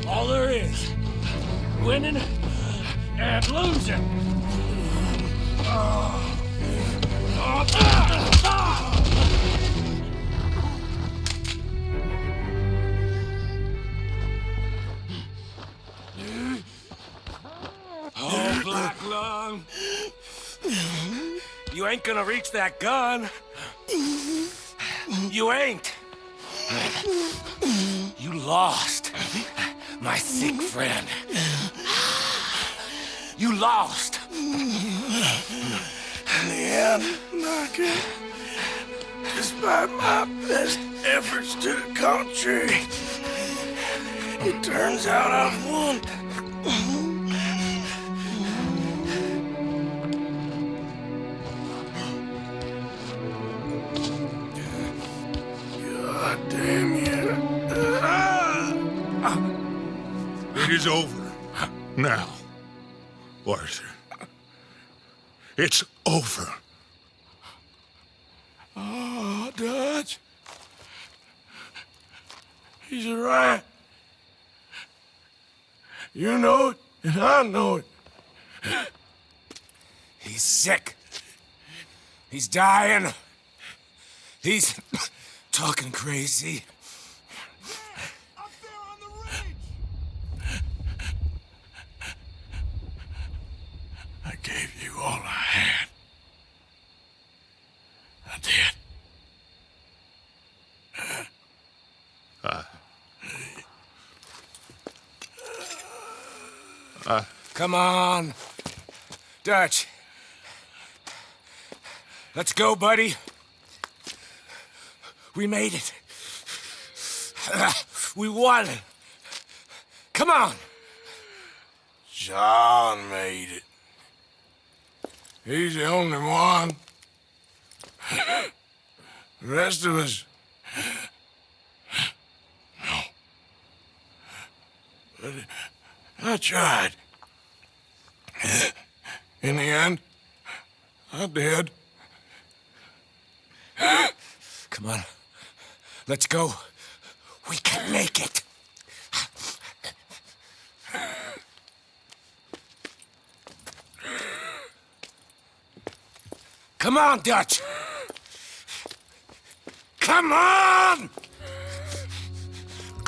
Speaker 13: All there is, winning and losing. Oh, Black Lung, you ain't gonna reach that gun. You ain't. You lost, my sick friend. You lost.
Speaker 2: In the end, Knocker, despite my best efforts to the contrary, it turns out I've won. God damn you.
Speaker 3: It is over. Now, Arthur. It's over.
Speaker 2: Oh, Dutch. He's a riot. You know it, and I know it.
Speaker 13: He's sick. He's dying. He's talking crazy.
Speaker 2: I gave you all I had. I did.
Speaker 13: Come on, Dutch. Let's go, buddy. We made it. We won. Come on.
Speaker 2: John made it. He's the only one. The rest of us... No. But I tried. In the end, I did.
Speaker 13: Come on. Let's go. We can make it. Come on, Dutch. Come on!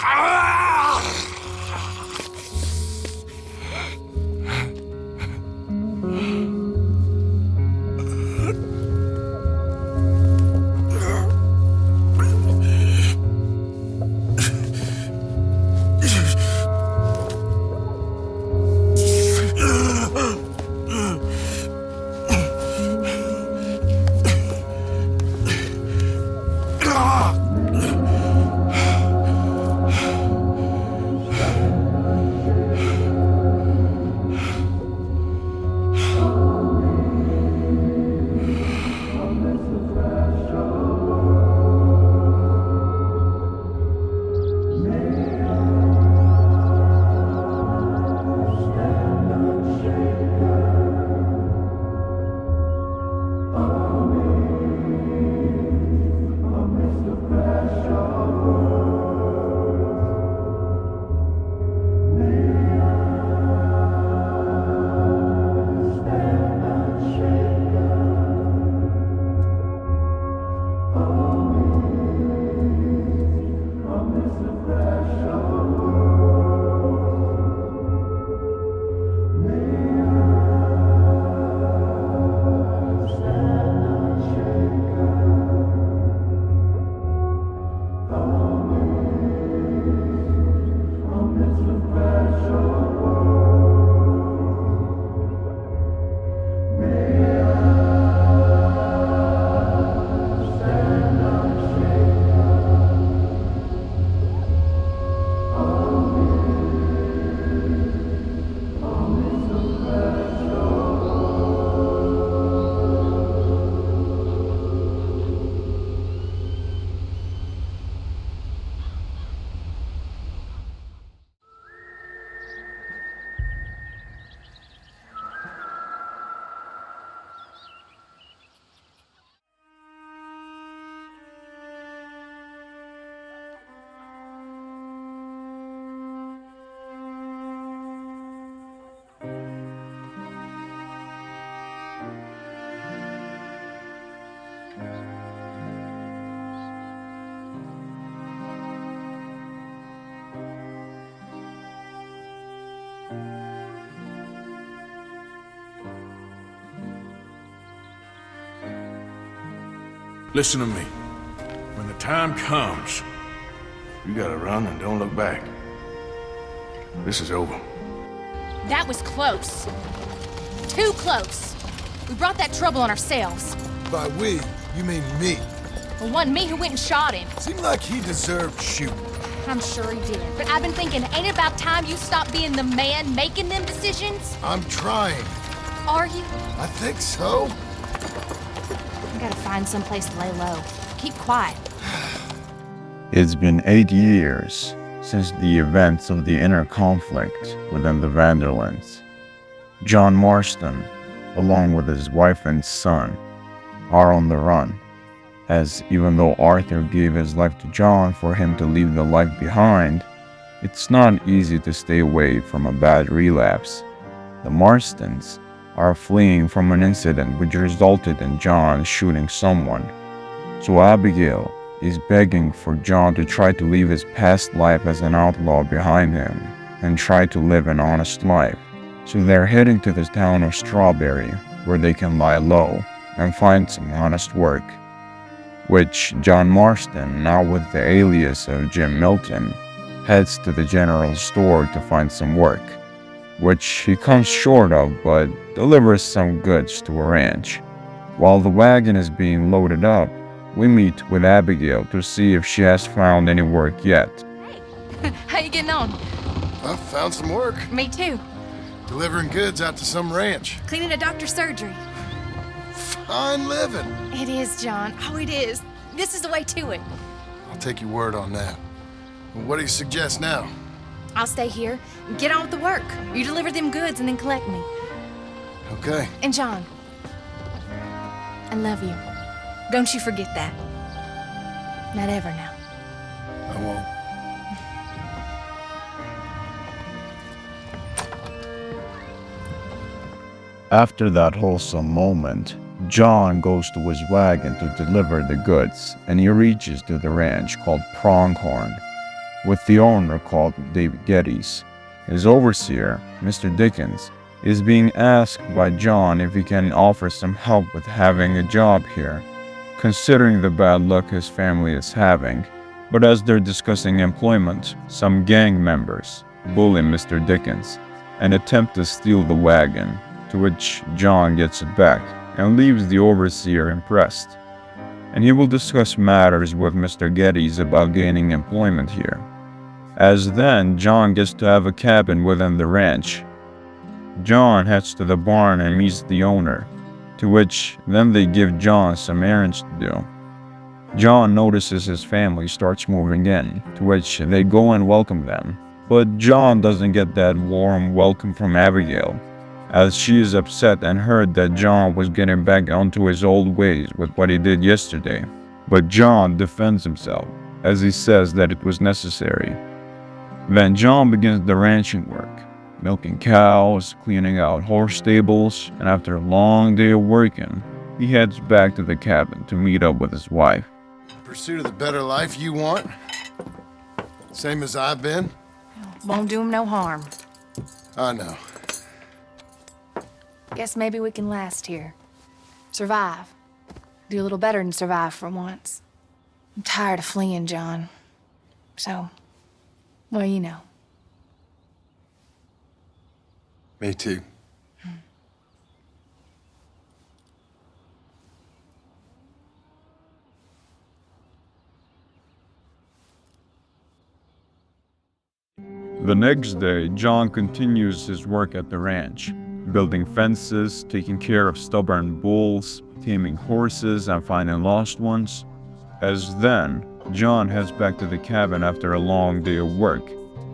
Speaker 2: Ah! Listen to me. When the time comes, you gotta run and don't look back. This is over.
Speaker 14: That was close. Too close. We brought that trouble on ourselves.
Speaker 18: By we, you mean me.
Speaker 14: Well, wasn't me who went and shot him.
Speaker 18: Seemed like he deserved shooting.
Speaker 14: I'm sure he did. But I've been thinking, ain't it about time you stop being the man making them decisions?
Speaker 18: I'm trying.
Speaker 14: Are you?
Speaker 18: I think so.
Speaker 14: I gotta find someplace to lay low. Keep quiet.
Speaker 1: It's been 8 years since the events of the inner conflict within the Vanderlands. John Marston, along with his wife and son, are on the run, as even though Arthur gave his life to John for him to leave the life behind, it's not easy to stay away from a bad relapse. The Marstons are fleeing from an incident which resulted in John shooting someone. So Abigail is begging for John to try to leave his past life as an outlaw behind him and try to live an honest life. So they're heading to the town of Strawberry, where they can lie low and find some honest work, which John Marston, now with the alias of Jim Milton, heads to the general store to find some work, which he comes short of but delivers some goods to a ranch. While the wagon is being loaded up, we meet with Abigail to see if she has found any work yet.
Speaker 14: Hey, how you getting on?
Speaker 18: I found some work.
Speaker 14: Me too.
Speaker 18: Delivering goods out to some ranch.
Speaker 14: Cleaning a doctor's surgery.
Speaker 18: Fine living.
Speaker 14: It is, John. Oh, it is. This is the way to it.
Speaker 18: I'll take your word on that. Well, what do you suggest now?
Speaker 14: I'll stay here. Get on with the work. You deliver them goods and then collect me.
Speaker 18: Okay.
Speaker 14: And John, I love you. Don't you forget that. Not ever now.
Speaker 18: I won't.
Speaker 1: After that wholesome moment, John goes to his wagon to deliver the goods, and he reaches to the ranch called Pronghorn, with the owner called David Geddes. His overseer, Mr. Dickens, is being asked by John if he can offer some help with having a job here, considering the bad luck his family is having. But as they're discussing employment, some gang members bully Mr. Dickens and attempt to steal the wagon, to which John gets it back and leaves the overseer impressed. And he will discuss matters with Mr. Geddes about gaining employment here. As then, John gets to have a cabin within the ranch. John heads to the barn and meets the owner, to which then they give John some errands to do. John notices his family starts moving in, to which they go and welcome them. But John doesn't get that warm welcome from Abigail, as she is upset and heard that John was getting back onto his old ways with what he did yesterday. But John defends himself, as he says that it was necessary. Then John begins the ranching work, milking cows, cleaning out horse stables, and after a long day of working, he heads back to the cabin to meet up with his wife.
Speaker 18: Pursuit of the better life you want? Same as I've been?
Speaker 14: Won't do him no harm.
Speaker 18: I know.
Speaker 14: Guess maybe we can last here. Survive. Do a little better than survive for once. I'm tired of fleeing, John. So, well, you know.
Speaker 18: Me too.
Speaker 1: The next day, John continues his work at the ranch, building fences, taking care of stubborn bulls, taming horses, and finding lost ones. As then, John heads back to the cabin after a long day of work,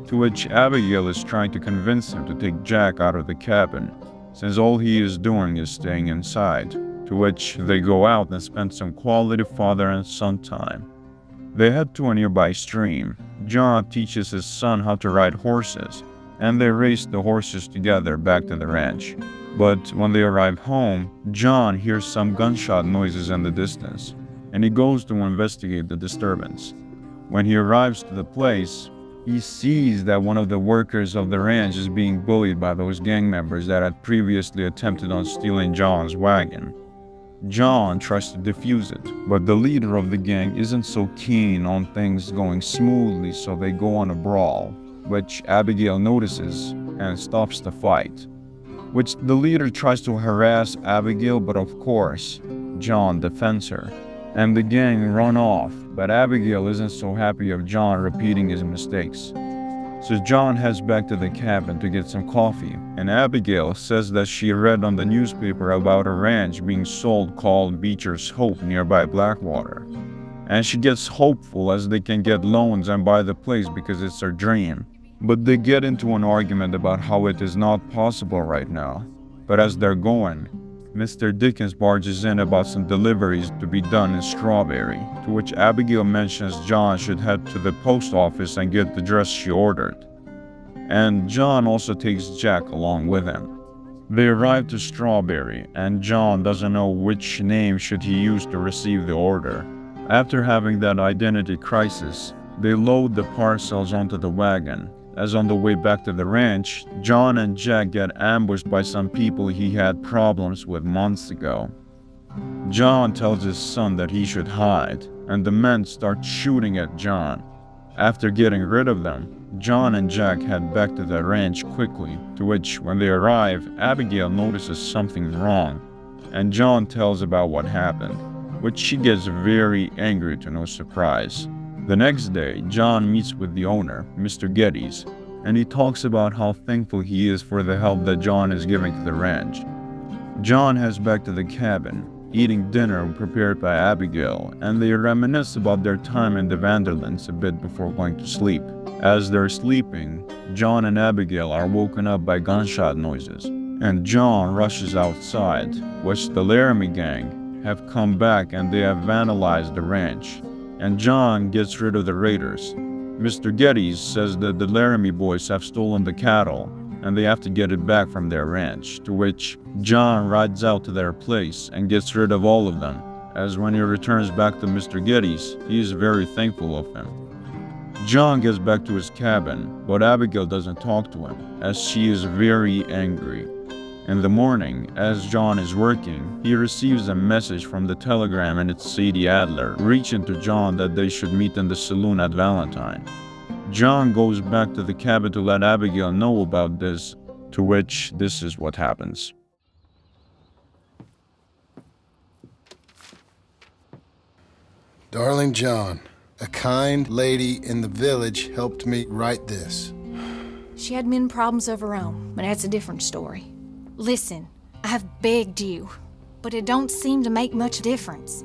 Speaker 1: to which Abigail is trying to convince him to take Jack out of the cabin, since all he is doing is staying inside, to which they go out and spend some quality father and son time. They head to a nearby stream. John teaches his son how to ride horses, and they race the horses together back to the ranch. But when they arrive home, John hears some gunshot noises in the distance, and he goes to investigate the disturbance. When he arrives to the place, he sees that one of the workers of the ranch is being bullied by those gang members that had previously attempted on stealing John's wagon. John tries to defuse it, but the leader of the gang isn't so keen on things going smoothly, so they go on a brawl, which Abigail notices and stops the fight. Which the leader tries to harass Abigail, but of course, John defends her, and the gang run off, but Abigail isn't so happy of John repeating his mistakes. So John heads back to the cabin to get some coffee, and Abigail says that she read on the newspaper about a ranch being sold called Beecher's Hope nearby Blackwater. And she gets hopeful as they can get loans and buy the place because it's her dream. But they get into an argument about how it is not possible right now. But as they're going, Mr. Dickens barges in about some deliveries to be done in Strawberry, to which Abigail mentions John should head to the post office and get the dress she ordered. And John also takes Jack along with him. They arrive to Strawberry, and John doesn't know which name should he use to receive the order. After having that identity crisis, they load the parcels onto the wagon. As on the way back to the ranch, John and Jack get ambushed by some people he had problems with months ago. John tells his son that he should hide, and the men start shooting at John. After getting rid of them, John and Jack head back to the ranch quickly, to which, when they arrive, Abigail notices something wrong, and John tells about what happened, which she gets very angry to no surprise. The next day, John meets with the owner, Mr. Geddes, and he talks about how thankful he is for the help that John is giving to the ranch. John heads back to the cabin, eating dinner prepared by Abigail, and they reminisce about their time in the Vanderlands a bit before going to sleep. As they're sleeping, John and Abigail are woken up by gunshot noises, and John rushes outside, which the Laramie gang have come back and they have vandalized the ranch. And John gets rid of the raiders. Mr. Geddes says that the Laramie boys have stolen the cattle and they have to get it back from their ranch, to which John rides out to their place and gets rid of all of them, as when he returns back to Mr. Geddes, he is very thankful of him. John gets back to his cabin, but Abigail doesn't talk to him, as she is very angry. In the morning, as John is working, he receives a message from the telegram and it's Sadie Adler, reaching to John that they should meet in the saloon at Valentine. John goes back to the cabin to let Abigail know about this, to which this is what happens.
Speaker 18: Darling John, a kind lady in the village helped me write this.
Speaker 14: She had men problems of her own, but that's a different story. Listen, I've begged you, but it don't seem to make much difference.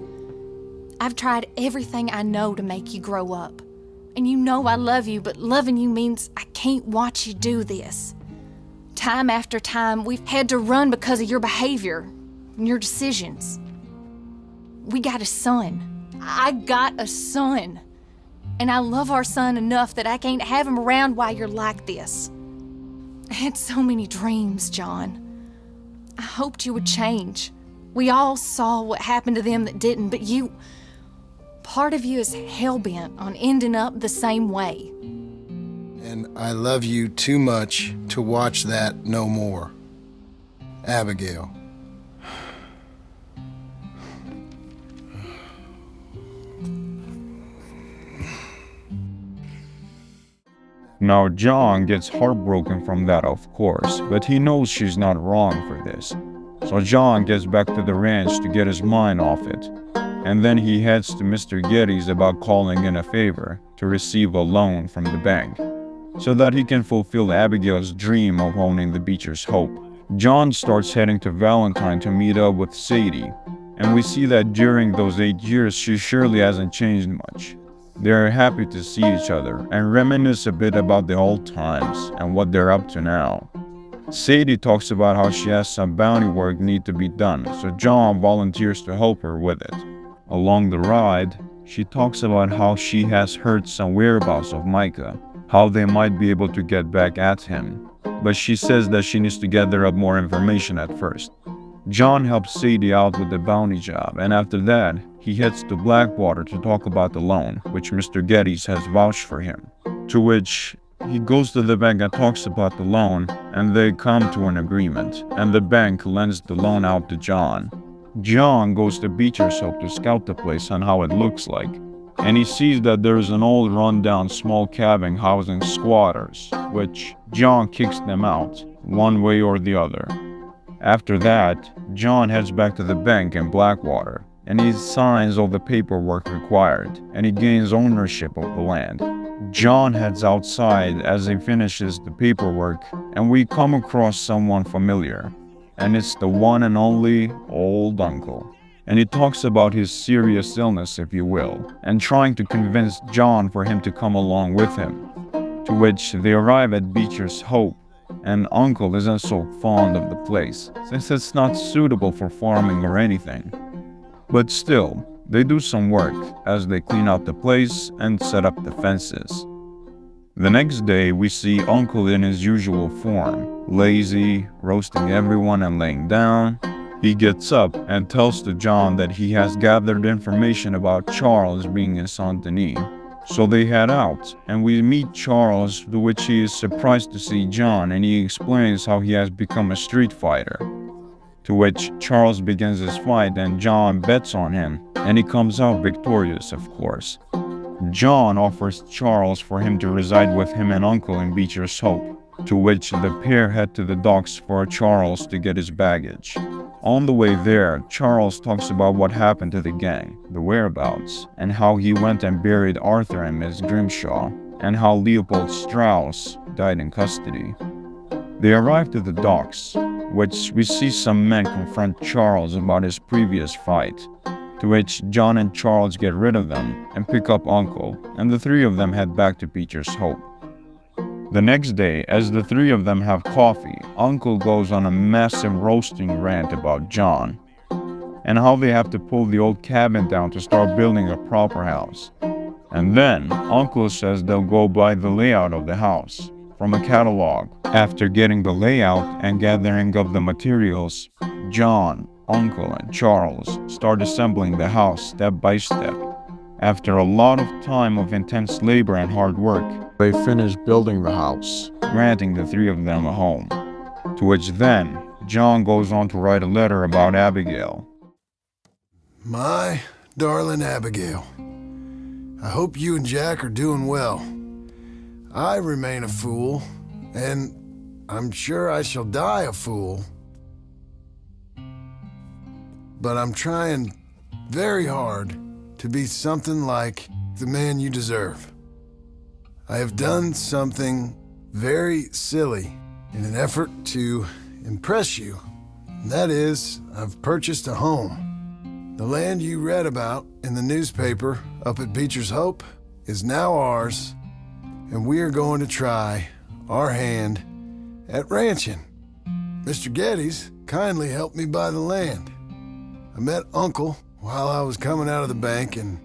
Speaker 14: I've tried everything I know to make you grow up. And you know I love you, but loving you means I can't watch you do this. Time after time, we've had to run because of your behavior and your decisions. We got a son. I got a son. And I love our son enough that I can't have him around while you're like this. I had so many dreams, John. I hoped you would change. We all saw what happened to them that didn't, but part of you is hell-bent on ending up the same way.
Speaker 18: And I love you too much to watch that no more. Abigail.
Speaker 1: Now John gets heartbroken from that, of course, but he knows she's not wrong for this. So John gets back to the ranch to get his mind off it. And then he heads to Mr. Geddes about calling in a favor to receive a loan from the bank, so that he can fulfill Abigail's dream of owning the Beecher's Hope. John starts heading to Valentine to meet up with Sadie, and we see that during those 8 years she surely hasn't changed much. They are happy to see each other and reminisce a bit about the old times and what they're up to now. Sadie talks about how she has some bounty work need to be done, so John volunteers to help her with it. Along the ride, she talks about how she has heard some whereabouts of Micah, how they might be able to get back at him, but she says that she needs to gather up more information at first. John helps Sadie out with the bounty job, and after that, he heads to Blackwater to talk about the loan, which Mr. Geddes has vouched for him. To which he goes to the bank and talks about the loan, and they come to an agreement, and the bank lends the loan out to John. John goes to Beecher's Hope to scout the place and how it looks like, and he sees that there's an old rundown small cabin housing squatters, which John kicks them out, one way or the other. After that, John heads back to the bank in Blackwater, and he signs all the paperwork required, and he gains ownership of the land. John heads outside as he finishes the paperwork, and we come across someone familiar, and it's the one and only old uncle. And he talks about his serious illness, if you will, and trying to convince John for him to come along with him. To which they arrive at Beecher's Hope, and Uncle isn't so fond of the place, since it's not suitable for farming or anything. But still, they do some work as they clean out the place and set up the fences. The next day, we see Uncle in his usual form, lazy, roasting everyone and laying down. He gets up and tells to John that he has gathered information about Charles being in Saint Denis. So they head out, and we meet Charles, to which he is surprised to see John, and he explains how he has become a street fighter. To which Charles begins his fight, and John bets on him, and he comes out victorious, of course. John offers Charles for him to reside with him and Uncle in Beecher's Hope, to which the pair head to the docks for Charles to get his baggage. On the way there, Charles talks about what happened to the gang, the whereabouts, and how he went and buried Arthur and Miss Grimshaw, and how Leopold Strauss died in custody. They arrive to the docks, which we see some men confront Charles about his previous fight, to which John and Charles get rid of them and pick up Uncle, and the three of them head back to Beecher's Hope. The next day, as the three of them have coffee, Uncle goes on a massive roasting rant about John, and how they have to pull the old cabin down to start building a proper house. And then, Uncle says they'll go buy the layout of the house from a catalog. After getting the layout and gathering up the materials, John, Uncle, and Charles start assembling the house step by step. After a lot of time of intense labor and hard work, they finish building the house, granting the three of them a home. To which then, John goes on to write a letter about Abigail.
Speaker 18: My darling Abigail, I hope you and Jack are doing well. I remain a fool, and I'm sure I shall die a fool. But I'm trying very hard to be something like the man you deserve. I have done something very silly in an effort to impress you. And that is, I've purchased a home. The land you read about in the newspaper up at Beecher's Hope is now ours, and we are going to try our hand at ranching. Mr. Geddes kindly helped me buy the land. I met Uncle while I was coming out of the bank, and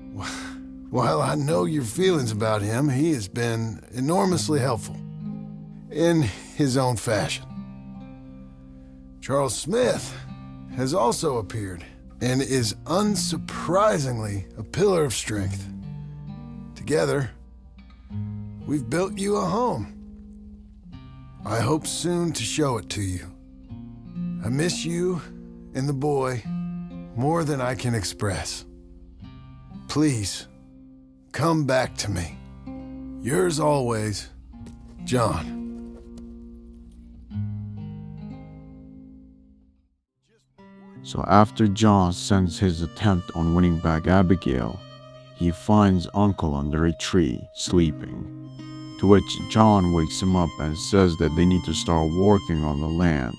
Speaker 18: while I know your feelings about him, he has been enormously helpful in his own fashion. Charles Smith has also appeared and is unsurprisingly a pillar of strength. Together, we've built you a home. I hope soon to show it to you. I miss you and the boy more than I can express. Please, come back to me. Yours always, John.
Speaker 1: So after John sends his attempt on winning back Abigail, he finds Uncle under a tree, sleeping. To which John wakes him up and says that they need to start working on the land,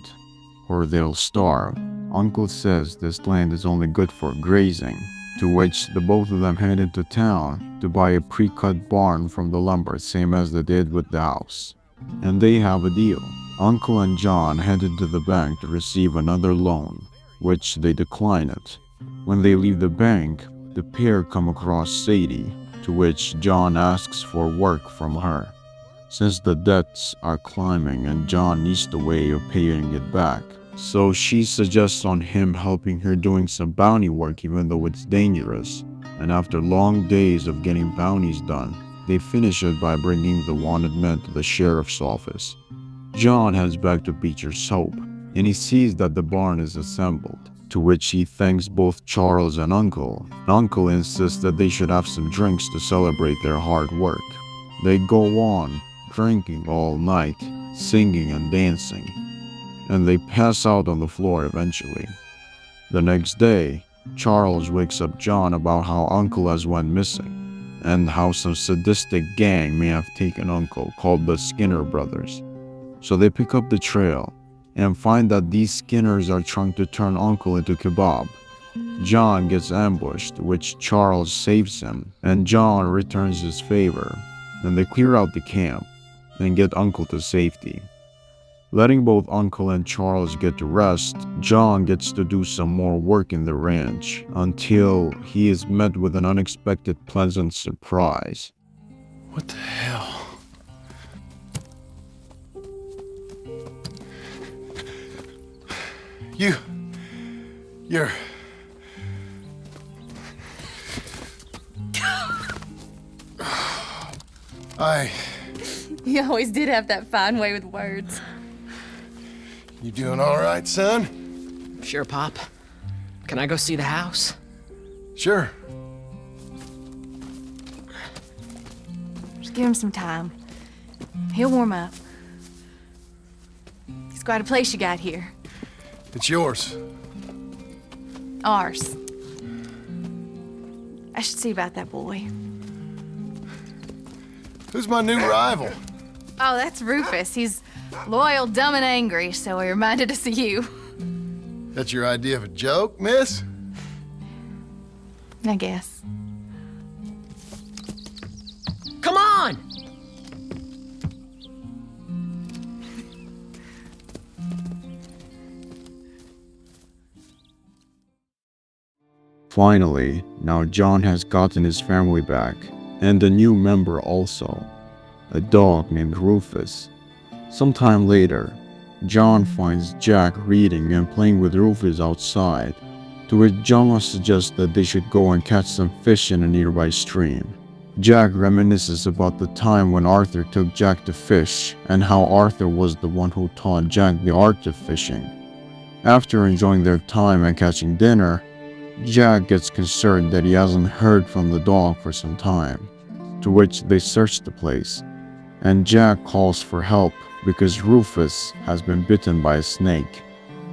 Speaker 1: or they'll starve. Uncle says this land is only good for grazing, to which the both of them head into town to buy a pre-cut barn from the lumber, same as they did with the house. And they have a deal. Uncle and John headed to the bank to receive another loan, which they decline it. When they leave the bank, the pair come across Sadie, to which John asks for work from her, since the debts are climbing and John needs the way of paying it back. So she suggests on him helping her doing some bounty work even though it's dangerous, and after long days of getting bounties done, they finish it by bringing the wanted men to the sheriff's office. John heads back to Beecher's Hope, and he sees that the barn is assembled, to which he thanks both Charles and Uncle. Uncle insists that they should have some drinks to celebrate their hard work. They go on, drinking all night, singing and dancing, and they pass out on the floor eventually. The next day, Charles wakes up John about how Uncle has went missing, and how some sadistic gang may have taken Uncle, called the Skinner brothers. So they pick up the trail, and find that these Skinners are trying to turn Uncle into kebab. John gets ambushed, which Charles saves him, and John returns his favor. Then they clear out the camp and get Uncle to safety. Letting both Uncle and Charles get to rest, John gets to do some more work in the ranch until he is met with an unexpected pleasant surprise.
Speaker 18: What the hell? You're...
Speaker 14: You always did have that fine way with words.
Speaker 18: You doing all right, son?
Speaker 21: Sure, Pop. Can I go see the house?
Speaker 18: Sure.
Speaker 14: Just give him some time. He'll warm up. It's quite a place you got here.
Speaker 18: It's yours.
Speaker 14: Ours. I should see about that boy.
Speaker 18: Who's my new rival?
Speaker 14: Oh, that's Rufus. He's loyal, dumb, and angry, so he reminded us of you.
Speaker 18: That's your idea of a joke, miss?
Speaker 14: I guess.
Speaker 21: Come on!
Speaker 1: Finally, now John has gotten his family back, and a new member also, a dog named Rufus. Sometime later, John finds Jack reading and playing with Rufus outside, to which John suggests that they should go and catch some fish in a nearby stream. Jack reminisces about the time when Arthur took Jack to fish, and how Arthur was the one who taught Jack the art of fishing. After enjoying their time and catching dinner, Jack gets concerned that he hasn't heard from the dog for some time, to which they search the place, and Jack calls for help because Rufus has been bitten by a snake.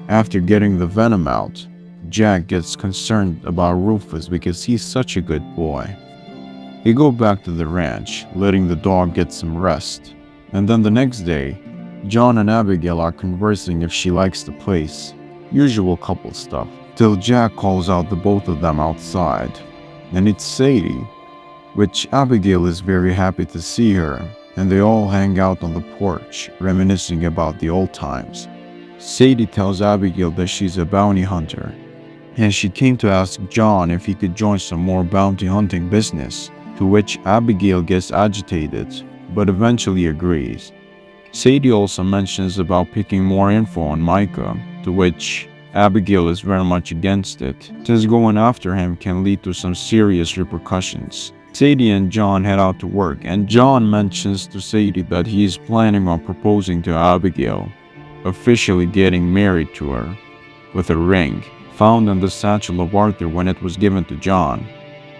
Speaker 1: After getting the venom out, Jack gets concerned about Rufus because he's such a good boy. They go back to the ranch, letting the dog get some rest, and then the next day, John and Abigail are conversing if she likes the place, usual couple stuff, till Jack calls out the both of them outside, and it's Sadie, which Abigail is very happy to see her, and they all hang out on the porch, reminiscing about the old times. Sadie tells Abigail that she's a bounty hunter, and she came to ask John if he could join some more bounty hunting business, to which Abigail gets agitated, but eventually agrees. Sadie also mentions about picking more info on Micah, to which Abigail is very much against it, since going after him can lead to some serious repercussions. Sadie and John head out to work, and John mentions to Sadie that he is planning on proposing to Abigail, officially getting married to her, with a ring found in the satchel of Arthur when it was given to John.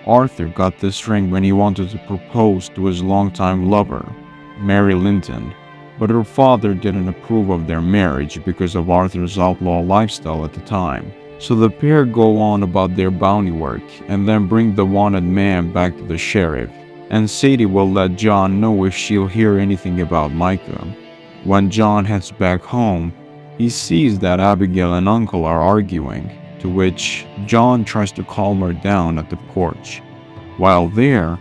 Speaker 1: Arthur got this ring when he wanted to propose to his longtime lover, Mary Linton, but her father didn't approve of their marriage because of Arthur's outlaw lifestyle at the time. So the pair go on about their bounty work and then bring the wanted man back to the sheriff, and Sadie will let John know if she'll hear anything about Micah. When John heads back home, he sees that Abigail and Uncle are arguing, to which John tries to calm her down at the porch. While there,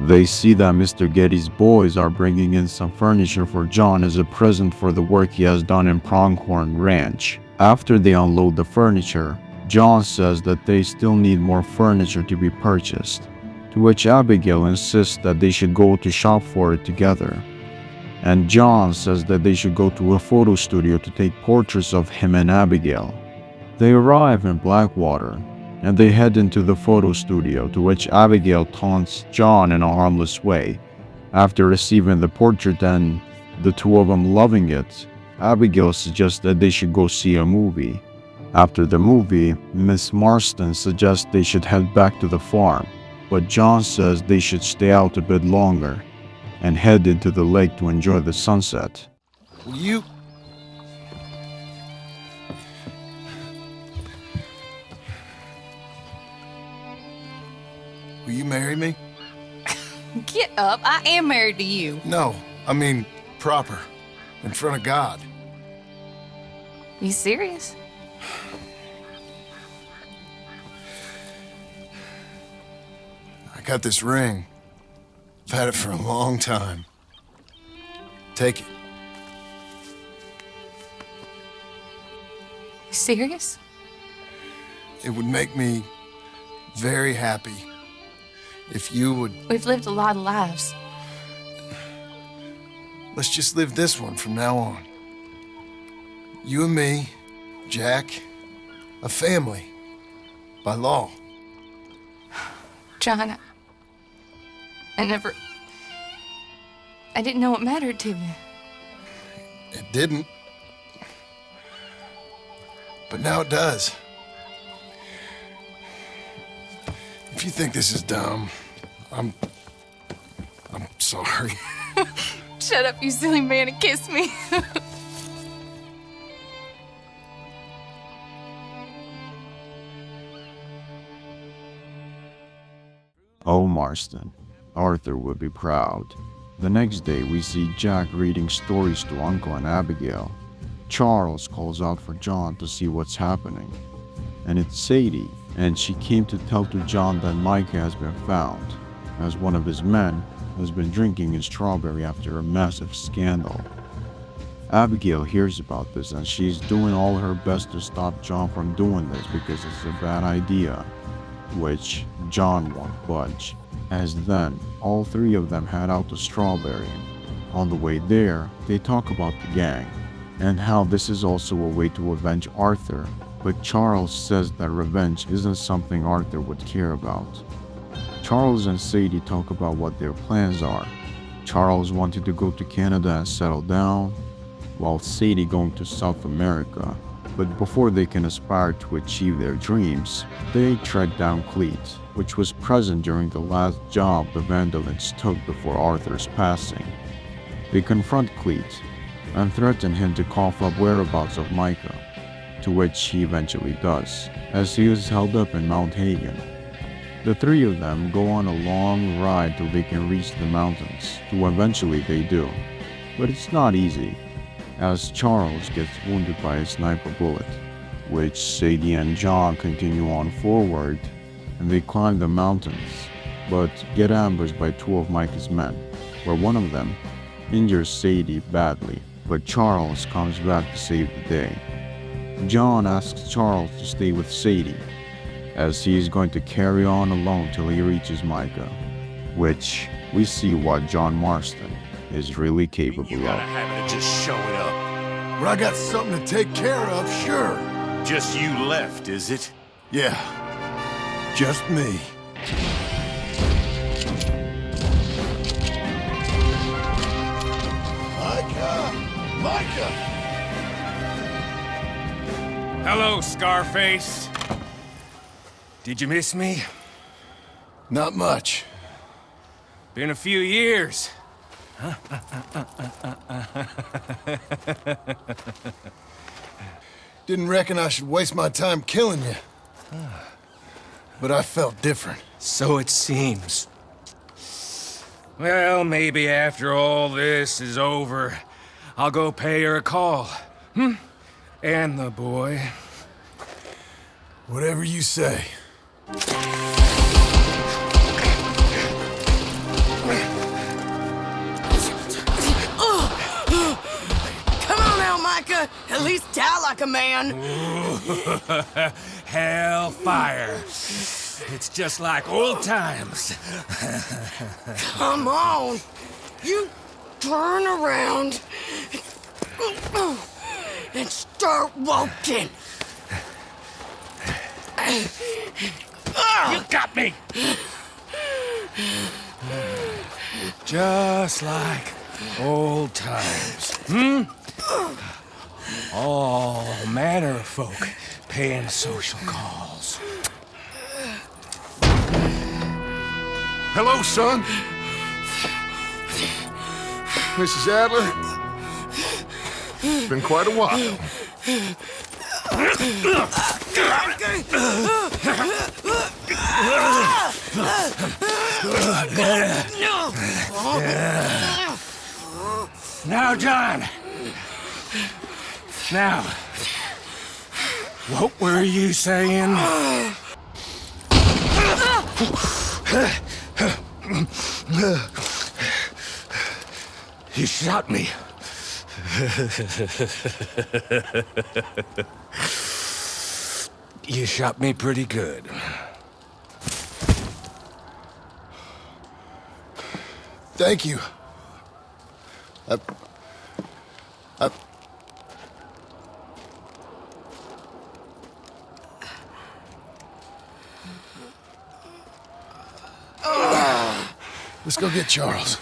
Speaker 1: they see that Mr. Getty's boys are bringing in some furniture for John as a present for the work he has done in Pronghorn Ranch. After they unload the furniture, John says that they still need more furniture to be purchased, to which Abigail insists that they should go to shop for it together. And John says that they should go to a photo studio to take portraits of him and Abigail. They arrive in Blackwater, and they head into the photo studio, to which Abigail taunts John in a harmless way. After receiving the portrait and the two of them loving it, Abigail suggests that they should go see a movie. After the movie, Miss Marston suggests they should head back to the farm, but John says they should stay out a bit longer and head into the lake to enjoy the sunset.
Speaker 18: Will you... Will you marry me?
Speaker 14: Get up. I am married to you.
Speaker 18: No, I mean proper. In front of God.
Speaker 14: You serious?
Speaker 18: I got this ring. I've had it for a long time. Take it.
Speaker 14: You serious?
Speaker 18: It would make me very happy if you would...
Speaker 14: We've lived a lot of lives.
Speaker 18: Let's just live this one from now on. You and me, Jack, a family, by law.
Speaker 14: John, I didn't know it mattered to you.
Speaker 18: It didn't. But now it does. If you think this is dumb, I'm sorry.
Speaker 14: Shut up, you silly man, and kiss me.
Speaker 1: Oh, Marston. Arthur would be proud. The next day, we see Jack reading stories to Uncle and Abigail. Charles calls out for John to see what's happening. And it's Sadie, and she came to tell to John that Micah has been found, as one of his men has been drinking his strawberry after a massive scandal. Abigail hears about this and she's doing all her best to stop John from doing this because it's a bad idea, which John won't budge, as then all three of them head out to Strawberry. On the way there, they talk about the gang, and how this is also a way to avenge Arthur, but Charles says that revenge isn't something Arthur would care about. Charles and Sadie talk about what their plans are. Charles wanted to go to Canada and settle down, while Sadie going to South America. But before they can aspire to achieve their dreams, they track down Cleet, which was present during the last job the Vandalins took before Arthur's passing. They confront Cleet and threaten him to cough up whereabouts of Micah, to which he eventually does, as he is held up in Mount Hagen. The three of them go on a long ride till they can reach the mountains, to eventually they do. But it's not easy, as Charles gets wounded by a sniper bullet, which Sadie and John continue on forward, and they climb the mountains, but get ambushed by two of Micah's men, where one of them injures Sadie badly, but Charles comes back to save the day. John asks Charles to stay with Sadie, as he is going to carry on alone till he reaches Micah, which we see what John Marston is really capable
Speaker 2: You got a
Speaker 1: of.
Speaker 2: habit of just showing up.
Speaker 18: When I got something to take care of, sure.
Speaker 2: Just you left, is it?
Speaker 18: Yeah, just me. Micah!
Speaker 13: Hello, Scarface. Did you miss me?
Speaker 18: Not much.
Speaker 13: Been a few years.
Speaker 18: Didn't reckon I should waste my time killing you. But I felt different.
Speaker 13: So it seems. Well, maybe after all this is over, I'll go pay her a call. And the boy.
Speaker 18: Whatever you say.
Speaker 19: Come on now, Micah. At least die like a man.
Speaker 13: Hellfire. It's just like old times.
Speaker 19: Come on. You turn around and start walking.
Speaker 13: You got me. Just like old times. All manner of folk paying social calls.
Speaker 3: Hello, son. Mrs. Adler. It's been quite a while.
Speaker 13: Now, John. Now, what were you saying? You shot me. You shot me pretty good.
Speaker 18: Thank you. Let's go get Charles.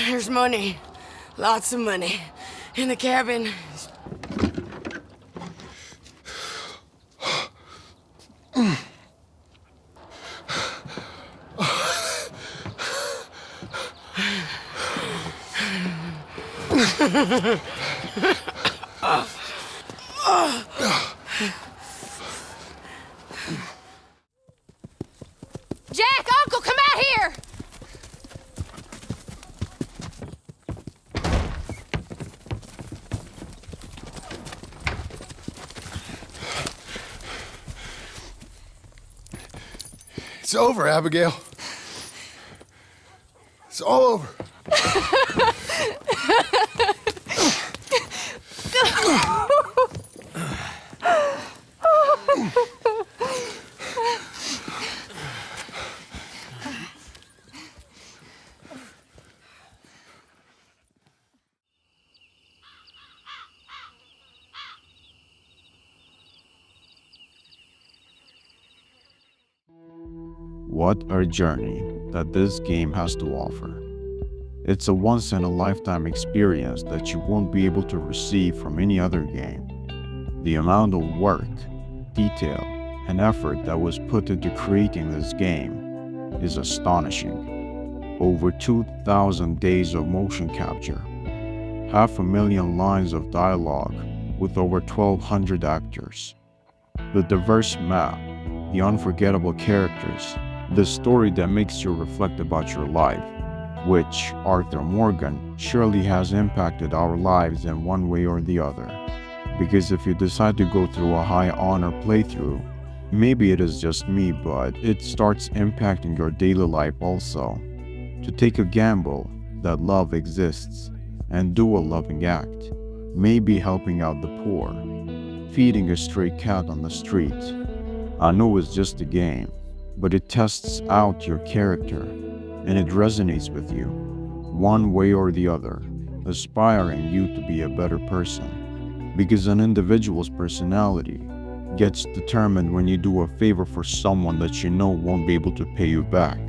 Speaker 7: There's money. Lots of money. In the cabin.
Speaker 14: Jack, Uncle, come out here!
Speaker 18: It's over, Abigail. It's all over.
Speaker 1: What a journey that this game has to offer. It's a once-in-a-lifetime experience that you won't be able to receive from any other game. The amount of work, detail, and effort that was put into creating this game is astonishing. Over 2,000 days of motion capture, 500,000 lines of dialogue with over 1,200 actors, the diverse map, the unforgettable characters, the story that makes you reflect about your life, which Arthur Morgan surely has impacted our lives in one way or the other. Because if you decide to go through a high honor playthrough, maybe it is just me, but it starts impacting your daily life also. To take a gamble that love exists and do a loving act, maybe helping out the poor, feeding a stray cat on the street. I know it's just a game, but it tests out your character and it resonates with you, one way or the other, aspiring you to be a better person. Because an individual's personality gets determined when you do a favor for someone that you know won't be able to pay you back.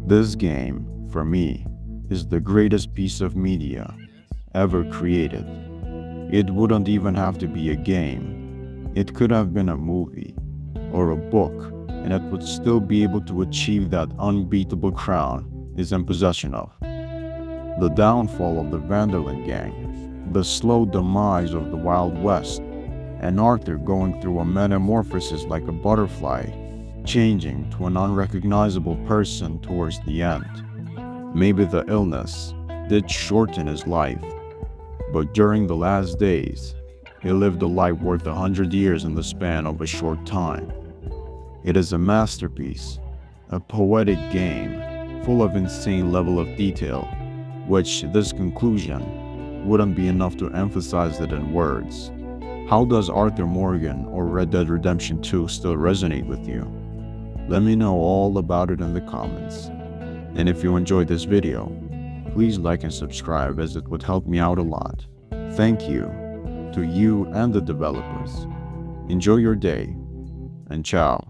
Speaker 1: This game, for me, is the greatest piece of media ever created. It wouldn't even have to be a game. It could have been a movie or a book, and it would still be able to achieve that unbeatable crown is in possession of. The downfall of the Vanderlyn gang, the slow demise of the Wild West, and Arthur going through a metamorphosis like a butterfly, changing to an unrecognizable person towards the end. Maybe the illness did shorten his life, but during the last days, he lived a life worth 100 years in the span of a short time. It is a masterpiece, a poetic game full of insane level of detail, which this conclusion wouldn't be enough to emphasize it in words. How does Arthur Morgan or Red Dead Redemption 2 still resonate with you? Let me know all about it in the comments. And if you enjoyed this video, please like and subscribe as it would help me out a lot. Thank you to you and the developers. Enjoy your day, and ciao.